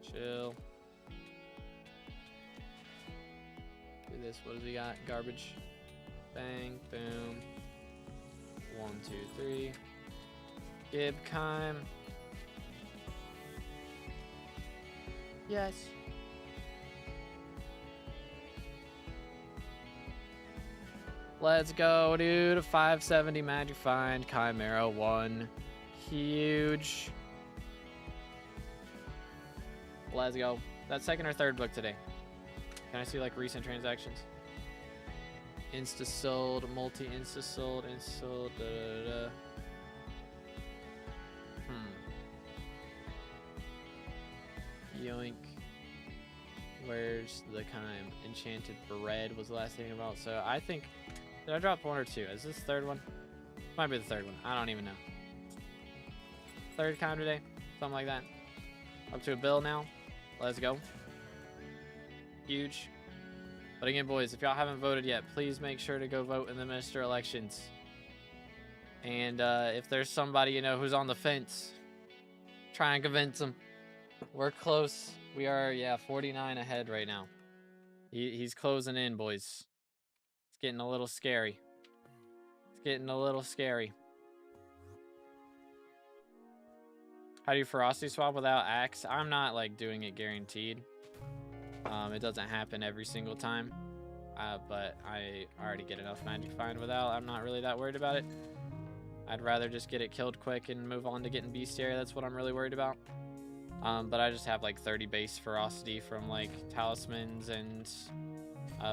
Speaker 1: Chill. Do this. What does he got? Garbage. Bang. Boom. 1, 2, 3. Gibkime. Yes. Let's go, dude. 570 magic find. Chimera 1. Huge. Let's go. That's second or third book today. Can I see like recent transactions? Insta sold, multi insta sold, insta sold. Yoink. Where's the Chime? Enchanted Bread was the last thing about. So I think, did I drop 1 or 2? Is this the third one? Might be the third one. I don't even know. Third Chime today, something like that. Up to a bill now. Let's go. Huge. But again, boys, if y'all haven't voted yet, please make sure to go vote in the Minister elections. And if there's somebody you know who's on the fence, try and convince them. We're close. We are, 49 ahead right now. He's closing in, boys. It's getting a little scary. It's getting a little scary. How do you ferocity swap without axe? I'm not like doing it guaranteed. It doesn't happen every single time. But I already get enough magic find without. I'm not really that worried about it. I'd rather just get it killed quick and move on to getting Beastiary. That's what I'm really worried about. But I just have like 30 base ferocity from like talismans and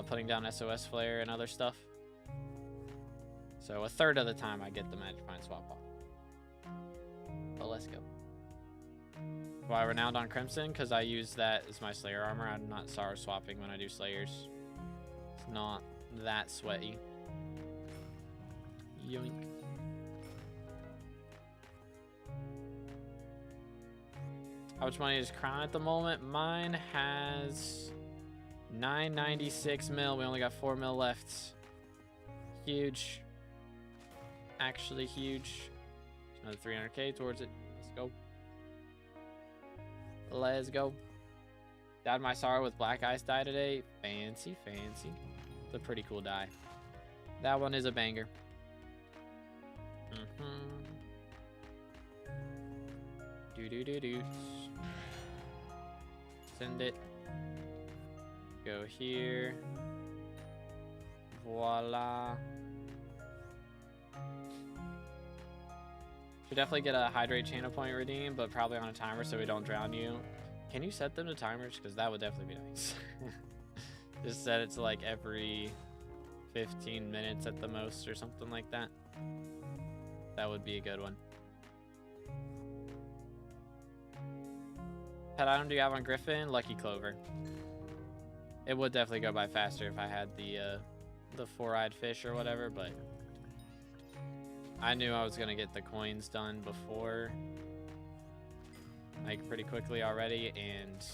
Speaker 1: putting down SOS flare and other stuff. So a third of the time I get the magic find swap off. But let's go. Why renowned on Crimson? Because I use that as my Slayer armor. I'm not sorrow swapping when I do Slayers. It's not that sweaty. Yoink. How much money is Crown at the moment? Mine has 996 mil. We only got 4 mil left. Huge. Actually huge. Another 300k towards it. Let's go. Let's go. Dyed my sorrow with black ice dye today. Fancy, fancy. It's a pretty cool dye. That one is a banger. Do. Send it. Go here. Voila. Should definitely get a hydrate channel point redeem, but probably on a timer so we don't drown you. Can you set them to timers? Because that would definitely be nice. Just set it to like every 15 minutes at the most or something like that. That would be a good one. Pet item do you have on Griffin? Lucky Clover. It would definitely go by faster if I had the four-eyed fish or whatever, but I knew I was gonna get the coins done before, like pretty quickly already, and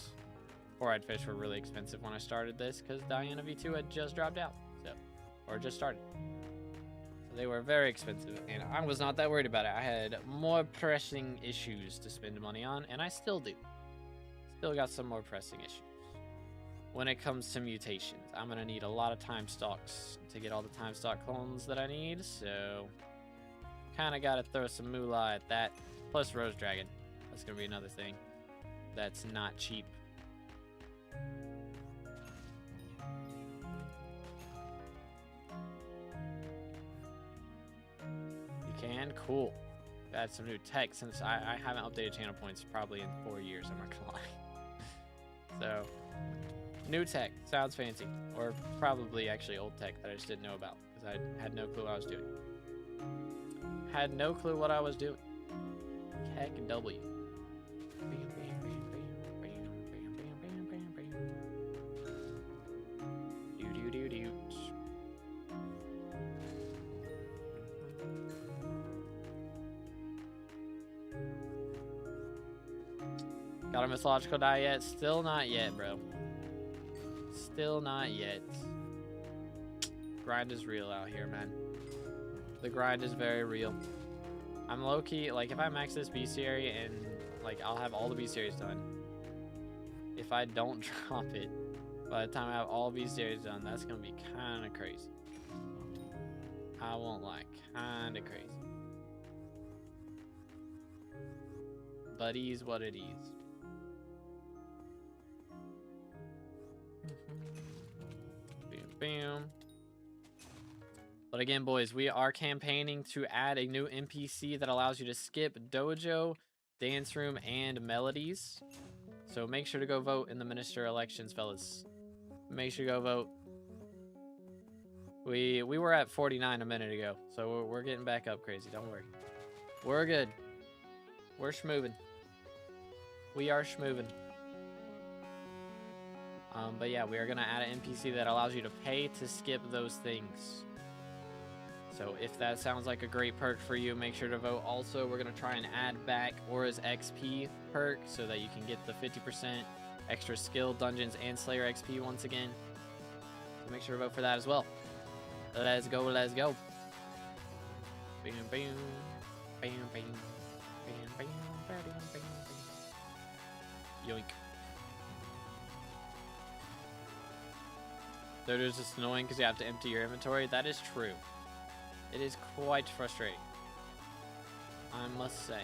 Speaker 1: four-eyed fish were really expensive when I started this because Diana V2 had just dropped out, so, or just started. So they were very expensive, and I was not that worried about it. I had more pressing issues to spend money on, and I still do. Still got some more pressing issues. When it comes to mutations, I'm gonna need a lot of time stocks to get all the time stock clones that I need, so kind of got to throw some moolah at that. Plus Rose Dragon. That's going to be another thing that's not cheap. You can? Cool. That's some new tech since I haven't updated channel points probably in 4 years, I'm not going to lie. So, new tech. Sounds fancy. Or probably actually old tech that I just didn't know about because I had no clue what I was doing. Had no clue what I was doing. Heck W. Do. Got a mythological die yet? Still not yet, bro. Still not yet. Grind is real out here, man. The grind is very real. I'm low-key, like, if I max this Beastiary and, like, I'll have all the Beastiaries done. If I don't drop it, by the time I have all Beastiaries done, that's gonna be kind of crazy. I won't lie, kind of crazy. But it is what it is. Bam, bam. But again, boys, we are campaigning to add a new NPC that allows you to skip Dojo, Dance Room, and Melodies. So make sure to go vote in the minister elections, fellas. Make sure to go vote. We were at 49 a minute ago, so we're getting back up crazy. Don't worry. We're good. We're schmoving. We are schmoving. But yeah, we are going to add an NPC that allows you to pay to skip those things. So if that sounds like a great perk for you, make sure to vote. Also, we're going to try and add back Aura's XP perk so that you can get the 50% extra skill, dungeons, and Slayer XP once again. So make sure to vote for that as well. Let's go, let's go. Bam, bam, bam, bam, bam, bam, bam, bam, bam. Yoink. Dojo's just annoying because you have to empty your inventory. That is true. It is quite frustrating, I must say.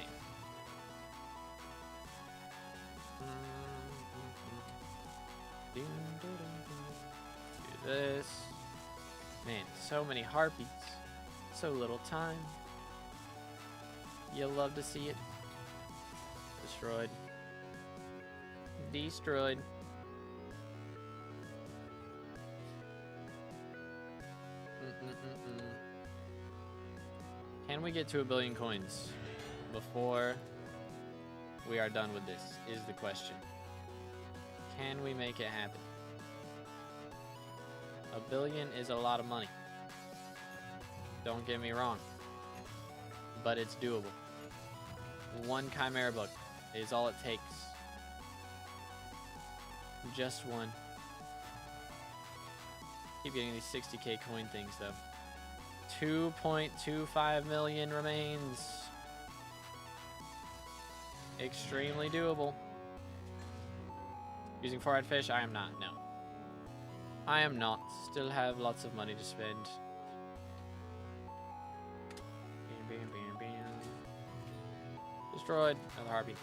Speaker 1: Do this. Man, so many harpies. So little time. You'll love to see it. Destroyed. Destroyed. Can we get to 1 billion coins before we are done with this is the question. Can we make it happen? 1 billion is a lot of money. Don't get me wrong. But it's doable. 1 Chimera book is all it takes. Just 1. Keep getting these 60k coin things though. 2.25 million remains. Extremely doable. Using 4-eyed fish? I am not, no. I am not. Still have lots of money to spend. Bam, bam, bam, bam. Destroyed. Another harpy.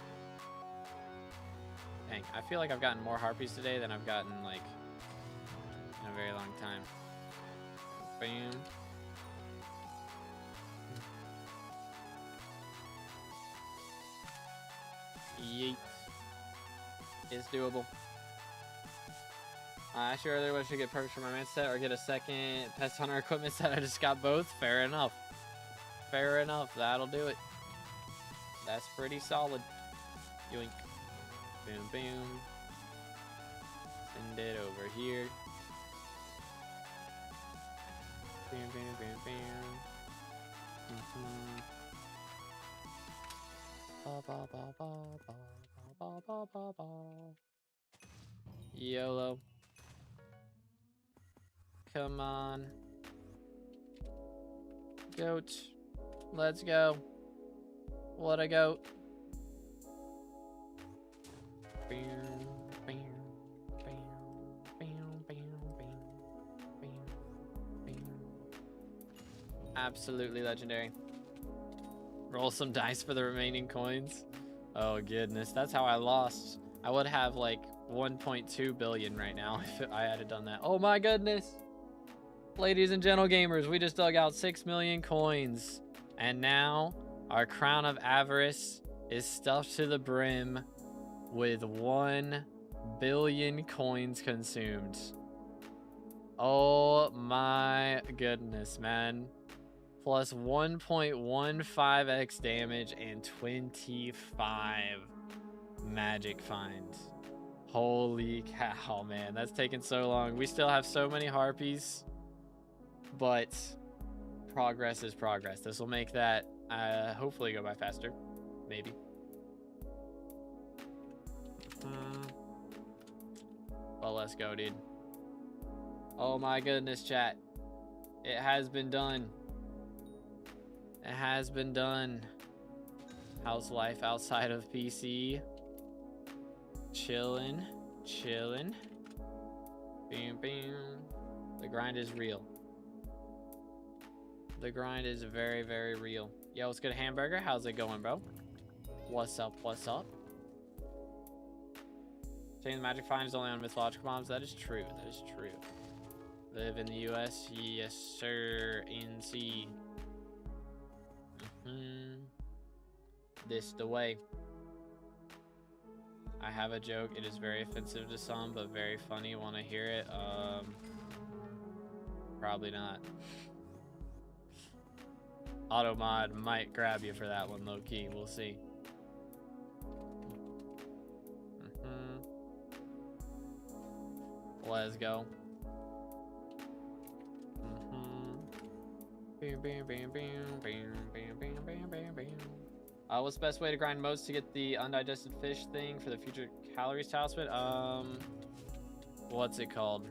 Speaker 1: Dang, I feel like I've gotten more harpies today than I've gotten, like, in a very long time. Bam. Yeet. It's doable. Actually, earlier I should get perks for my man set or get a second pest hunter equipment set. I just got both. Fair enough. Fair enough. That'll do it. That's pretty solid. Yoink. Boom, boom. Send it over here. Bam, bam, bam, bam. Ba, ba, ba, ba, ba, ba, ba, ba, ba. YOLO. Come on. Goat. Let's go. What a goat. Bam, bam, bam, bam, bam, bam, bam. Absolutely legendary. Roll some dice for the remaining coins. Oh goodness, that's how I lost. I would have like 1.2 billion right now if I had done that. Oh my goodness. Ladies and gentle gamers, we just dug out 6 million coins. And now our crown of avarice is stuffed to the brim with 1 billion coins consumed. Oh my goodness, man. Plus 1.15x damage and 25 magic finds. Holy cow, man. That's taken so long. We still have so many harpies, but progress is progress. This will make that hopefully go by faster. Maybe. Well, let's go, dude. Oh my goodness, chat. It has been done. It has been done. How's life outside of PC? Chillin', chillin'. Bam, bam. The grind is real. The grind is very, very real. Yo, what's good, Hamburger? How's it going, bro? What's up? What's up? Saying the magic find is only on mythological bombs. That is true. That is true. Live in the US? Yes, sir. NC. This the way. I have a joke. It is very offensive to some, but very funny. Want to hear it? Probably not. Automod might grab you for that one, low key. We'll see. Let's go. Bam, bam, bam, bam, bam, bam, bam, bam, bam, bam. What's the best way to grind moats to get the undigested fish thing for the future calories talisman? What's it called?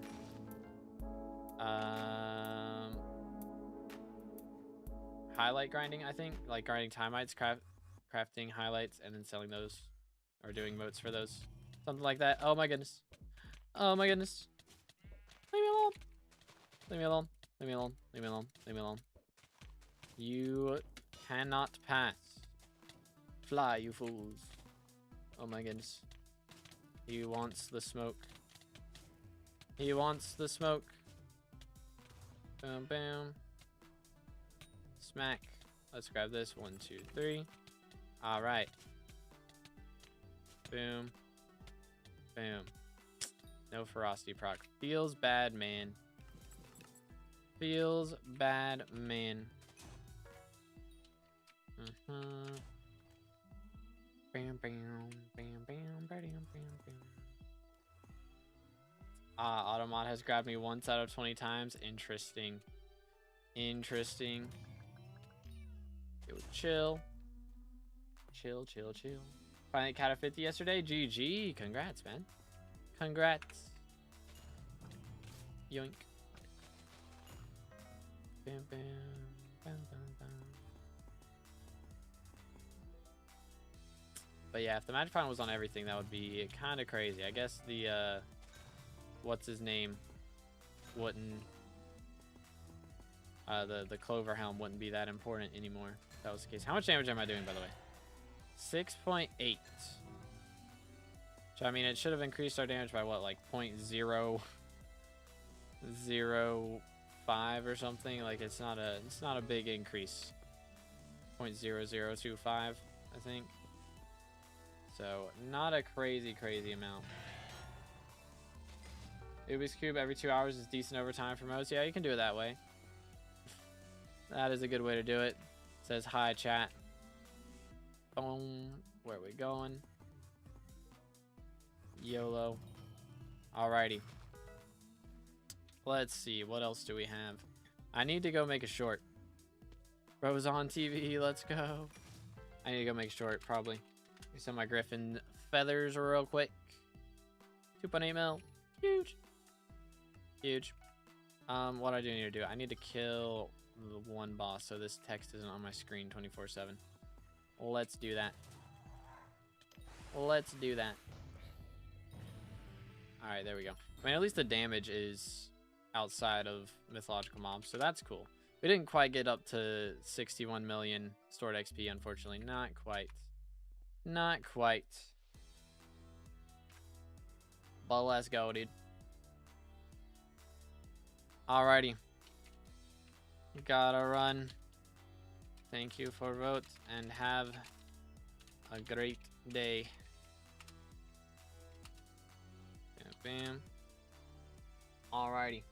Speaker 1: Highlight grinding, I think. Like grinding timeites, crafting highlights, and then selling those. Or doing moats for those. Something like that. Oh my goodness. Oh my goodness. Leave me alone. Leave me alone. Leave me alone. Leave me alone. Leave me alone. You cannot pass. Fly, you fools. Oh my goodness. He wants the smoke. He wants the smoke. Boom, boom. Smack. Let's grab this. 1, 2, 3. All right. Boom. Boom. No ferocity proc. Feels bad, man. Feels bad, man. Bam, bam, bam, bam, bam, bam, bam. Automod has grabbed me once out of 20 times. Interesting. Interesting. Yo, chill. Chill, chill, chill. Finally cat a 50 yesterday. GG. Congrats, man. Congrats. Yoink. Bam, bam, bam, bam, bam. But yeah, if the magic fountain was on everything, that would be kind of crazy. I guess the, what's his name? Wouldn't, the Clover Helm wouldn't be that important anymore. If that was the case. How much damage am I doing, by the way? 6.8. So, I mean, it should have increased our damage by what, like 0.005 or something. Like, it's not a big increase. 0.0025, I think. So, not a crazy amount. Ubix Cube every 2 hours is decent overtime for most. Yeah, you can do it that way. That is a good way to do it. Says hi, chat. Boom. Where are we going? YOLO. Alrighty. Let's see. What else do we have? I need to go make a short. Bros on TV. Let's go. I need to go make a short, probably. Some of my Griffin feathers real quick. 2.8 mil. Huge. Huge. What I do need to do? I need to kill the one boss so this text isn't on my screen 24/7. Let's do that. Let's do that. Alright, there we go. I mean, at least the damage is outside of mythological mobs, so that's cool. We didn't quite get up to 61 million stored XP, unfortunately. Not quite. Not quite. But let's go, dude. Alrighty. Gotta run. Thank you for vote and have a great day. Bam, bam. Alrighty.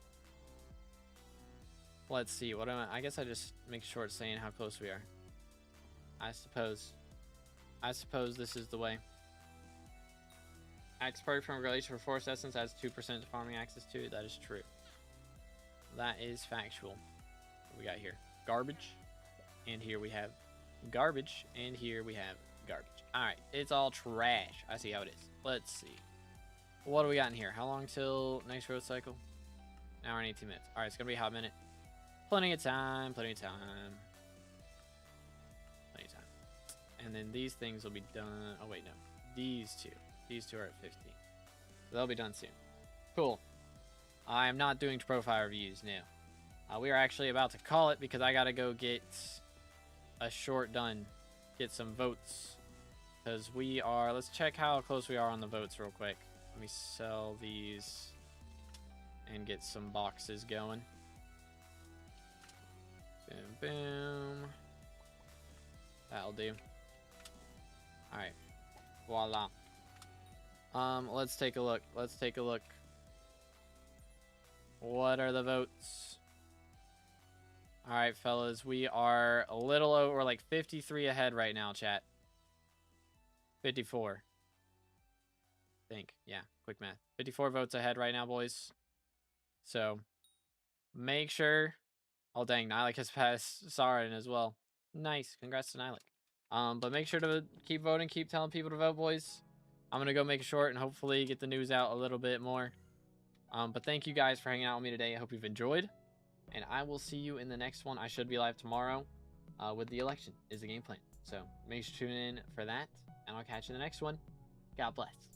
Speaker 1: Let's see. What am I guess I just make short saying how close we are. I suppose this is the way. Axe Perk from Relation for Force Essence adds 2% to farming access to. That is true. That is factual. What we got here? Garbage. And here we have garbage. And here we have garbage. Alright. It's all trash. I see how it is. Let's see. What do we got in here? How long till next road cycle? An hour and 18 minutes. Alright, it's going to be a hot minute. Plenty of time. Plenty of time. Plenty of time. And then these things will be done. Oh, wait, no. These two. These two are at 15. So they'll be done soon. Cool. I am not doing profile reviews now. We are actually about to call it because I got to go get a short done. Get some votes. Because we are... Let's check how close we are on the votes real quick. Let me sell these and get some boxes going. Boom, boom. That'll do. Alright. Voila. Let's take a look. Let's take a look. What are the votes? Alright, fellas. We are a little over. We're like 53 ahead right now, chat. 54. I think. Yeah, quick math. 54 votes ahead right now, boys. So, make sure... Oh, dang. Nylik has passed Sarin as well. Nice. Congrats to Nylik. But make sure to keep voting. Keep telling people to vote, boys. I'm going to go make a short and hopefully get the news out a little bit more. But thank you guys for hanging out with me today. I hope you've enjoyed. And I will see you in the next one. I should be live tomorrow with the election is the game plan. So make sure to tune in for that. And I'll catch you in the next one. God bless.